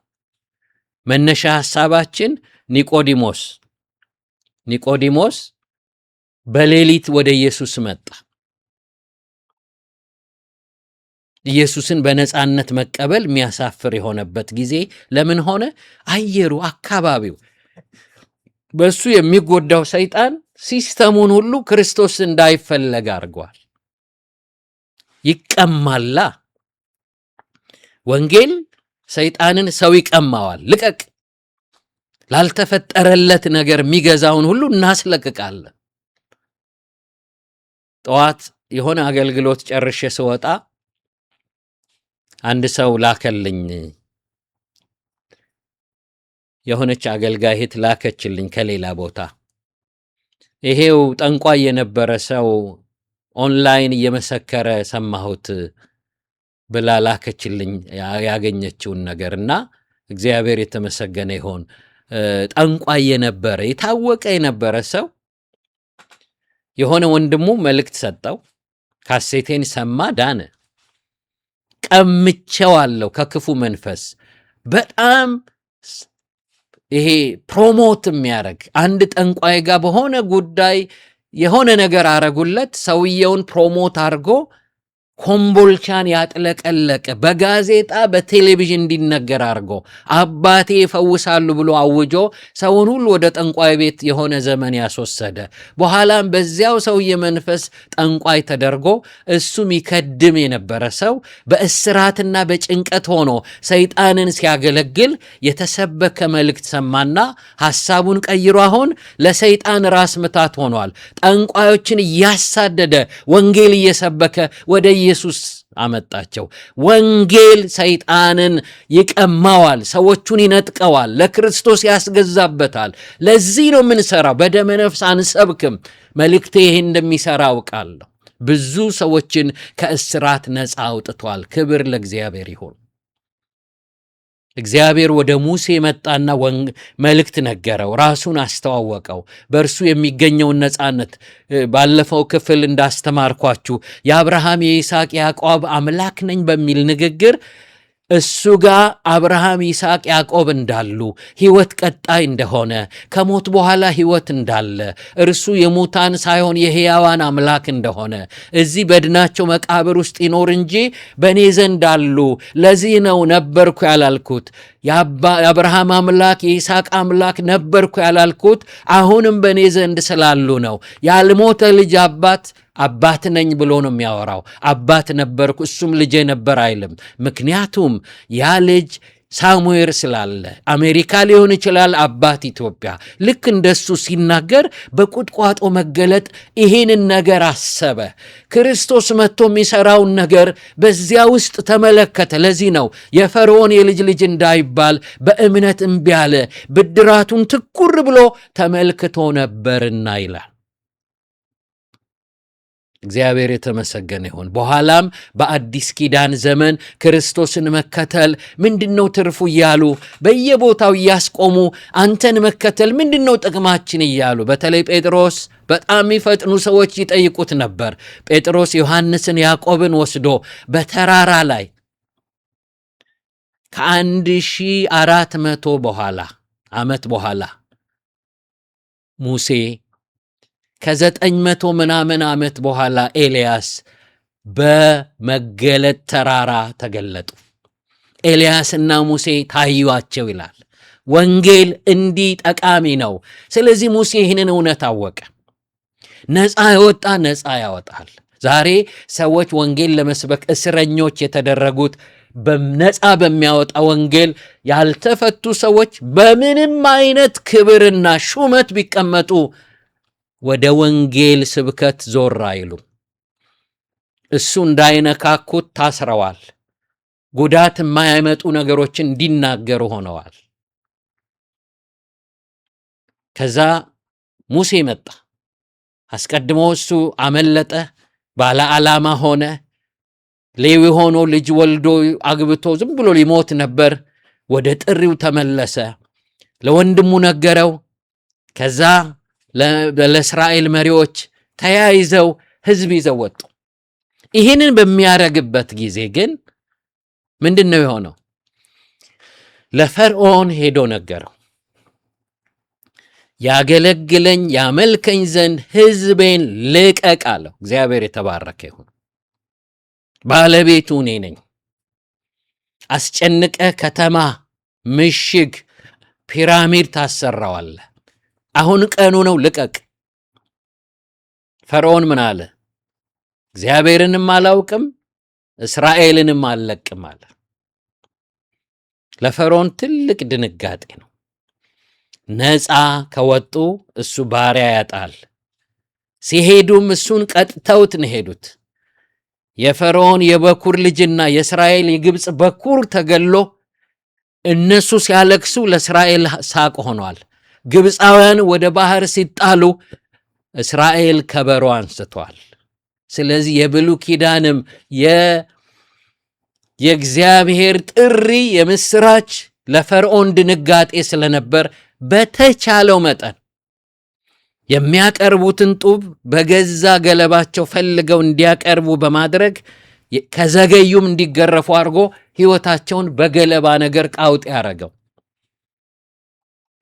መነሻ ሐሳባችን ኒቆዲሞስ በሌሊት ወደ ኢየሱስ መጣ። ኢየሱስን በነፃነት መቀበል የሚያሳፍር የሆነበት ጊዜ ለምን ሆነ? አየሩ፣ አካባቢው፣ በሱ የሚጎዳው ሰይጣን ሲስተሙን ሁሉ ክርስቶስ እንዳይፈለግ አድርጓል። ይቀማላ። ወንጌል ሰይጣንን ሰው ይቀማዋል። ልቀቅ፣ ላልተፈጠረለት ነገር የሚገዛውን ሁሉ እናስለቅቃለን። ጠዋት የሆነ አገልግሎት ጨርሼ ስወጣ አንድ ሰው ላከልኝ። የሆነች አገልጋይ እህት ላከችልኝ ከሌላ ቦታ። ይሄው ጠንቋይ የነበረ ሰው ኦንላይን እየመሰከረ ሰማሁት ብላ ላከችልኝ ያገኘችውን ነገርና እግዚአብሔር የተመሰገነ ይሁን። ጠንቋይ የነበረ የታወቀ የነበረ ሰው የሆነ ወንድሙ መልእክት ሰጠው። ካሴቴን ሰማ፣ ዳነ። ቀምቼዋለሁ ከክፉ መንፈስ። በጣም ይሄ ፕሮሞት የሚያደርግ አንድ ጠንቋይ ጋር በሆነ ጉዳይ የሆነ ነገር አረጉለት። ሰውየውን ፕሮሞት አድርጎ ኮምቦልቻን ያጥለቀለቀ በጋዜጣ በቴሌቪዥን እንዲነገር አድርጎ አባቴ ይፈውሳሉ ብሎ አውጆ ሰውን ሁሉ ወደ ጠንቋይ ቤት የሆነ ዘመን ያስወሰደ። በኋላም በዚያው ሰውዬ መንፈስ ጠንቋይ ተደርጎ እሱም ይከድም የነበረ ሰው በእስራትና በጭንቀት ሆኖ ሰይጣንን ሲያገለግል የተሰበከ መልእክት ሰማና ሐሳቡን ቀይሮ አሁን ለሰይጣን ራስ ምታት ሆኗል። ጠንቋዮችን እያሳደደ ወንጌል እየሰበከ ወደ ኢየሱስ አመጣቸው። ወንጌል ሰይጣንን ይቀማዋል፣ ሰዎቹን ይነጥቀዋል፣ ለክርስቶስ ያስገዛበታል። ለዚህ ነው የምንሰራው። በደመ ነፍስ አንሰብክም። መልእክቴ ይሄ እንደሚሰራ አውቃለሁ። ብዙ ሰዎችን ከእስራት ነፃ አውጥቷል። ክብር ለእግዚአብሔር ይሁን። እግዚአብሔር ወደ ሙሴ መጣና መልእክት ነገረው፣ ራሱን አስተዋወቀው፣ በእርሱ የሚገኘውን ነፃነት። ባለፈው ክፍል እንዳስተማርኳችሁ የአብርሃም የይስሐቅ ያዕቆብ አምላክ ነኝ በሚል ንግግር እሱ ጋር አብርሃም ይስሐቅ ያዕቆብ እንዳሉ፣ ሕይወት ቀጣይ እንደሆነ፣ ከሞት በኋላ ሕይወት እንዳለ፣ እርሱ የሙታን ሳይሆን የሕያዋን አምላክ እንደሆነ፣ እዚህ በድናቸው መቃብር ውስጥ ይኖር እንጂ በእኔ ዘንድ አሉ። ለዚህ ነው ነበርኩ ያላልኩት። የአብርሃም አምላክ የይስሐቅ አምላክ ነበርኩ ያላልኩት አሁንም በእኔ ዘንድ ስላሉ ነው። ያልሞተ ልጅ አባት ነኝ ብሎ ነው የሚያወራው። አባት ነበርኩ እሱም ልጄ ነበር አይልም። ምክንያቱም ያ ልጅ ሳሙኤል ስላለ አሜሪካ ሊሆን ይችላል፣ አባት ኢትዮጵያ። ልክ እንደሱ ሲናገር በቁጥቋጦ መገለጥ ይሄንን ነገር አሰበ። ክርስቶስ መጥቶ የሚሰራውን ነገር በዚያ ውስጥ ተመለከተ። ለዚህ ነው የፈርዖን የልጅ ልጅ እንዳይባል በእምነት እምቢ አለ። ብድራቱን ትኩር ብሎ ተመልክቶ ነበርና ይላል። እግዚአብሔር የተመሰገነ ይሁን። በኋላም በአዲስ ኪዳን ዘመን ክርስቶስን መከተል ምንድነው ትርፉ እያሉ በየቦታው እያስቆሙ አንተን መከተል ምንድነው ጥቅማችን እያሉ በተለይ ጴጥሮስ በጣም የሚፈጥኑ ሰዎች ይጠይቁት ነበር። ጴጥሮስ ዮሐንስን ያዕቆብን ወስዶ በተራራ ላይ ከ1400 ዓመት በኋላ ሙሴ ከ900 ምናምን ዓመት በኋላ ኤልያስ በመገለጥ ተራራ ተገለጡ። ኤልያስና ሙሴ ታዩአቸው ይላል። ወንጌል እንዲህ ጠቃሚ ነው። ስለዚህ ሙሴ ይህንን እውነት አወቀ። ነፃ የወጣ ነፃ ያወጣል። ዛሬ ሰዎች ወንጌል ለመስበክ እስረኞች የተደረጉት በነፃ በሚያወጣ ወንጌል ያልተፈቱ ሰዎች በምንም አይነት ክብርና ሹመት ቢቀመጡ ወደ ወንጌል ስብከት ዞር አይሉ። እሱ እንዳይነካኩት ታስረዋል። ጉዳት የማያመጡ ነገሮችን እንዲናገሩ ሆነዋል። ከዛ ሙሴ መጣ። አስቀድሞ እሱ አመለጠ፣ ባለ ዓላማ ሆነ። ሌዊ ሆኖ ልጅ ወልዶ አግብቶ ዝም ብሎ ሊሞት ነበር። ወደ ጥሪው ተመለሰ። ለወንድሙ ነገረው። ከዛ ለእስራኤል መሪዎች ተያይዘው ሕዝብ ይዘው ወጡ። ይህንን በሚያደርግበት ጊዜ ግን ምንድን ነው የሆነው? ለፈርዖን ሄዶ ነገረው። ያገለግለኝ ያመልከኝ ዘንድ ሕዝቤን ልቀቅ አለው። እግዚአብሔር የተባረከ ይሁን። ባለቤቱ እኔ ነኝ። አስጨንቀ ከተማ፣ ምሽግ፣ ፒራሚድ ታሰራዋለህ። አሁን ቀኑ ነው፣ ልቀቅ። ፈርዖን ምን አለ? እግዚአብሔርንም አላውቅም እስራኤልንም አልለቅም አለ። ለፈርዖን ትልቅ ድንጋጤ ነው። ነፃ ከወጡ እሱ ባሪያ ያጣል። ሲሄዱም እሱን ቀጥተውት ነው ሄዱት። የፈርዖን የበኩር ልጅና የእስራኤል የግብፅ በኩር ተገሎ እነሱ ሲያለቅሱ ለእስራኤል ሳቅ ሆኗል። ግብፃውያን ወደ ባህር ሲጣሉ እስራኤል ከበሮ አንስቷል። ስለዚህ የብሉይ ኪዳንም የእግዚአብሔር ጥሪ የምስራች ለፈርዖን ድንጋጤ ስለነበር በተቻለው መጠን የሚያቀርቡትን ጡብ በገዛ ገለባቸው ፈልገው እንዲያቀርቡ በማድረግ ከዘገዩም እንዲገረፉ አድርጎ ሕይወታቸውን በገለባ ነገር ቃውጥ ያደረገው።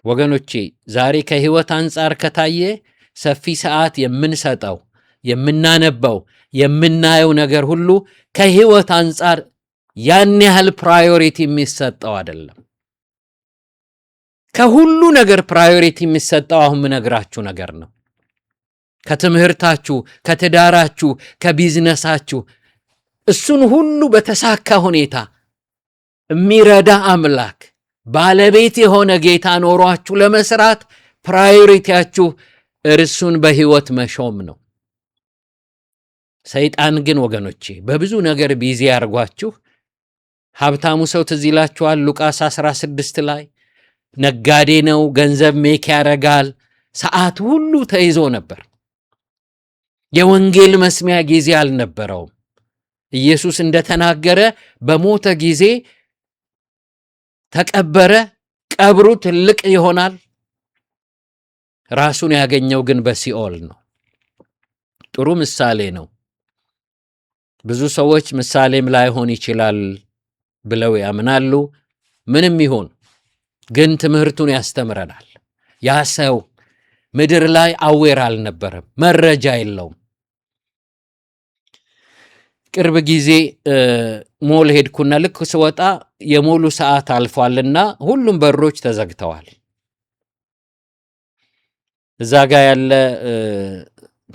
ወገኖቼ ዛሬ ከሕይወት አንጻር ከታየ ሰፊ ሰዓት የምንሰጠው የምናነበው የምናየው ነገር ሁሉ ከሕይወት አንጻር ያን ያህል ፕራዮሪቲ የሚሰጠው አይደለም። ከሁሉ ነገር ፕራዮሪቲ የሚሰጠው አሁን ምነግራችሁ ነገር ነው። ከትምህርታችሁ፣ ከትዳራችሁ፣ ከቢዝነሳችሁ እሱን ሁሉ በተሳካ ሁኔታ የሚረዳ አምላክ ባለቤት የሆነ ጌታ ኖሯችሁ ለመስራት ፕራዮሪቲያችሁ እርሱን በሕይወት መሾም ነው። ሰይጣን ግን ወገኖቼ በብዙ ነገር ቢዚ ያርጓችሁ። ሀብታሙ ሰው ትዝ ይላችኋል ሉቃስ 16 ላይ ነጋዴ ነው፣ ገንዘብ ሜክ ያረጋል። ሰዓት ሁሉ ተይዞ ነበር። የወንጌል መስሚያ ጊዜ አልነበረውም። ኢየሱስ እንደተናገረ በሞተ ጊዜ ተቀበረ። ቀብሩ ትልቅ ይሆናል። ራሱን ያገኘው ግን በሲኦል ነው። ጥሩ ምሳሌ ነው። ብዙ ሰዎች ምሳሌም ላይሆን ይችላል ብለው ያምናሉ። ምንም ይሁን ግን ትምህርቱን ያስተምረናል። ያ ሰው ምድር ላይ አዌር አልነበረም፣ መረጃ የለውም። ቅርብ ጊዜ ሞል ሄድኩና ልክ ስወጣ የሞሉ ሰዓት አልፏልና ሁሉም በሮች ተዘግተዋል። እዛ ጋ ያለ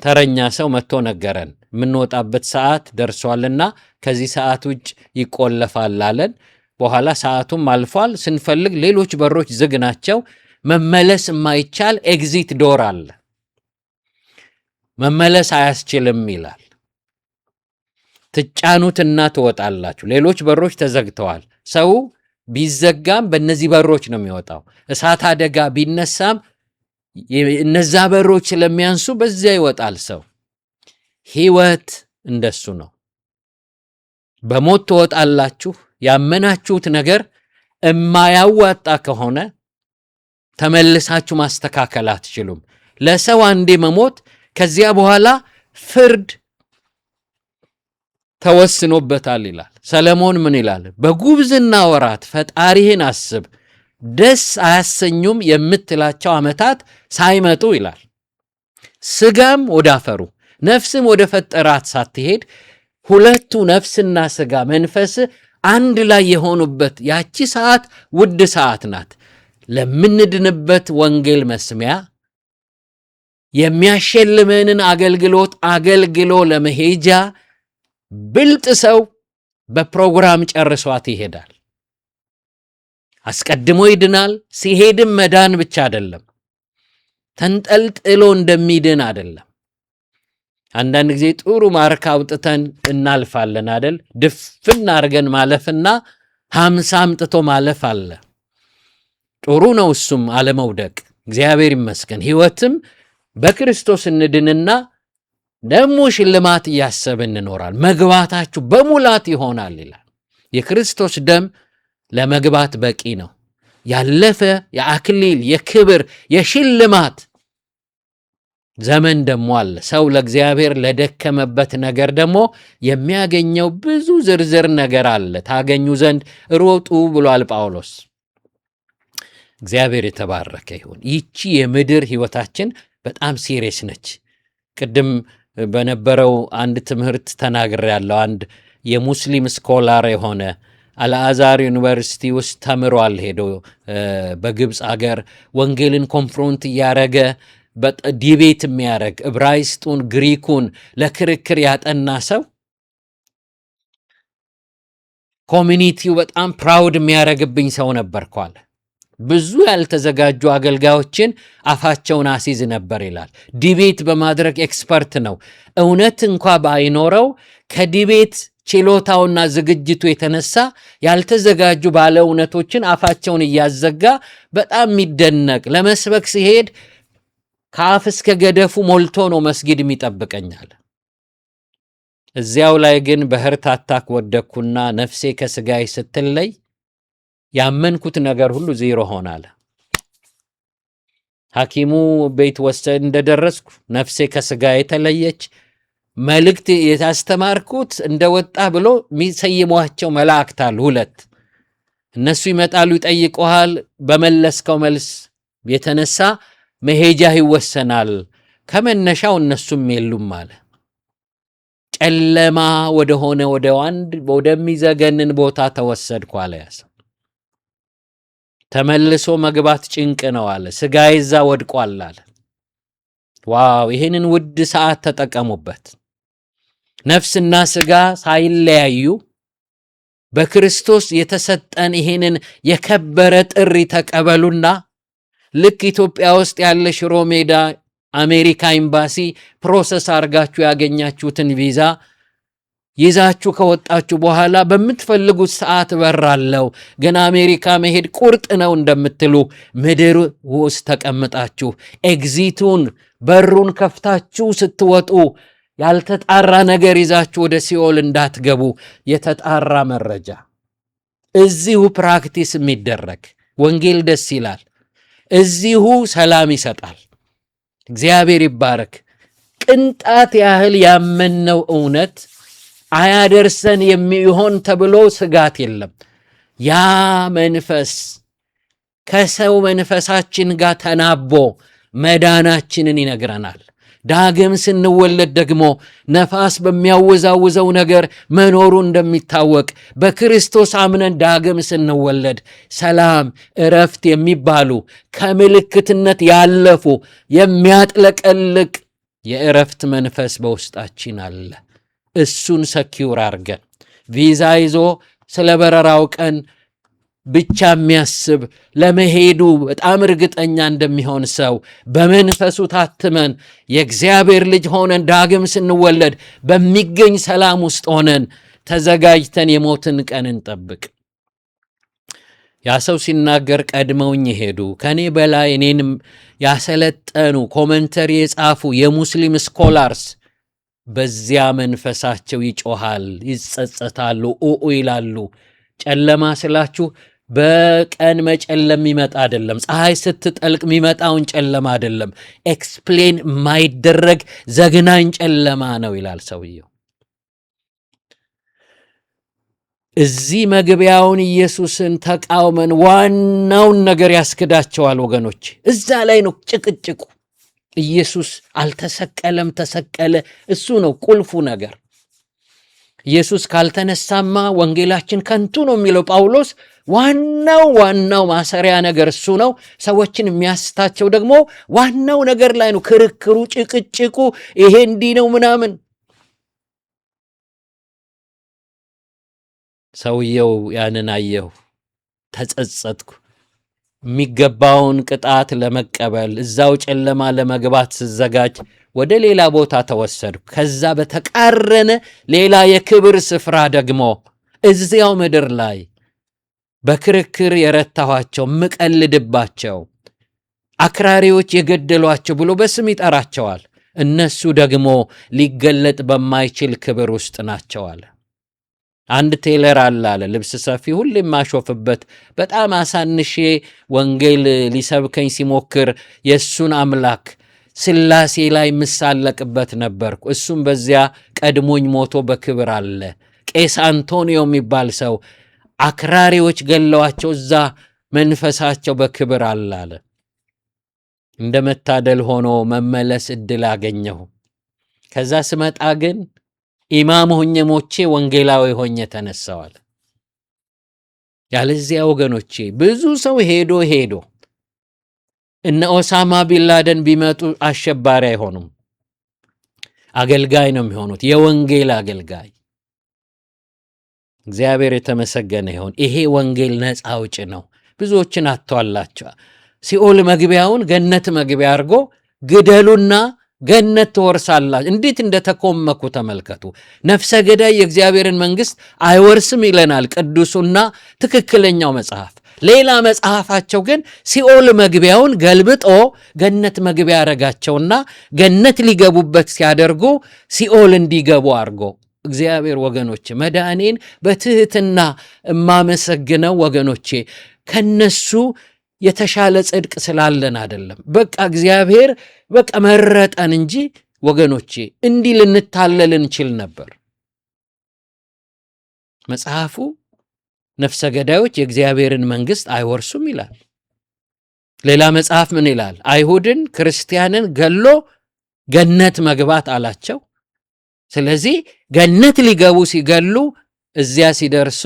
ተረኛ ሰው መጥቶ ነገረን፣ የምንወጣበት ሰዓት ደርሷልና ከዚህ ሰዓት ውጭ ይቆለፋል አለን። በኋላ ሰዓቱም አልፏል። ስንፈልግ ሌሎች በሮች ዝግ ናቸው። መመለስ የማይቻል ኤግዚት ዶር አለ፣ መመለስ አያስችልም ይላል። ትጫኑትና ትወጣላችሁ። ሌሎች በሮች ተዘግተዋል። ሰው ቢዘጋም በእነዚህ በሮች ነው የሚወጣው። እሳት አደጋ ቢነሳም እነዛ በሮች ስለሚያንሱ በዚያ ይወጣል ሰው። ሕይወት እንደሱ ነው። በሞት ትወጣላችሁ። ያመናችሁት ነገር እማያዋጣ ከሆነ ተመልሳችሁ ማስተካከል አትችሉም። ለሰው አንዴ መሞት፣ ከዚያ በኋላ ፍርድ ተወስኖበታል ይላል። ሰለሞን ምን ይላል? በጉብዝና ወራት ፈጣሪህን አስብ፣ ደስ አያሰኙም የምትላቸው ዓመታት ሳይመጡ ይላል። ስጋም ወደ አፈሩ ነፍስም ወደ ፈጠራት ሳትሄድ ሁለቱ ነፍስና ስጋ መንፈስ አንድ ላይ የሆኑበት ያቺ ሰዓት ውድ ሰዓት ናት። ለምንድንበት ወንጌል መስሚያ የሚያሸልመንን አገልግሎት አገልግሎ ለመሄጃ ብልጥ ሰው በፕሮግራም ጨርሷት ይሄዳል። አስቀድሞ ይድናል። ሲሄድም መዳን ብቻ አይደለም፣ ተንጠልጥሎ እንደሚድን አይደለም። አንዳንድ ጊዜ ጥሩ ማርክ አውጥተን እናልፋለን አይደል? ድፍን አድርገን ማለፍና 50 አምጥቶ ማለፍ አለ። ጥሩ ነው እሱም አለመውደቅ፣ እግዚአብሔር ይመስገን። ሕይወትም በክርስቶስ እንድንና ደግሞ ሽልማት እያሰብን እንኖራል። መግባታችሁ በሙላት ይሆናል ይላል። የክርስቶስ ደም ለመግባት በቂ ነው። ያለፈ የአክሊል የክብር የሽልማት ዘመን ደግሞ አለ። ሰው ለእግዚአብሔር ለደከመበት ነገር ደግሞ የሚያገኘው ብዙ ዝርዝር ነገር አለ። ታገኙ ዘንድ ሮጡ ብሏል ጳውሎስ። እግዚአብሔር የተባረከ ይሁን። ይቺ የምድር ህይወታችን በጣም ሲሪየስ ነች። ቅድም በነበረው አንድ ትምህርት ተናግሬያለሁ። አንድ የሙስሊም ስኮላር የሆነ አልአዛር ዩኒቨርሲቲ ውስጥ ተምሯል። ሄዶ በግብፅ አገር ወንጌልን ኮንፍሮንት እያረገ ዲቤት የሚያደርግ ዕብራይስጡን ግሪኩን ለክርክር ያጠና ሰው ኮሚኒቲው በጣም ፕራውድ የሚያደርግብኝ ሰው ነበርኳል። ብዙ ያልተዘጋጁ አገልጋዮችን አፋቸውን አሲዝ ነበር ይላል። ዲቤት በማድረግ ኤክስፐርት ነው። እውነት እንኳ ባይኖረው ከዲቤት ችሎታውና ዝግጅቱ የተነሳ ያልተዘጋጁ ባለ እውነቶችን አፋቸውን እያዘጋ በጣም የሚደነቅ ለመስበክ ሲሄድ ከአፍ እስከ ገደፉ ሞልቶ ነው መስጊድ የሚጠብቀኛል። እዚያው ላይ ግን በህርት አታክ ወደኩና ነፍሴ ከስጋይ ስትለይ ያመንኩት ነገር ሁሉ ዜሮ ሆናለ። ሐኪሙ ቤት ወሰድ እንደደረስኩ ነፍሴ ከስጋይ ተለየች። መልእክት ያስተማርኩት እንደወጣ ብሎ የሚሰይሟቸው መላእክት አሉ 2። እነሱ ይመጣሉ፣ ይጠይቁሃል። በመለስከው መልስ የተነሳ መሄጃ ይወሰናል። ከመነሻው እነሱም የሉም አለ። ጨለማ ወደሆነ ወደሚዘገንን ቦታ ተወሰድኩ አለ። ያሰ ተመልሶ መግባት ጭንቅ ነው አለ። ስጋዬ እዛ ወድቋል አለ። ዋው! ይህንን ውድ ሰዓት ተጠቀሙበት። ነፍስና ስጋ ሳይለያዩ በክርስቶስ የተሰጠን ይህንን የከበረ ጥሪ ተቀበሉና ልክ ኢትዮጵያ ውስጥ ያለ ሽሮ ሜዳ አሜሪካ ኤምባሲ ፕሮሰስ አድርጋችሁ ያገኛችሁትን ቪዛ ይዛችሁ ከወጣችሁ በኋላ በምትፈልጉት ሰዓት በራለው ግን አሜሪካ መሄድ ቁርጥ ነው እንደምትሉ ምድር ውስጥ ተቀምጣችሁ ኤግዚቱን በሩን ከፍታችሁ ስትወጡ ያልተጣራ ነገር ይዛችሁ ወደ ሲኦል እንዳትገቡ የተጣራ መረጃ እዚሁ ፕራክቲስ የሚደረግ ወንጌል ደስ ይላል። እዚሁ ሰላም ይሰጣል። እግዚአብሔር ይባረክ። ቅንጣት ያህል ያመነው እውነት አያደርሰን የሚሆን ተብሎ ስጋት የለም። ያ መንፈስ ከሰው መንፈሳችን ጋር ተናቦ መዳናችንን ይነግረናል። ዳግም ስንወለድ ደግሞ ነፋስ በሚያወዛውዘው ነገር መኖሩ እንደሚታወቅ በክርስቶስ አምነን ዳግም ስንወለድ ሰላም፣ እረፍት የሚባሉ ከምልክትነት ያለፉ የሚያጥለቀልቅ የእረፍት መንፈስ በውስጣችን አለ። እሱን ሰኪውር አርገን ቪዛ ይዞ ስለ በረራው ቀን ብቻ የሚያስብ ለመሄዱ በጣም እርግጠኛ እንደሚሆን ሰው በመንፈሱ ታትመን የእግዚአብሔር ልጅ ሆነን ዳግም ስንወለድ በሚገኝ ሰላም ውስጥ ሆነን ተዘጋጅተን የሞትን ቀን እንጠብቅ። ያ ሰው ሲናገር ቀድመውኝ ሄዱ፣ ከኔ በላይ እኔንም ያሰለጠኑ ኮመንተሪ የጻፉ የሙስሊም ስኮላርስ በዚያ መንፈሳቸው ይጮሃል፣ ይጸጸታሉ፣ ይላሉ። ጨለማ ስላችሁ በቀን መጨለም የሚመጣ አይደለም። ፀሐይ ስትጠልቅ የሚመጣውን ጨለማ አይደለም። ኤክስፕሌን የማይደረግ ዘግናኝ ጨለማ ነው ይላል ሰውየው። እዚህ መግቢያውን ኢየሱስን ተቃውመን ዋናውን ነገር ያስክዳቸዋል ወገኖች። እዛ ላይ ነው ጭቅጭቁ። ኢየሱስ አልተሰቀለም፣ ተሰቀለ። እሱ ነው ቁልፉ ነገር። ኢየሱስ ካልተነሳማ ወንጌላችን ከንቱ ነው የሚለው ጳውሎስ። ዋናው ማሰሪያ ነገር እሱ ነው። ሰዎችን የሚያስታቸው ደግሞ ዋናው ነገር ላይ ነው። ክርክሩ፣ ጭቅጭቁ፣ ይሄ እንዲህ ነው ምናምን። ሰውየው ያንን አየሁ፣ ተጸጸትኩ። የሚገባውን ቅጣት ለመቀበል እዛው ጨለማ ለመግባት ስዘጋጅ ወደ ሌላ ቦታ ተወሰድኩ። ከዛ በተቃረነ ሌላ የክብር ስፍራ ደግሞ እዚያው ምድር ላይ በክርክር የረታኋቸው ምቀልድባቸው አክራሪዎች የገደሏቸው ብሎ በስም ይጠራቸዋል። እነሱ ደግሞ ሊገለጥ በማይችል ክብር ውስጥ ናቸዋል። አንድ ቴለር አለ ልብስ ሰፊ፣ ሁሌም ማሾፍበት፣ በጣም አሳንሼ ወንጌል ሊሰብከኝ ሲሞክር የሱን አምላክ ስላሴ ላይ ምሳለቅበት ነበርኩ። እሱም በዚያ ቀድሞኝ ሞቶ በክብር አለ። ቄስ አንቶኒዮ የሚባል ሰው አክራሪዎች ገለዋቸው እዛ መንፈሳቸው በክብር አለ። እንደ መታደል ሆኖ መመለስ እድል አገኘሁ። ከዛ ስመጣ ግን ኢማም ሆኜ ሞቼ ወንጌላዊ ሆኜ ተነሳዋል። ያለዚያ ወገኖቼ ብዙ ሰው ሄዶ እነ ኦሳማ ቢንላደን ቢመጡ አሸባሪ አይሆኑም፣ አገልጋይ ነው የሚሆኑት፣ የወንጌል አገልጋይ። እግዚአብሔር የተመሰገነ ይሁን። ይሄ ወንጌል ነፃ አውጭ ነው። ብዙዎችን አጥቷላቸው ሲኦል መግቢያውን ገነት መግቢያ አድርጎ ግደሉና ገነት ትወርሳላችሁ። እንዴት እንደተኮመኩ ተመልከቱ። ነፍሰ ገዳይ የእግዚአብሔርን መንግሥት አይወርስም ይለናል ቅዱሱና ትክክለኛው መጽሐፍ። ሌላ መጽሐፋቸው ግን ሲኦል መግቢያውን ገልብጦ ገነት መግቢያ ያረጋቸውና ገነት ሊገቡበት ሲያደርጉ ሲኦል እንዲገቡ አድርጎ እግዚአብሔር ወገኖቼ መድኃኔን በትህትና እማመሰግነው ወገኖቼ ከነሱ የተሻለ ጽድቅ ስላለን አይደለም። በቃ እግዚአብሔር በቃ መረጠን እንጂ ወገኖቼ እንዲህ ልንታለል እንችል ነበር። መጽሐፉ ነፍሰ ገዳዮች የእግዚአብሔርን መንግሥት አይወርሱም ይላል። ሌላ መጽሐፍ ምን ይላል? አይሁድን ክርስቲያንን ገሎ ገነት መግባት አላቸው። ስለዚህ ገነት ሊገቡ ሲገሉ እዚያ ሲደርሱ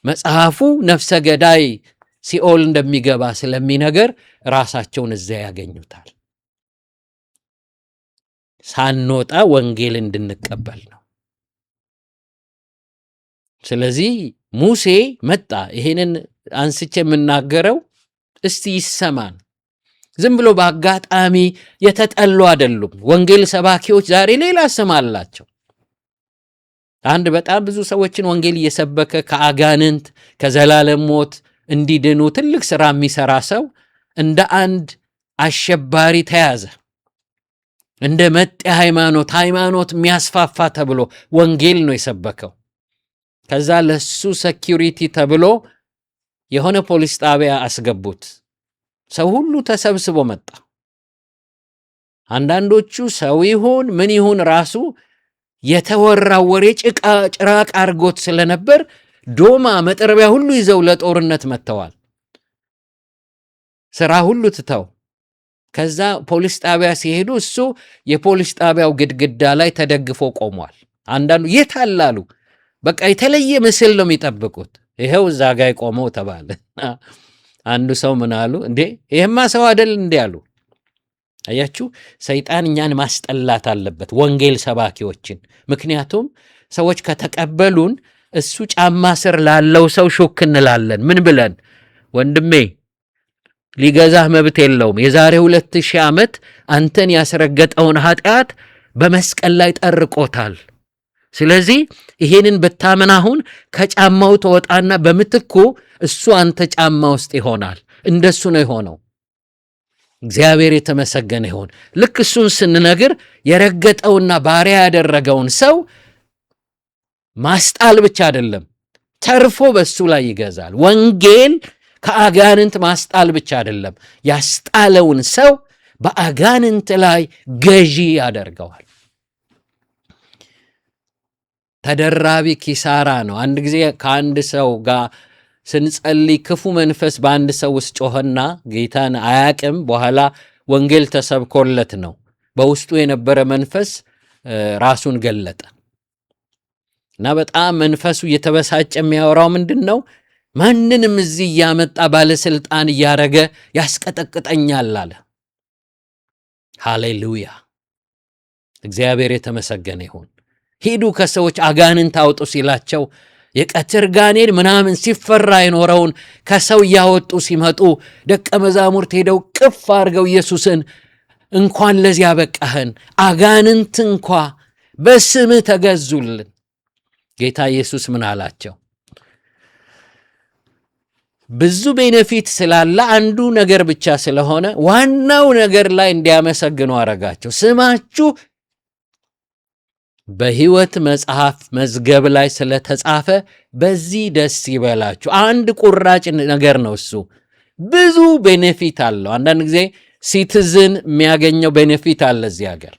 መጽሐፉ ነፍሰ ገዳይ ሲኦል እንደሚገባ ስለሚነገር ራሳቸውን እዚያ ያገኙታል። ሳንወጣ ወንጌል እንድንቀበል ነው። ስለዚህ ሙሴ መጣ። ይሄንን አንስቼ የምናገረው እስቲ ይሰማን። ዝም ብሎ በአጋጣሚ የተጠሉ አይደሉም። ወንጌል ሰባኪዎች ዛሬ ሌላ ስም አላቸው። አንድ በጣም ብዙ ሰዎችን ወንጌል እየሰበከ ከአጋንንት ከዘላለም ሞት እንዲድኑ ትልቅ ሥራ የሚሠራ ሰው እንደ አንድ አሸባሪ ተያዘ። እንደ መጤ ሃይማኖት የሚያስፋፋ ተብሎ ወንጌል ነው የሰበከው። ከዛ ለሱ ሴኪሪቲ ተብሎ የሆነ ፖሊስ ጣቢያ አስገቡት። ሰው ሁሉ ተሰብስቦ መጣ። አንዳንዶቹ ሰው ይሁን ምን ይሁን ራሱ የተወራው ወሬ ጭራቅ አርጎት ስለነበር ዶማ መጥረቢያ ሁሉ ይዘው ለጦርነት መጥተዋል። ሥራ ሁሉ ትተው ከዛ ፖሊስ ጣቢያ ሲሄዱ እሱ የፖሊስ ጣቢያው ግድግዳ ላይ ተደግፎ ቆሟል። አንዳንዱ የታላሉ በቃ የተለየ ምስል ነው የሚጠብቁት። ይሄው እዛ ጋር ቆመው ተባለ። አንዱ ሰው ምን አሉ? እንዴ ይሄማ ሰው አይደል እንዴ አሉ። አያችሁ፣ ሰይጣን እኛን ማስጠላት አለበት፣ ወንጌል ሰባኪዎችን። ምክንያቱም ሰዎች ከተቀበሉን እሱ ጫማ ስር ላለው ሰው ሹክ እንላለን። ምን ብለን? ወንድሜ ሊገዛህ መብት የለውም። የዛሬ 2000 ዓመት አንተን ያስረገጠውን ኃጢአት በመስቀል ላይ ጠርቆታል። ስለዚህ ይሄንን ብታምን አሁን ከጫማው ተወጣና በምትኩ እሱ አንተ ጫማ ውስጥ ይሆናል። እንደሱ ነው የሆነው። እግዚአብሔር የተመሰገነ ይሁን። ልክ እሱን ስንነግር የረገጠውና ባሪያ ያደረገውን ሰው ማስጣል ብቻ አይደለም፣ ተርፎ በሱ ላይ ይገዛል። ወንጌል ከአጋንንት ማስጣል ብቻ አይደለም፣ ያስጣለውን ሰው በአጋንንት ላይ ገዢ ያደርገዋል። ተደራቢ ኪሳራ ነው። አንድ ጊዜ ከአንድ ሰው ጋር ስንጸልይ ክፉ መንፈስ በአንድ ሰው ውስጥ ጮኸና ጌታን አያቅም። በኋላ ወንጌል ተሰብኮለት ነው። በውስጡ የነበረ መንፈስ ራሱን ገለጠ እና በጣም መንፈሱ እየተበሳጨ የሚያወራው ምንድን ነው? ማንንም እዚህ እያመጣ ባለስልጣን እያረገ ያስቀጠቅጠኛል አለ። ሃሌሉያ! እግዚአብሔር የተመሰገነ ይሁን። ሂዱ ከሰዎች አጋንንት አውጡ ሲላቸው የቀትር ጋኔን ምናምን ሲፈራ የኖረውን ከሰው እያወጡ ሲመጡ ደቀ መዛሙርት ሄደው ቅፍ አድርገው ኢየሱስን እንኳን ለዚያ በቃህን፣ አጋንንት እንኳ በስምህ ተገዙልን። ጌታ ኢየሱስ ምን አላቸው? ብዙ ቤነፊት ስላለ አንዱ ነገር ብቻ ስለሆነ ዋናው ነገር ላይ እንዲያመሰግኑ አረጋቸው። ስማችሁ በሕይወት መጽሐፍ መዝገብ ላይ ስለተጻፈ በዚህ ደስ ይበላችሁ። አንድ ቁራጭ ነገር ነው እሱ። ብዙ ቤኔፊት አለው። አንዳንድ ጊዜ ሲቲዝን የሚያገኘው ቤኔፊት አለ እዚህ ሀገር።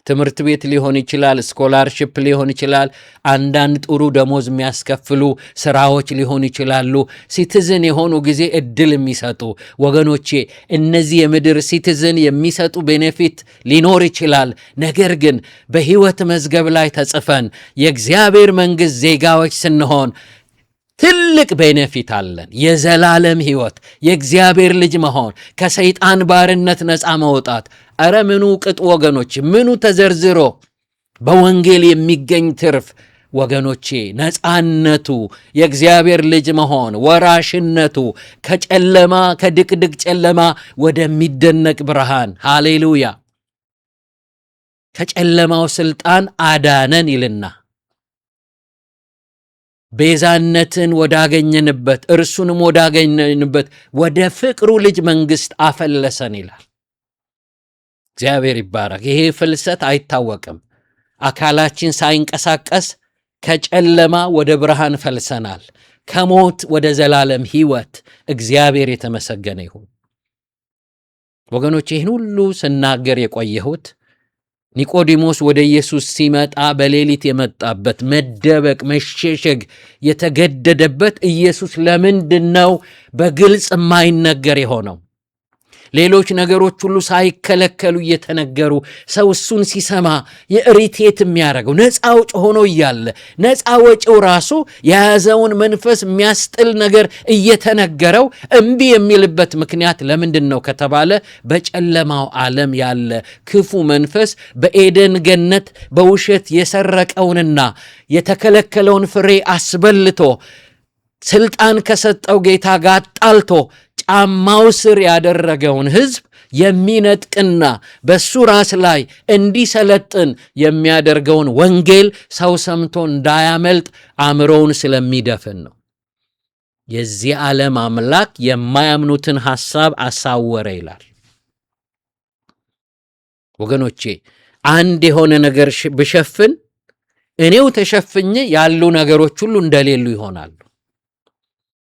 ትምህርት ቤት ሊሆን ይችላል፣ ስኮላርሺፕ ሊሆን ይችላል፣ አንዳንድ ጥሩ ደሞዝ የሚያስከፍሉ ስራዎች ሊሆን ይችላሉ። ሲቲዝን የሆኑ ጊዜ እድል የሚሰጡ ወገኖቼ፣ እነዚህ የምድር ሲቲዝን የሚሰጡ ቤኔፊት ሊኖር ይችላል። ነገር ግን በሕይወት መዝገብ ላይ ተጽፈን የእግዚአብሔር መንግሥት ዜጋዎች ስንሆን ትልቅ ቤኔፊት አለን። የዘላለም ሕይወት፣ የእግዚአብሔር ልጅ መሆን፣ ከሰይጣን ባርነት ነፃ መውጣት። አረ ምኑ ቅጡ ወገኖች፣ ምኑ ተዘርዝሮ በወንጌል የሚገኝ ትርፍ ወገኖቼ። ነፃነቱ፣ የእግዚአብሔር ልጅ መሆን፣ ወራሽነቱ፣ ከጨለማ ከድቅድቅ ጨለማ ወደሚደነቅ ብርሃን። ሃሌሉያ! ከጨለማው ስልጣን አዳነን ይልና ቤዛነትን ወዳገኘንበት እርሱንም ወዳገኘንበት ወደ ፍቅሩ ልጅ መንግሥት አፈለሰን ይላል። እግዚአብሔር ይባረክ። ይሄ ፍልሰት አይታወቅም። አካላችን ሳይንቀሳቀስ ከጨለማ ወደ ብርሃን ፈልሰናል፣ ከሞት ወደ ዘላለም ሕይወት። እግዚአብሔር የተመሰገነ ይሁን። ወገኖች፣ ይህን ሁሉ ስናገር የቆየሁት ኒቆዲሞስ ወደ ኢየሱስ ሲመጣ በሌሊት የመጣበት መደበቅ፣ መሸሸግ የተገደደበት ኢየሱስ ለምንድን ነው በግልጽ የማይነገር የሆነው? ሌሎች ነገሮች ሁሉ ሳይከለከሉ እየተነገሩ ሰው እሱን ሲሰማ የኢሪቴት የሚያደርገው ነፃ አውጭ ሆኖ እያለ ነፃ ወጪው ራሱ የያዘውን መንፈስ የሚያስጥል ነገር እየተነገረው እምቢ የሚልበት ምክንያት ለምንድን ነው ከተባለ በጨለማው ዓለም ያለ ክፉ መንፈስ በኤደን ገነት በውሸት የሰረቀውንና የተከለከለውን ፍሬ አስበልቶ ስልጣን ከሰጠው ጌታ ጋር ጣልቶ ጫማው ስር ያደረገውን ሕዝብ የሚነጥቅና በሱ ራስ ላይ እንዲሰለጥን የሚያደርገውን ወንጌል ሰው ሰምቶ እንዳያመልጥ አእምሮውን ስለሚደፍን ነው። የዚህ ዓለም አምላክ የማያምኑትን ሐሳብ አሳወረ ይላል። ወገኖቼ፣ አንድ የሆነ ነገር ብሸፍን እኔው ተሸፍኜ ያሉ ነገሮች ሁሉ እንደሌሉ ይሆናሉ።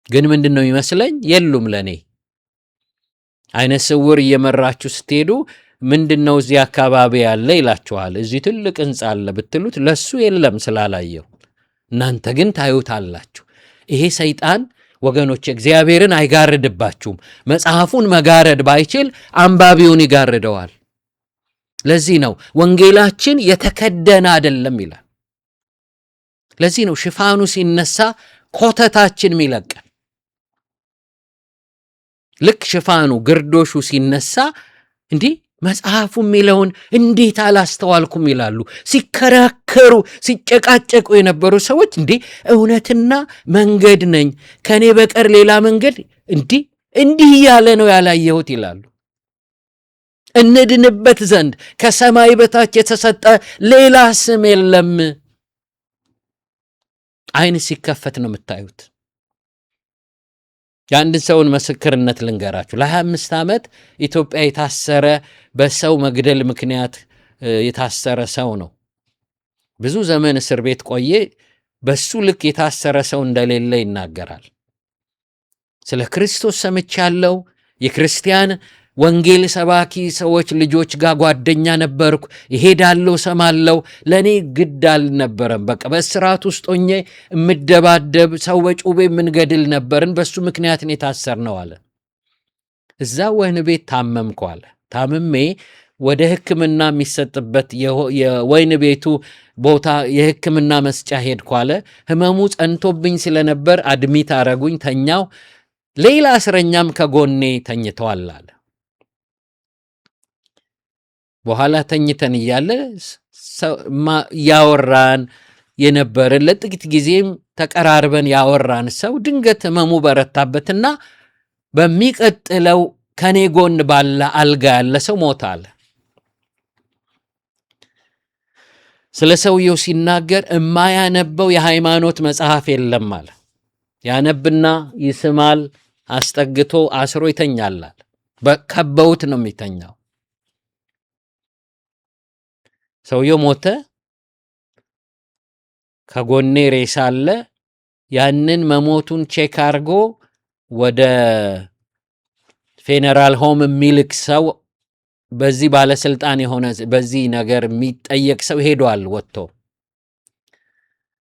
ግን ምንድን ነው ይመስለኝ? የሉም ለኔ። አይነ ስውር እየመራችሁ ስትሄዱ ምንድን ነው እዚህ አካባቢ ያለ ይላችኋል። እዚህ ትልቅ ሕንፃ አለ ብትሉት ለሱ የለም ስላላየው፣ እናንተ ግን ታዩታላችሁ። ይሄ ሰይጣን ወገኖች እግዚአብሔርን አይጋርድባችሁም። መጽሐፉን መጋረድ ባይችል አንባቢውን ይጋርደዋል። ለዚህ ነው ወንጌላችን የተከደነ አይደለም ይላል። ለዚህ ነው ሽፋኑ ሲነሳ ኮተታችን ሚለቀን። ልክ ሽፋኑ ግርዶሹ ሲነሳ እንዲህ መጽሐፉ የሚለውን እንዴት አላስተዋልኩም ይላሉ። ሲከራከሩ ሲጨቃጨቁ የነበሩ ሰዎች እውነትና መንገድ ነኝ፣ ከኔ በቀር ሌላ መንገድ እንዲህ ያለ ነው ያላየሁት ይላሉ። እንድንበት ዘንድ ከሰማይ በታች የተሰጠ ሌላ ስም የለም። አይን ሲከፈት ነው የምታዩት። የአንድን ሰውን ምስክርነት ልንገራችሁ። ለ25 ዓመት ኢትዮጵያ የታሰረ በሰው መግደል ምክንያት የታሰረ ሰው ነው። ብዙ ዘመን እስር ቤት ቆየ። በሱ ልክ የታሰረ ሰው እንደሌለ ይናገራል። ስለ ክርስቶስ ሰምቻለሁ፣ የክርስቲያን ወንጌል ሰባኪ ሰዎች ልጆች ጋር ጓደኛ ነበርኩ፣ እሄዳለሁ፣ ሰማለሁ። ለእኔ ግድ አልነበረም። በቃ በእስራት ውስጥ ሆኜ የምደባደብ ሰው በጩቤ የምንገድል ነበርን። በሱ ምክንያት ነው የታሰርነው አለ። እዛ ወህኒ ቤት ታመምኩ አለ። ታምሜ ወደ ሕክምና የሚሰጥበት የወህኒ ቤቱ ቦታ የሕክምና መስጫ ሄድኩ አለ። ህመሙ ጸንቶብኝ ስለነበር አድሚት አረጉኝ፣ ተኛው። ሌላ እስረኛም ከጎኔ ተኝተዋል አለ። በኋላ ተኝተን እያለ ያወራን የነበረን ለጥቂት ጊዜም ተቀራርበን ያወራን ሰው ድንገት ህመሙ በረታበትና በሚቀጥለው ከኔ ጎን ባለ አልጋ ያለ ሰው ሞተ አለ። ስለ ሰውየው ሲናገር የማያነበው የሃይማኖት መጽሐፍ የለም አለ። ያነብና ይስማል፣ አስጠግቶ አስሮ ይተኛል። በከበውት ነው የሚተኛው። ሰውየው ሞተ። ከጎኔ ሬሳ አለ። ያንን መሞቱን ቼክ አርጎ ወደ ፌነራል ሆም የሚልክ ሰው በዚህ ባለስልጣን የሆነ በዚህ ነገር የሚጠየቅ ሰው ሄዷል ወጥቶ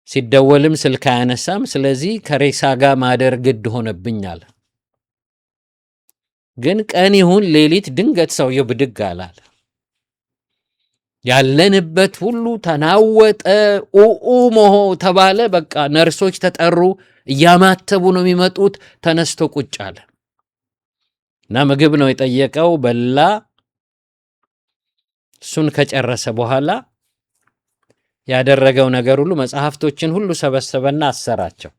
ሲደወልም ስልክ አያነሳም። ስለዚህ ከሬሳ ጋር ማደር ግድ ሆነብኛል። ግን ቀን ይሁን ሌሊት ድንገት ሰውየው ብድግ አላለ። ያለንበት ሁሉ ተናወጠ። ኡኡ ሞሆ ተባለ። በቃ ነርሶች ተጠሩ። እያማተቡ ነው የሚመጡት። ተነስቶ ቁጭ አለ እና ምግብ ነው የጠየቀው። በላ። እሱን ከጨረሰ በኋላ ያደረገው ነገር ሁሉ መጽሐፍቶችን ሁሉ ሰበሰበና አሰራቸው።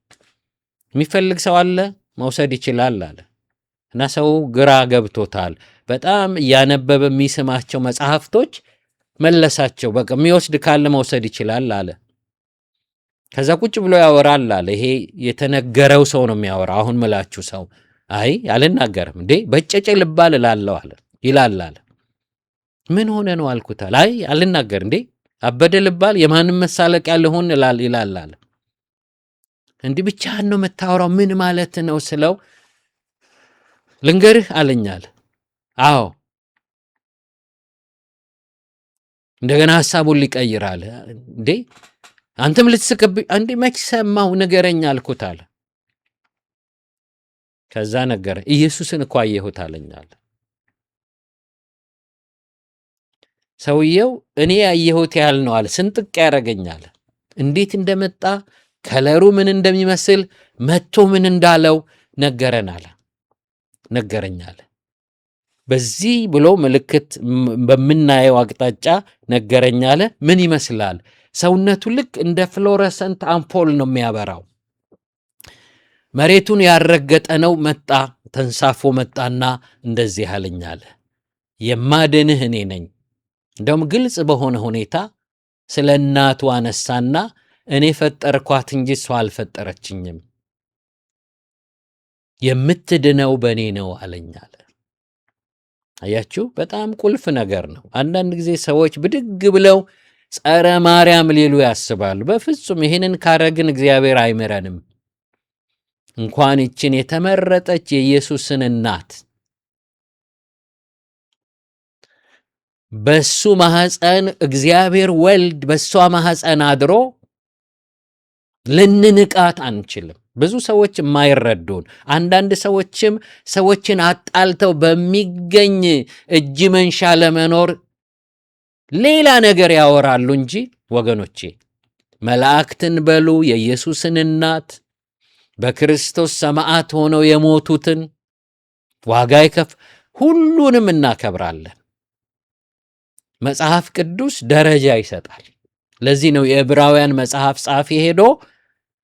የሚፈልግ ሰው አለ መውሰድ ይችላል አለ እና ሰው ግራ ገብቶታል። በጣም እያነበበ የሚስማቸው መጽሐፍቶች መለሳቸው። በቃ የሚወስድ ካለ መውሰድ ይችላል አለ። ከዛ ቁጭ ብሎ ያወራል አለ። ይሄ የተነገረው ሰው ነው የሚያወራ። አሁን ምላችሁ ሰው አይ አልናገርም እንዴ በጨጨ ልባል እላለሁ አለ ይላል አለ። ምን ሆነ ነው አልኩታል። አይ አልናገር እንዴ አበደ ልባል የማንም መሳለቂያ ልሆን ይላል አለ። እንዲህ ብቻህን ነው የምታወራው ምን ማለት ነው ስለው ልንገርህ አለኛል። አዎ እንደገና ሐሳቡን ሊቀይር አለ። እንዴ አንተም ልትስቅብኝ እንዴ መች ሰማሁ ንገረኝ አልኩት አለ። ከዛ ነገረ ኢየሱስን እኮ አየሁት አለኛል። ሰውየው እኔ ያየሁት ያህል ነው አለ። ስንጥቅ ያደርገኛል። እንዴት እንደመጣ ከለሩ ምን እንደሚመስል መጥቶ ምን እንዳለው ነገረኛል። በዚህ ብሎ ምልክት በምናየው አቅጣጫ ነገረኛል። ምን ይመስላል? ሰውነቱ ልክ እንደ ፍሎረሰንት አምፖል ነው የሚያበራው። መሬቱን ያረገጠ ነው። መጣ ተንሳፎ መጣና እንደዚህ አለኛል። የማድንህ እኔ ነኝ። እንደውም ግልጽ በሆነ ሁኔታ ስለ እናቱ አነሳና እኔ ፈጠርኳት እንጂ እሷ አልፈጠረችኝም፣ የምትድነው በእኔ ነው አለኛል። አያችሁ፣ በጣም ቁልፍ ነገር ነው። አንዳንድ ጊዜ ሰዎች ብድግ ብለው ጸረ ማርያም ሊሉ ያስባሉ። በፍጹም ይህንን ካረግን እግዚአብሔር አይምረንም። እንኳን ይችን የተመረጠች የኢየሱስን እናት በሱ ማህፀን እግዚአብሔር ወልድ በሷ ማህፀን አድሮ ልንንቃት አንችልም። ብዙ ሰዎች የማይረዱን፣ አንዳንድ ሰዎችም ሰዎችን አጣልተው በሚገኝ እጅ መንሻ ለመኖር ሌላ ነገር ያወራሉ እንጂ ወገኖቼ መላእክትን በሉ የኢየሱስን እናት በክርስቶስ ሰማዕት ሆነው የሞቱትን ዋጋ ሁሉንም እናከብራለን። መጽሐፍ ቅዱስ ደረጃ ይሰጣል። ለዚህ ነው የዕብራውያን መጽሐፍ ጻፊ ሄዶ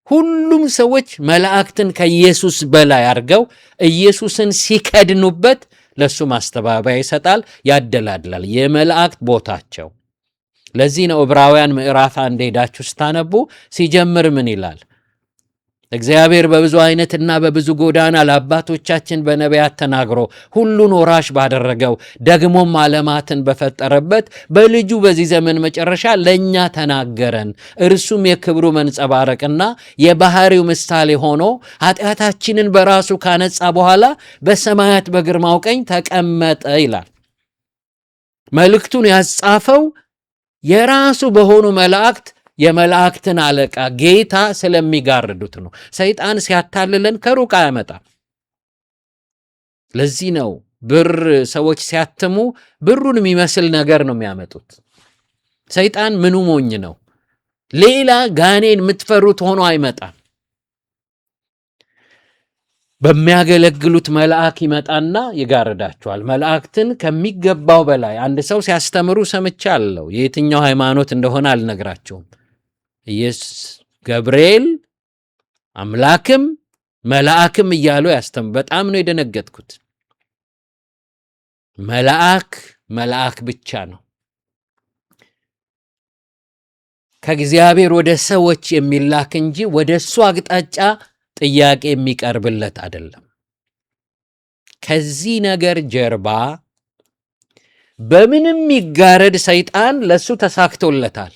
ሁሉም ሰዎች መላእክትን ከኢየሱስ በላይ አድርገው ኢየሱስን ሲከድኑበት ለሱ ማስተባበያ ይሰጣል፣ ያደላድላል የመላእክት ቦታቸው። ለዚህ ነው ዕብራውያን ምዕራፍ 1 ሄዳችሁ ስታነቡ ሲጀምር ምን ይላል? እግዚአብሔር በብዙ አይነትና በብዙ ጎዳና ለአባቶቻችን በነቢያት ተናግሮ ሁሉን ወራሽ ባደረገው ደግሞም ዓለማትን በፈጠረበት በልጁ በዚህ ዘመን መጨረሻ ለእኛ ተናገረን። እርሱም የክብሩ መንጸባረቅና የባህሪው ምሳሌ ሆኖ ኃጢአታችንን በራሱ ካነጻ በኋላ በሰማያት በግርማው ቀኝ ተቀመጠ ይላል። መልእክቱን ያጻፈው የራሱ በሆኑ መላእክት የመላእክትን አለቃ ጌታ ስለሚጋርዱት ነው። ሰይጣን ሲያታልለን ከሩቅ አያመጣም። ለዚህ ነው ብር ሰዎች ሲያትሙ ብሩን የሚመስል ነገር ነው የሚያመጡት። ሰይጣን ምኑ ሞኝ ነው? ሌላ ጋኔን የምትፈሩት ሆኖ አይመጣም። በሚያገለግሉት መልአክ ይመጣና ይጋርዳቸዋል። መላእክትን ከሚገባው በላይ አንድ ሰው ሲያስተምሩ ሰምቻለሁ። የየትኛው ሃይማኖት እንደሆነ አልነግራቸውም። ኢየሱስ ገብርኤል አምላክም መልአክም እያሉ ያስተምሩ። በጣም ነው የደነገጥኩት። መልአክ ብቻ ነው ከእግዚአብሔር ወደ ሰዎች የሚላክ እንጂ ወደ እሱ አቅጣጫ ጥያቄ የሚቀርብለት አይደለም። ከዚህ ነገር ጀርባ በምንም ይጋረድ ሰይጣን ለሱ ተሳክቶለታል።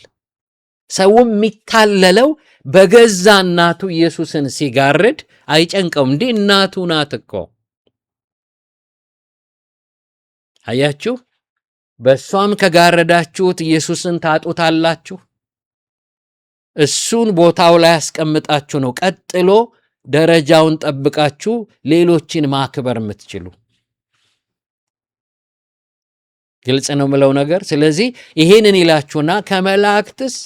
ሰውም የሚታለለው በገዛ እናቱ ኢየሱስን ሲጋርድ አይጨንቀውም። እንዴ እናቱ ናት እኮ አያችሁ፣ በእሷም ከጋረዳችሁት ኢየሱስን ታጡታላችሁ። እሱን ቦታው ላይ ያስቀምጣችሁ ነው ቀጥሎ ደረጃውን ጠብቃችሁ ሌሎችን ማክበር የምትችሉ። ግልጽ ነው ምለው ነገር። ስለዚህ ይሄንን ይላችሁና ከመላእክትስ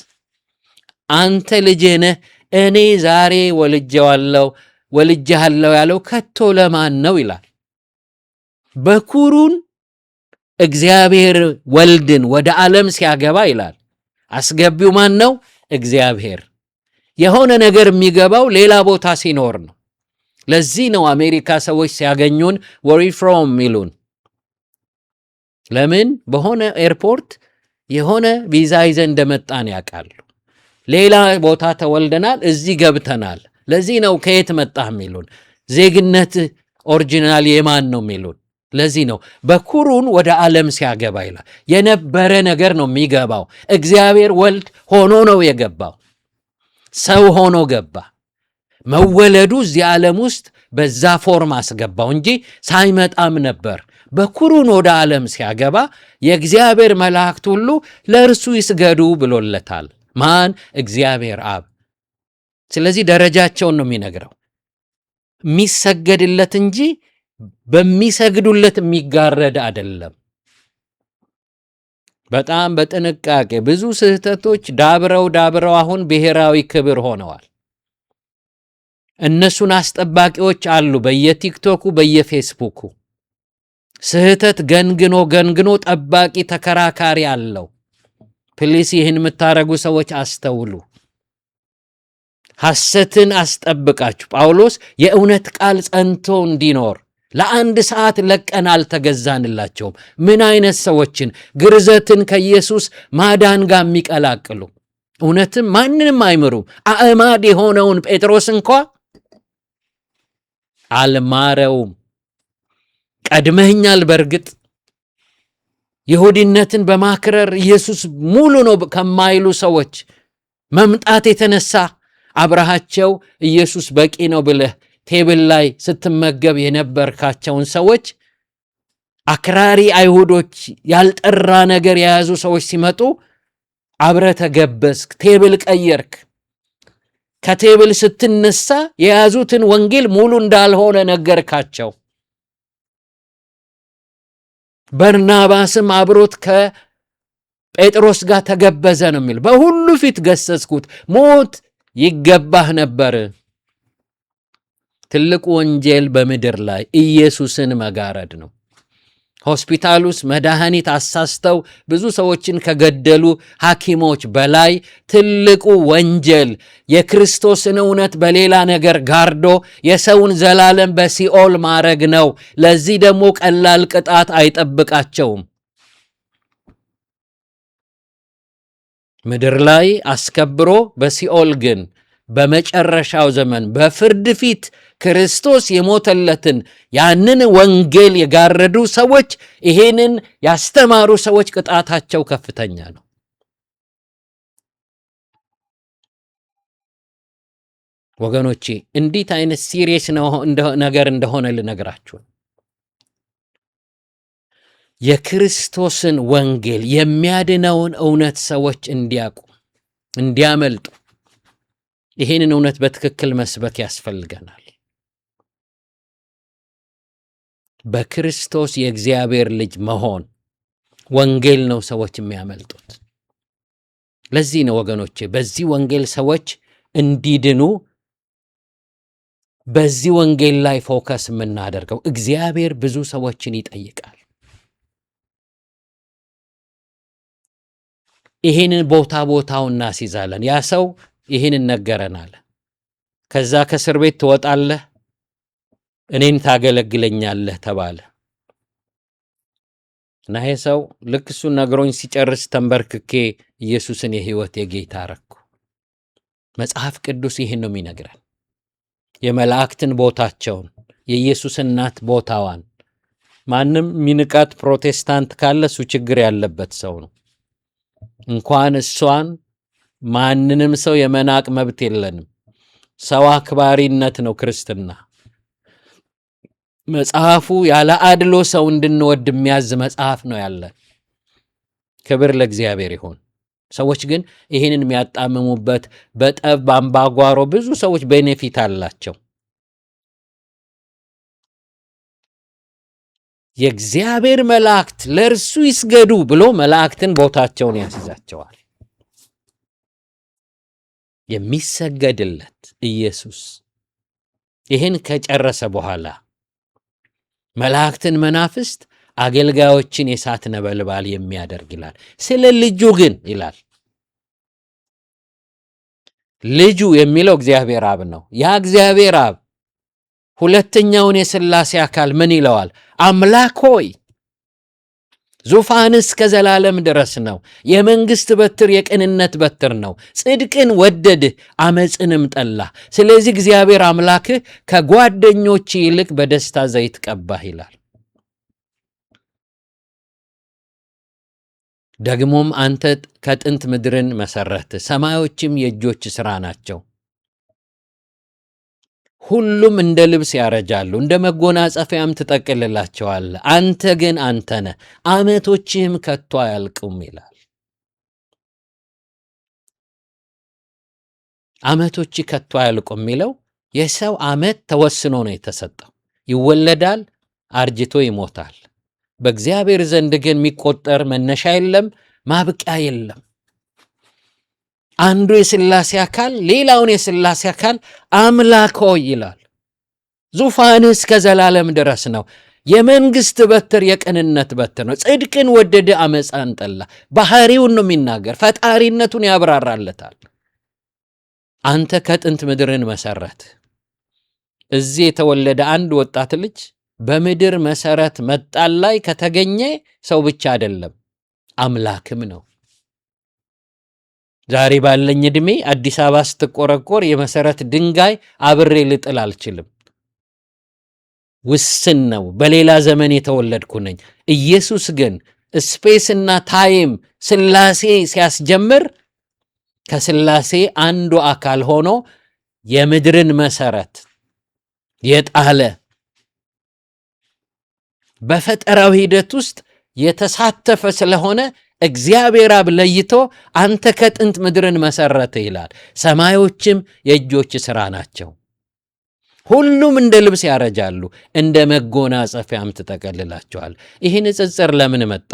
አንተ ልጄ ነህ እኔ ዛሬ ወልጄሃለሁ ያለው ከቶ ለማን ነው ይላል። በኩሩን እግዚአብሔር ወልድን ወደ ዓለም ሲያገባ ይላል። አስገቢው ማን ነው? እግዚአብሔር። የሆነ ነገር የሚገባው ሌላ ቦታ ሲኖር ነው። ለዚህ ነው አሜሪካ ሰዎች ሲያገኙን ወሪ ፍሮም ሚሉን። ለምን? በሆነ ኤርፖርት የሆነ ቪዛ ይዘን እንደመጣን ያውቃሉ። ሌላ ቦታ ተወልደናል፣ እዚህ ገብተናል። ለዚህ ነው ከየት መጣህ ሚሉን። ዜግነት ኦሪጂናል የማን ነው ሚሉን። ለዚህ ነው በኩሩን ወደ ዓለም ሲያገባ ይላል። የነበረ ነገር ነው የሚገባው። እግዚአብሔር ወልድ ሆኖ ነው የገባው። ሰው ሆኖ ገባ። መወለዱ እዚህ ዓለም ውስጥ በዛ ፎርም አስገባው እንጂ ሳይመጣም ነበር። በኩሩን ወደ ዓለም ሲያገባ የእግዚአብሔር መላእክት ሁሉ ለእርሱ ይስገዱ ብሎለታል። ማን? እግዚአብሔር አብ። ስለዚህ ደረጃቸውን ነው የሚነግረው። የሚሰገድለት እንጂ በሚሰግዱለት የሚጋረድ አይደለም። በጣም በጥንቃቄ ብዙ ስህተቶች ዳብረው አሁን ብሔራዊ ክብር ሆነዋል። እነሱን አስጠባቂዎች አሉ በየቲክቶኩ በየፌስቡኩ። ስህተት ገንግኖ ጠባቂ ተከራካሪ አለው። ፕሊስ ይህን የምታረጉ ሰዎች አስተውሉ። ሐሰትን አስጠብቃችሁ ጳውሎስ የእውነት ቃል ጸንቶ እንዲኖር ለአንድ ሰዓት ለቀን አልተገዛንላቸውም። ምን አይነት ሰዎችን? ግርዘትን ከኢየሱስ ማዳን ጋር የሚቀላቅሉ እውነትም ማንንም አይምሩም። አእማድ የሆነውን ጴጥሮስ እንኳ አልማረውም። ቀድመኛል። በእርግጥ ይሁዲነትን በማክረር ኢየሱስ ሙሉ ነው ከማይሉ ሰዎች መምጣት የተነሳ አብረሃቸው ኢየሱስ በቂ ነው ብለህ ቴብል ላይ ስትመገብ የነበርካቸውን ሰዎች አክራሪ አይሁዶች ያልጠራ ነገር የያዙ ሰዎች ሲመጡ አብረ ተገበስክ፣ ቴብል ቀየርክ። ከቴብል ስትነሳ የያዙትን ወንጌል ሙሉ እንዳልሆነ ነገርካቸው። በርናባስም አብሮት ከጴጥሮስ ጋር ተገበዘ ነው የሚል። በሁሉ ፊት ገሰጽኩት፣ ሞት ይገባህ ነበር። ትልቁ ወንጀል በምድር ላይ ኢየሱስን መጋረድ ነው። ሆስፒታል ውስጥ መድኃኒት አሳስተው ብዙ ሰዎችን ከገደሉ ሐኪሞች በላይ ትልቁ ወንጀል የክርስቶስን እውነት በሌላ ነገር ጋርዶ የሰውን ዘላለም በሲኦል ማረግ ነው። ለዚህ ደግሞ ቀላል ቅጣት አይጠብቃቸውም። ምድር ላይ አስከብሮ በሲኦል ግን በመጨረሻው ዘመን በፍርድ ፊት ክርስቶስ የሞተለትን ያንን ወንጌል የጋረዱ ሰዎች፣ ይሄንን ያስተማሩ ሰዎች ቅጣታቸው ከፍተኛ ነው። ወገኖቼ እንዴት አይነት ሲሪየስ ነገር እንደሆነ ልነግራችሁ። የክርስቶስን ወንጌል የሚያድነውን እውነት ሰዎች እንዲያውቁ እንዲያመልጡ ይሄንን እውነት በትክክል መስበክ ያስፈልገናል። በክርስቶስ የእግዚአብሔር ልጅ መሆን ወንጌል ነው ሰዎች የሚያመልጡት። ለዚህ ነው ወገኖቼ በዚህ ወንጌል ሰዎች እንዲድኑ በዚህ ወንጌል ላይ ፎከስ የምናደርገው። እግዚአብሔር ብዙ ሰዎችን ይጠይቃል። ይሄንን ቦታውን እናስይዛለን። ያ ሰው ይሄንን ነገረናል። ከዛ ከእስር ቤት ትወጣለህ፣ እኔን ታገለግለኛለህ ተባለ እና ይሄ ሰው ልክ እሱን ነግሮኝ ሲጨርስ ተንበርክኬ ኢየሱስን የሕይወት የጌታ አረኩ። መጽሐፍ ቅዱስ ይህን ነው የሚነግረን። የመላእክትን ቦታቸውን፣ የኢየሱስ እናት ቦታዋን። ማንም ሚንቃት ፕሮቴስታንት ካለ እሱ ችግር ያለበት ሰው ነው። እንኳን እሷን ማንንም ሰው የመናቅ መብት የለንም። ሰው አክባሪነት ነው ክርስትና። መጽሐፉ ያለ አድሎ ሰው እንድንወድ የሚያዝ መጽሐፍ ነው ያለ። ክብር ለእግዚአብሔር ይሁን። ሰዎች ግን ይህንን የሚያጣምሙበት በጠብ በአምባጓሮ ብዙ ሰዎች ቤኔፊት አላቸው። የእግዚአብሔር መላእክት ለእርሱ ይስገዱ ብሎ መላእክትን ቦታቸውን ያስይዛቸዋል። የሚሰገድለት ኢየሱስ ይህን ከጨረሰ በኋላ መላእክትን መናፍስት አገልጋዮችን የእሳት ነበልባል የሚያደርግ ይላል። ስለ ልጁ ግን ይላል። ልጁ የሚለው እግዚአብሔር አብ ነው። ያ እግዚአብሔር አብ ሁለተኛውን የሥላሴ አካል ምን ይለዋል? አምላክ ሆይ ዙፋንህ እስከ ዘላለም ድረስ ነው። የመንግሥት በትር የቅንነት በትር ነው። ጽድቅን ወደድህ፣ አመፅንም ጠላህ። ስለዚህ እግዚአብሔር አምላክህ ከጓደኞች ይልቅ በደስታ ዘይት ቀባህ ይላል። ደግሞም አንተ ከጥንት ምድርን መሰረትህ፣ ሰማዮችም የእጆች ሥራ ናቸው። ሁሉም እንደ ልብስ ያረጃሉ፣ እንደ መጎናጸፊያም ትጠቅልላቸዋለህ። አንተ ግን አንተ ነህ፣ ዓመቶችህም ከቶ አያልቁም ይላል። ዓመቶች ከቶ አያልቁም የሚለው የሰው ዓመት ተወስኖ ነው የተሰጠው። ይወለዳል፣ አርጅቶ ይሞታል። በእግዚአብሔር ዘንድ ግን የሚቆጠር መነሻ የለም፣ ማብቂያ የለም። አንዱ የሥላሴ አካል ሌላውን የሥላሴ አካል አምላክ ሆይ ይላል። ዙፋንህ እስከ ዘላለም ድረስ ነው። የመንግሥት በትር የቅንነት በትር ነው። ጽድቅን ወደደ፣ አመፃን ጠላ። ባህሪውን ነው የሚናገር፣ ፈጣሪነቱን ያብራራለታል። አንተ ከጥንት ምድርን መሰረት። እዚህ የተወለደ አንድ ወጣት ልጅ በምድር መሰረት መጣል ላይ ከተገኘ ሰው ብቻ አይደለም አምላክም ነው። ዛሬ ባለኝ ዕድሜ አዲስ አበባ ስትቆረቆር የመሰረት ድንጋይ አብሬ ልጥል አልችልም። ውስን ነው። በሌላ ዘመን የተወለድኩ ነኝ። ኢየሱስ ግን ስፔስና ታይም ሥላሴ ሲያስጀምር ከሥላሴ አንዱ አካል ሆኖ የምድርን መሰረት የጣለ በፈጠራዊ ሂደት ውስጥ የተሳተፈ ስለሆነ እግዚአብሔር አብ ለይቶ አንተ ከጥንት ምድርን መሰረተ ይላል። ሰማዮችም የእጆች ሥራ ናቸው። ሁሉም እንደ ልብስ ያረጃሉ፣ እንደ መጎናጸፊያም ትጠቀልላቸዋል። ይህ ንጽጽር ለምን መጣ?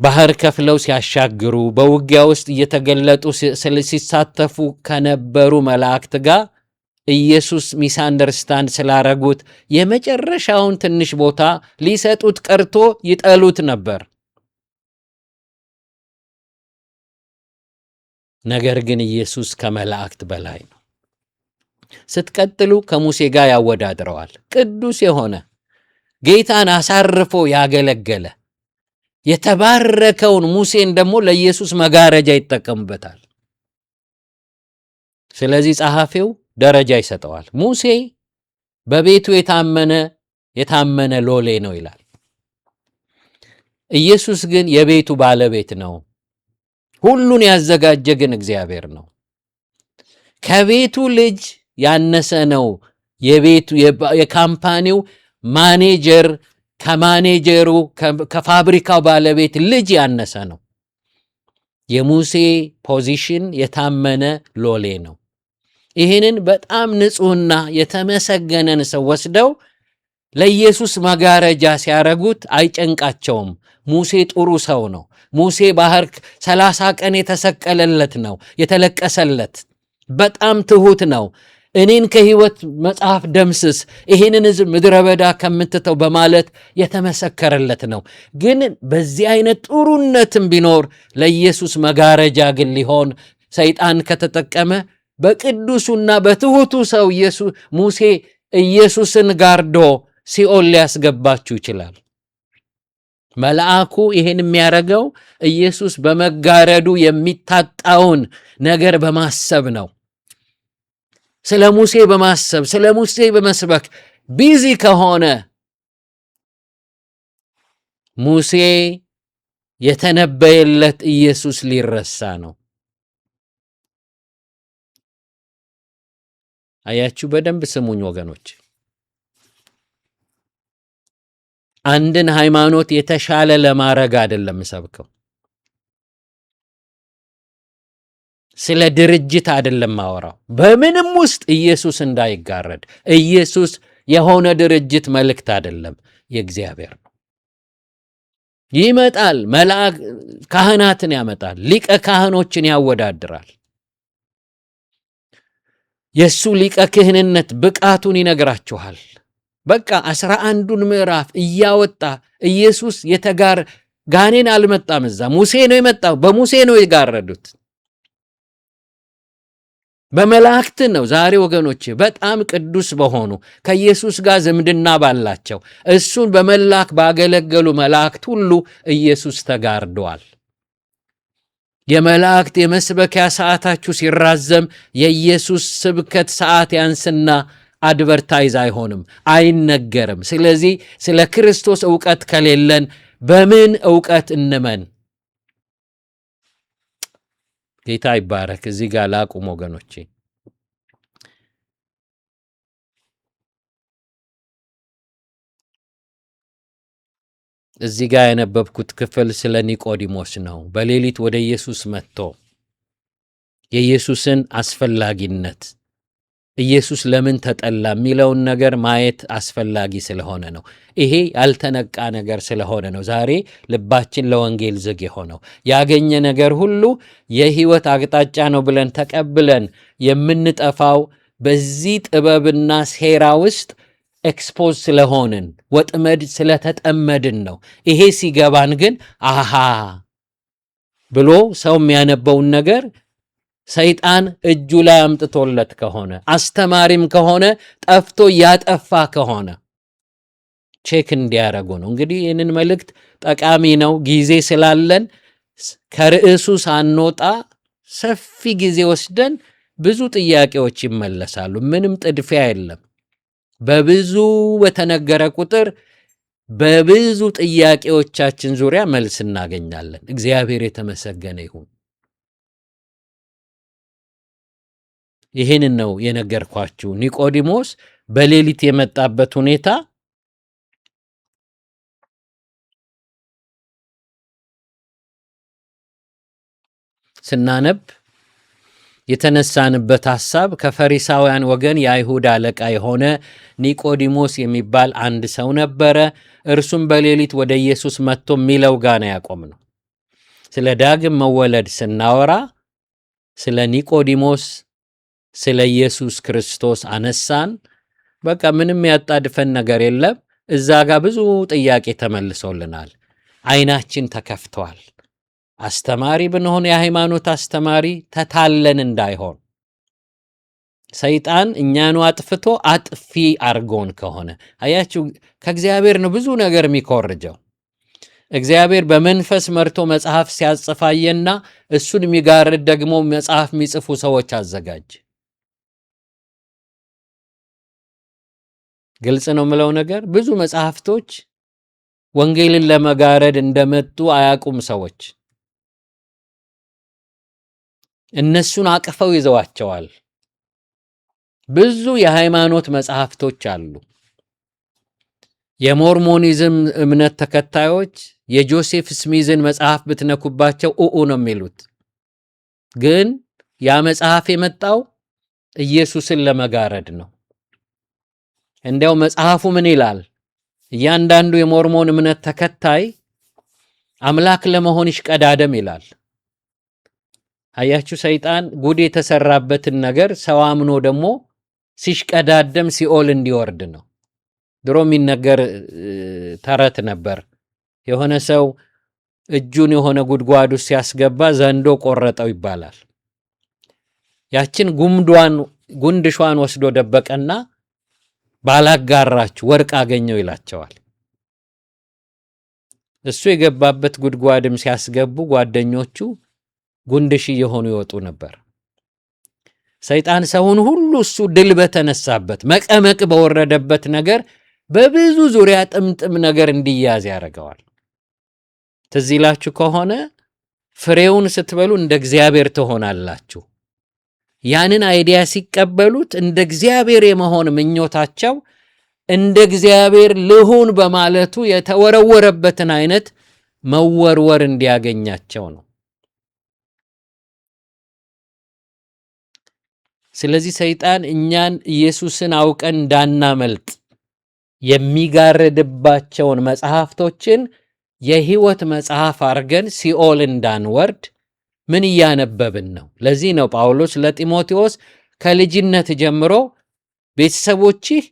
ባህር ከፍለው ሲያሻግሩ በውጊያ ውስጥ እየተገለጡ ሲሳተፉ ከነበሩ መላእክት ጋር ኢየሱስ ሚስ አንደርስታንድ ስላረጉት የመጨረሻውን ትንሽ ቦታ ሊሰጡት ቀርቶ ይጠሉት ነበር። ነገር ግን ኢየሱስ ከመላእክት በላይ ነው። ስትቀጥሉ ከሙሴ ጋር ያወዳድረዋል። ቅዱስ የሆነ ጌታን አሳርፎ ያገለገለ የተባረከውን ሙሴን ደግሞ ለኢየሱስ መጋረጃ ይጠቀሙበታል። ስለዚህ ጸሐፊው ደረጃ ይሰጠዋል። ሙሴ በቤቱ የታመነ ሎሌ ነው ይላል። ኢየሱስ ግን የቤቱ ባለቤት ነው። ሁሉን ያዘጋጀ ግን እግዚአብሔር ነው። ከቤቱ ልጅ ያነሰ ነው። የቤቱ የካምፓኒው ማኔጀር ከማኔጀሩ ከፋብሪካው ባለቤት ልጅ ያነሰ ነው። የሙሴ ፖዚሽን የታመነ ሎሌ ነው። ይህንን በጣም ንጹሕና የተመሰገነን ሰው ወስደው ለኢየሱስ መጋረጃ ሲያረጉት አይጨንቃቸውም። ሙሴ ጥሩ ሰው ነው። ሙሴ ባህር 30 ቀን የተሰቀለለት ነው፣ የተለቀሰለት በጣም ትሁት ነው። እኔን ከሕይወት መጽሐፍ ደምስስ፣ ይህንን ሕዝብ ምድረ በዳ ከምትተው በማለት የተመሰከረለት ነው። ግን በዚህ አይነት ጥሩነትም ቢኖር ለኢየሱስ መጋረጃ ግን ሊሆን ሰይጣን ከተጠቀመ በቅዱሱና በትሑቱ ሰው ሙሴ ኢየሱስን ጋርዶ ሲኦል ሊያስገባችሁ ይችላል። መልአኩ ይህን የሚያደርገው ኢየሱስ በመጋረዱ የሚታጣውን ነገር በማሰብ ነው። ስለ ሙሴ በማሰብ ስለ ሙሴ በመስበክ ቢዚ ከሆነ ሙሴ የተነበየለት ኢየሱስ ሊረሳ ነው። አያችሁ፣ በደንብ ስሙኝ ወገኖች። አንድን ሃይማኖት የተሻለ ለማድረግ አይደለም ሰብከው። ስለ ድርጅት አይደለም ማወራው። በምንም ውስጥ ኢየሱስ እንዳይጋረድ። ኢየሱስ የሆነ ድርጅት መልእክት አይደለም፣ የእግዚአብሔር ነው። ይመጣል፣ መልአክ ካህናትን ያመጣል፣ ሊቀ ካህኖችን ያወዳድራል። የሱ ሊቀ ክህንነት ብቃቱን ይነግራችኋል። በቃ 11ዱን ምዕራፍ እያወጣ ኢየሱስ ጋኔን አልመጣም። እዛ ሙሴ ነው የመጣው። በሙሴ ነው የጋረዱት፣ በመላእክት ነው። ዛሬ ወገኖቼ በጣም ቅዱስ በሆኑ ከኢየሱስ ጋር ዝምድና ባላቸው እሱን በመላክ ባገለገሉ መላእክት ሁሉ ኢየሱስ ተጋርደዋል። የመላእክት የመስበኪያ ሰዓታችሁ ሲራዘም የኢየሱስ ስብከት ሰዓት ያንስና አድቨርታይዝ አይሆንም፣ አይነገርም። ስለዚህ ስለ ክርስቶስ ዕውቀት ከሌለን በምን ዕውቀት እንመን? ጌታ ይባረክ። እዚህ ጋር ላቁም ወገኖቼ። እዚህ ጋር ያነበብኩት ክፍል ስለ ኒቆዲሞስ ነው። በሌሊት ወደ ኢየሱስ መጥቶ የኢየሱስን አስፈላጊነት ኢየሱስ ለምን ተጠላ የሚለውን ነገር ማየት አስፈላጊ ስለሆነ ነው። ይሄ ያልተነቃ ነገር ስለሆነ ነው ዛሬ ልባችን ለወንጌል ዝግ የሆነው። ያገኘ ነገር ሁሉ የህይወት አቅጣጫ ነው ብለን ተቀብለን የምንጠፋው በዚህ ጥበብና ሴራ ውስጥ ኤክስፖዝ ስለሆንን ወጥመድ ስለተጠመድን ነው። ይሄ ሲገባን ግን አሃ ብሎ ሰው የሚያነበውን ነገር ሰይጣን እጁ ላይ አምጥቶለት ከሆነ አስተማሪም ከሆነ ጠፍቶ ያጠፋ ከሆነ ቼክ እንዲያረጉ ነው። እንግዲህ ይህንን መልእክት ጠቃሚ ነው። ጊዜ ስላለን ከርዕሱ ሳንወጣ ሰፊ ጊዜ ወስደን ብዙ ጥያቄዎች ይመለሳሉ። ምንም ጥድፊያ የለም። በብዙ በተነገረ ቁጥር በብዙ ጥያቄዎቻችን ዙሪያ መልስ እናገኛለን። እግዚአብሔር የተመሰገነ ይሁን። ይህንን ነው የነገርኳችሁ። ኒቆዲሞስ በሌሊት የመጣበት ሁኔታ ስናነብ የተነሳንበት ሐሳብ ከፈሪሳውያን ወገን የአይሁድ አለቃ የሆነ ኒቆዲሞስ የሚባል አንድ ሰው ነበረ። እርሱም በሌሊት ወደ ኢየሱስ መጥቶ የሚለው ጋር ነው ያቆምነው። ስለ ዳግም መወለድ ስናወራ ስለ ኒቆዲሞስ ስለ ኢየሱስ ክርስቶስ አነሳን። በቃ ምንም ያጣድፈን ነገር የለም። እዛ ጋር ብዙ ጥያቄ ተመልሶልናል። አይናችን ተከፍቷል። አስተማሪ ብንሆን የሃይማኖት አስተማሪ ተታለን እንዳይሆን ሰይጣን እኛኑ አጥፍቶ አጥፊ አርጎን ከሆነ አያችሁ፣ ከእግዚአብሔር ነው ብዙ ነገር የሚኮርጀው። እግዚአብሔር በመንፈስ መርቶ መጽሐፍ ሲያጽፋየና እሱን የሚጋርድ ደግሞ መጽሐፍ የሚጽፉ ሰዎች አዘጋጅ። ግልጽ ነው የምለው ነገር። ብዙ መጽሐፍቶች ወንጌልን ለመጋረድ እንደመጡ አያቁም ሰዎች። እነሱን አቅፈው ይዘዋቸዋል። ብዙ የሃይማኖት መጽሐፍቶች አሉ። የሞርሞኒዝም እምነት ተከታዮች የጆሴፍ ስሚዝን መጽሐፍ ብትነኩባቸው ነው የሚሉት። ግን ያ መጽሐፍ የመጣው ኢየሱስን ለመጋረድ ነው። እንዲያው መጽሐፉ ምን ይላል? እያንዳንዱ የሞርሞን እምነት ተከታይ አምላክ ለመሆን ይሽቀዳደም ይላል። አያችሁ፣ ሰይጣን ጉድ የተሰራበትን ነገር ሰው አምኖ ደግሞ ሲሽቀዳደም ሲኦል እንዲወርድ ነው። ድሮ የሚነገር ተረት ነበር። የሆነ ሰው እጁን የሆነ ጉድጓድ ውስጥ ሲያስገባ ዘንዶ ቆረጠው ይባላል። ያችን ጉንድሿን ወስዶ ደበቀና ባላጋራችሁ ወርቅ አገኘው ይላቸዋል። እሱ የገባበት ጉድጓድም ሲያስገቡ ጓደኞቹ ጉንድሽ የሆኑ ይወጡ ነበር። ሰይጣን ሰውን ሁሉ እሱ ድል በተነሳበት መቀመቅ በወረደበት ነገር በብዙ ዙሪያ ጥምጥም ነገር እንዲያዝ ያደርገዋል። ትዝ ይላችሁ ከሆነ ፍሬውን ስትበሉ እንደ እግዚአብሔር ትሆናላችሁ። ያንን አይዲያ ሲቀበሉት እንደ እግዚአብሔር የመሆን ምኞታቸው እንደ እግዚአብሔር ልሁን በማለቱ የተወረወረበትን አይነት መወርወር እንዲያገኛቸው ነው። ስለዚህ ሰይጣን እኛን ኢየሱስን አውቀን እንዳናመልጥ የሚጋርድባቸውን መጽሐፍቶችን የሕይወት መጽሐፍ አድርገን ሲኦል እንዳንወርድ ምን እያነበብን ነው? ለዚህ ነው ጳውሎስ ለጢሞቴዎስ ከልጅነት ጀምሮ ቤተሰቦችህ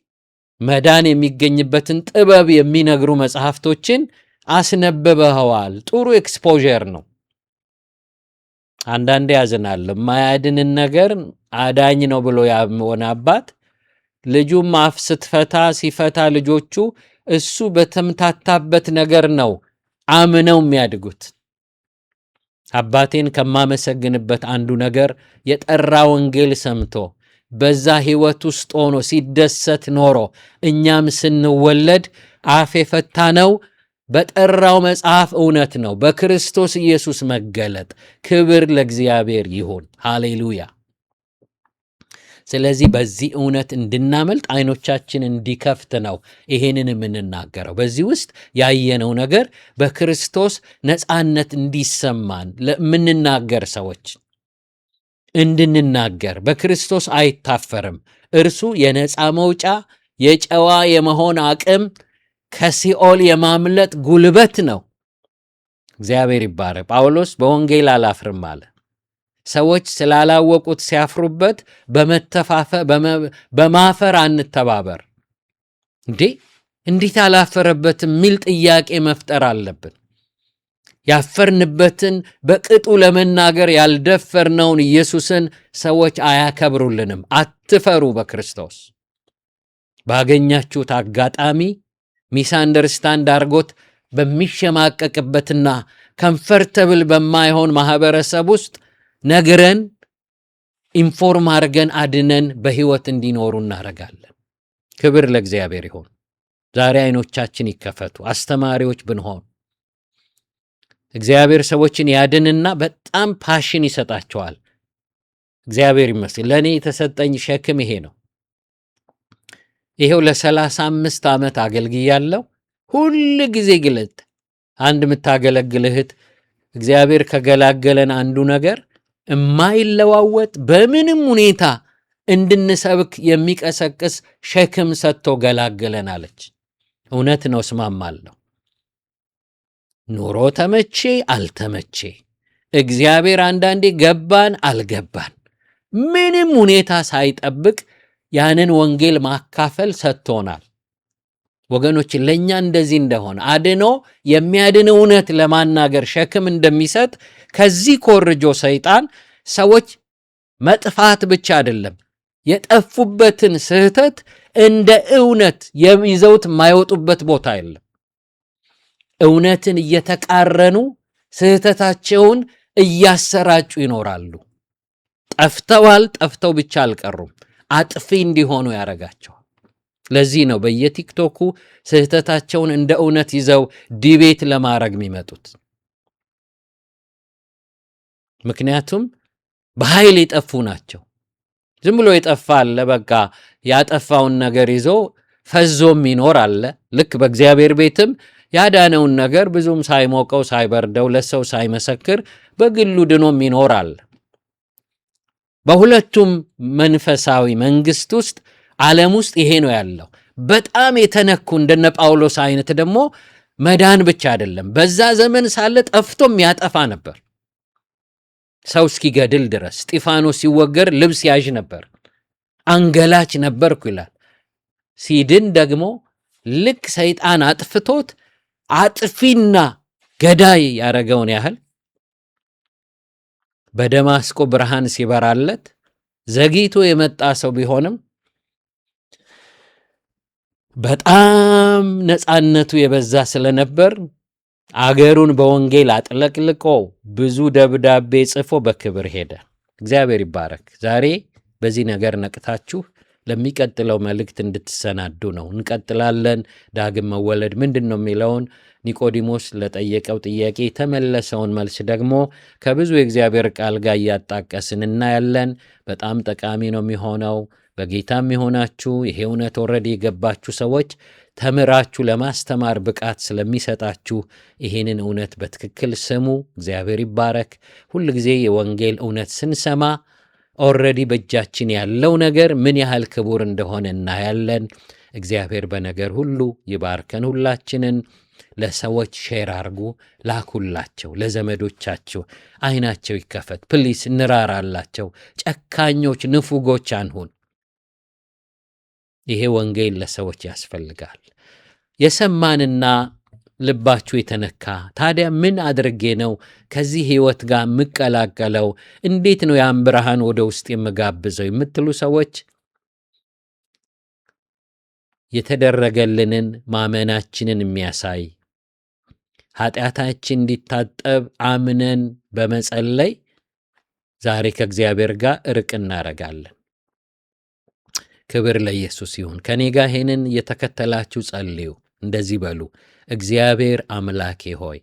መዳን የሚገኝበትን ጥበብ የሚነግሩ መጽሐፍቶችን አስነብበኸዋል። ጥሩ ኤክስፖዠር ነው። አንዳንዴ ያዝናል። የማያድንን ነገር አዳኝ ነው ብሎ ያመነ አባት ልጁም አፍ ሲፈታ ልጆቹ እሱ በተምታታበት ነገር ነው አምነው የሚያድጉት። አባቴን ከማመሰግንበት አንዱ ነገር የጠራ ወንጌል ሰምቶ በዛ ሕይወት ውስጥ ሆኖ ሲደሰት ኖሮ እኛም ስንወለድ አፍ የፈታነው በጠራው መጽሐፍ እውነት ነው፣ በክርስቶስ ኢየሱስ መገለጥ። ክብር ለእግዚአብሔር ይሁን። ሃሌሉያ። ስለዚህ በዚህ እውነት እንድናመልጥ አይኖቻችን እንዲከፍት ነው ይሄንን የምንናገረው። በዚህ ውስጥ ያየነው ነገር በክርስቶስ ነፃነት እንዲሰማን ለምንናገር ሰዎች እንድንናገር። በክርስቶስ አይታፈርም። እርሱ የነፃ መውጫ የጨዋ የመሆን አቅም ከሲኦል የማምለጥ ጉልበት ነው። እግዚአብሔር ይባረክ። ጳውሎስ በወንጌል አላፍርም አለ። ሰዎች ስላላወቁት ሲያፍሩበት በማፈር አንተባበር። እንዴት አላፈረበትም የሚል ጥያቄ መፍጠር አለብን። ያፈርንበትን በቅጡ ለመናገር ያልደፈርነውን ኢየሱስን ሰዎች አያከብሩልንም። አትፈሩ። በክርስቶስ ባገኛችሁት አጋጣሚ ሚስ አንደርስታንድ አድርጎት በሚሸማቀቅበትና ከምፈርተብል በማይሆን ማህበረሰብ ውስጥ ነግረን ኢንፎርም አድርገን አድነን በሕይወት እንዲኖሩ እናደርጋለን። ክብር ለእግዚአብሔር ይሁን። ዛሬ አይኖቻችን ይከፈቱ። አስተማሪዎች ብንሆን እግዚአብሔር ሰዎችን ያድንና በጣም ፓሽን ይሰጣቸዋል። እግዚአብሔር ይመስገን። ለእኔ የተሰጠኝ ሸክም ይሄ ነው። ይሄው ለ35 ዓመት አገልግያለሁ። ሁል ጊዜ ግለጥ አንድ የምታገለግል እህት እግዚአብሔር ከገላገለን አንዱ ነገር የማይለዋወጥ በምንም ሁኔታ እንድንሰብክ የሚቀሰቅስ ሸክም ሰጥቶ ገላገለን አለች። እውነት ነው፣ እስማማለሁ። ኑሮ ተመቼ አልተመቼ፣ እግዚአብሔር አንዳንዴ ገባን አልገባን፣ ምንም ሁኔታ ሳይጠብቅ ያንን ወንጌል ማካፈል ሰጥቶናል። ወገኖች ለእኛ እንደዚህ እንደሆነ አድኖ የሚያድን እውነት ለማናገር ሸክም እንደሚሰጥ ከዚህ ኮርጆ ሰይጣን ሰዎች መጥፋት ብቻ አይደለም የጠፉበትን ስህተት እንደ እውነት ይዘውት የማይወጡበት ቦታ የለም። እውነትን እየተቃረኑ ስህተታቸውን እያሰራጩ ይኖራሉ። ጠፍተዋል። ጠፍተው ብቻ አልቀሩም፣ አጥፊ እንዲሆኑ ያደርጋቸዋል። ለዚህ ነው በየቲክቶኩ ስህተታቸውን እንደ እውነት ይዘው ዲቤት ለማድረግ የሚመጡት። ምክንያቱም በኃይል የጠፉ ናቸው። ዝም ብሎ የጠፋ አለ፣ በቃ ያጠፋውን ነገር ይዞ ፈዞም ይኖር አለ። ልክ በእግዚአብሔር ቤትም ያዳነውን ነገር ብዙም ሳይሞቀው ሳይበርደው ለሰው ሳይመሰክር በግሉ ድኖም ይኖር አለ። በሁለቱም መንፈሳዊ መንግስት ውስጥ ዓለም ውስጥ ይሄ ነው ያለው። በጣም የተነኩ እንደነ ጳውሎስ አይነት ደግሞ መዳን ብቻ አይደለም፣ በዛ ዘመን ሳለ ጠፍቶም ያጠፋ ነበር፣ ሰው እስኪገድል ድረስ። እስጢፋኖስ ሲወገር ልብስ ያዥ ነበር፣ አንገላች ነበርኩ ይላል። ሲድን ደግሞ ልክ ሰይጣን አጥፍቶት አጥፊና ገዳይ ያረገውን ያህል በደማስቆ ብርሃን ሲበራለት ዘግይቶ የመጣ ሰው ቢሆንም በጣም ነፃነቱ የበዛ ስለነበር አገሩን በወንጌል አጥለቅልቆ ብዙ ደብዳቤ ጽፎ በክብር ሄደ። እግዚአብሔር ይባረክ። ዛሬ በዚህ ነገር ነቅታችሁ ለሚቀጥለው መልእክት እንድትሰናዱ ነው። እንቀጥላለን። ዳግም መወለድ ምንድን ነው የሚለውን ኒቆዲሞስ ለጠየቀው ጥያቄ የተመለሰውን መልስ ደግሞ ከብዙ የእግዚአብሔር ቃል ጋር እያጣቀስን እናያለን። በጣም ጠቃሚ ነው የሚሆነው። በጌታም የሆናችሁ ይሄ እውነት ኦልሬዲ የገባችሁ ሰዎች ተምራችሁ ለማስተማር ብቃት ስለሚሰጣችሁ ይሄንን እውነት በትክክል ስሙ። እግዚአብሔር ይባረክ። ሁል ጊዜ የወንጌል እውነት ስንሰማ ኦልሬዲ በእጃችን ያለው ነገር ምን ያህል ክቡር እንደሆነ እናያለን። እግዚአብሔር በነገር ሁሉ ይባርከን። ሁላችንን ለሰዎች ሼር አርጉ፣ ላኩላቸው፣ ለዘመዶቻችሁ አይናቸው ይከፈት። ፕሊስ እንራራላቸው። ጨካኞች ንፉጎች አንሁን። ይሄ ወንጌል ለሰዎች ያስፈልጋል። የሰማንና ልባችሁ የተነካ ታዲያ ምን አድርጌ ነው ከዚህ ሕይወት ጋር የምቀላቀለው? እንዴት ነው ያን ብርሃን ወደ ውስጥ የምጋብዘው የምትሉ ሰዎች የተደረገልንን ማመናችንን የሚያሳይ ኃጢአታችን እንዲታጠብ አምነን በመጸለይ ዛሬ ከእግዚአብሔር ጋር እርቅ እናረጋለን። ክብር ለኢየሱስ ይሁን። ከኔ ጋር ይሄንን የተከተላችሁ ጸልዩ። እንደዚህ በሉ። እግዚአብሔር አምላኬ ሆይ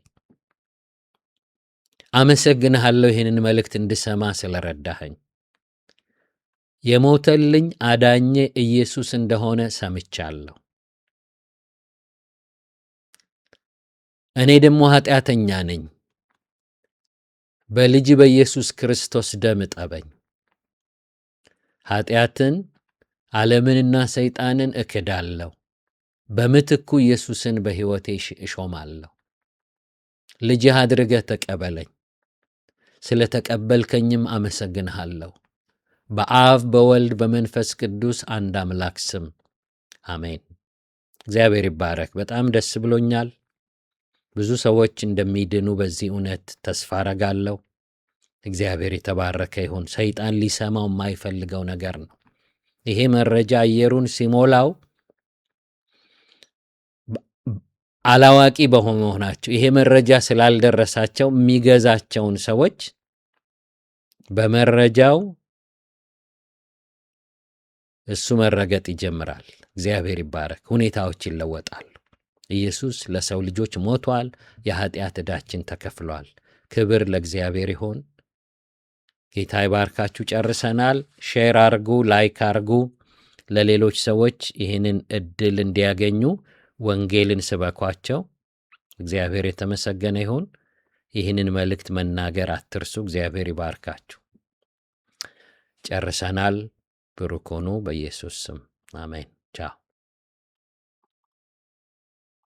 አመሰግንሃለሁ፣ ይሄንን መልእክት እንድሰማ ስለረዳኸኝ። የሞተልኝ አዳኜ ኢየሱስ እንደሆነ ሰምቻለሁ። እኔ ደግሞ ኃጢአተኛ ነኝ። በልጅ በኢየሱስ ክርስቶስ ደም እጠበኝ። ኃጢአትን፣ ዓለምንና ሰይጣንን እክዳለሁ። በምትኩ ኢየሱስን በሕይወቴ እሾማለሁ። ልጅህ አድርገህ ተቀበለኝ። ስለ ተቀበልከኝም አመሰግንሃለሁ። በአብ በወልድ በመንፈስ ቅዱስ አንድ አምላክ ስም አሜን። እግዚአብሔር ይባረክ። በጣም ደስ ብሎኛል። ብዙ ሰዎች እንደሚድኑ በዚህ እውነት ተስፋ አረጋለሁ። እግዚአብሔር የተባረከ ይሁን። ሰይጣን ሊሰማው የማይፈልገው ነገር ነው። ይሄ መረጃ አየሩን ሲሞላው አላዋቂ በመሆናቸው ይሄ መረጃ ስላልደረሳቸው የሚገዛቸውን ሰዎች በመረጃው እሱ መረገጥ ይጀምራል። እግዚአብሔር ይባረክ። ሁኔታዎች ይለወጣሉ። ኢየሱስ ለሰው ልጆች ሞቷል። የኃጢአት ዕዳችን ተከፍሏል። ክብር ለእግዚአብሔር ይሁን። ጌታ ይባርካችሁ። ጨርሰናል። ሼር አርጉ፣ ላይክ አርጉ። ለሌሎች ሰዎች ይህንን እድል እንዲያገኙ ወንጌልን ስበኳቸው። እግዚአብሔር የተመሰገነ ይሁን። ይህንን መልእክት መናገር አትርሱ። እግዚአብሔር ይባርካችሁ። ጨርሰናል። ብሩክ ሁኑ። በኢየሱስ ስም አሜን። ቻው።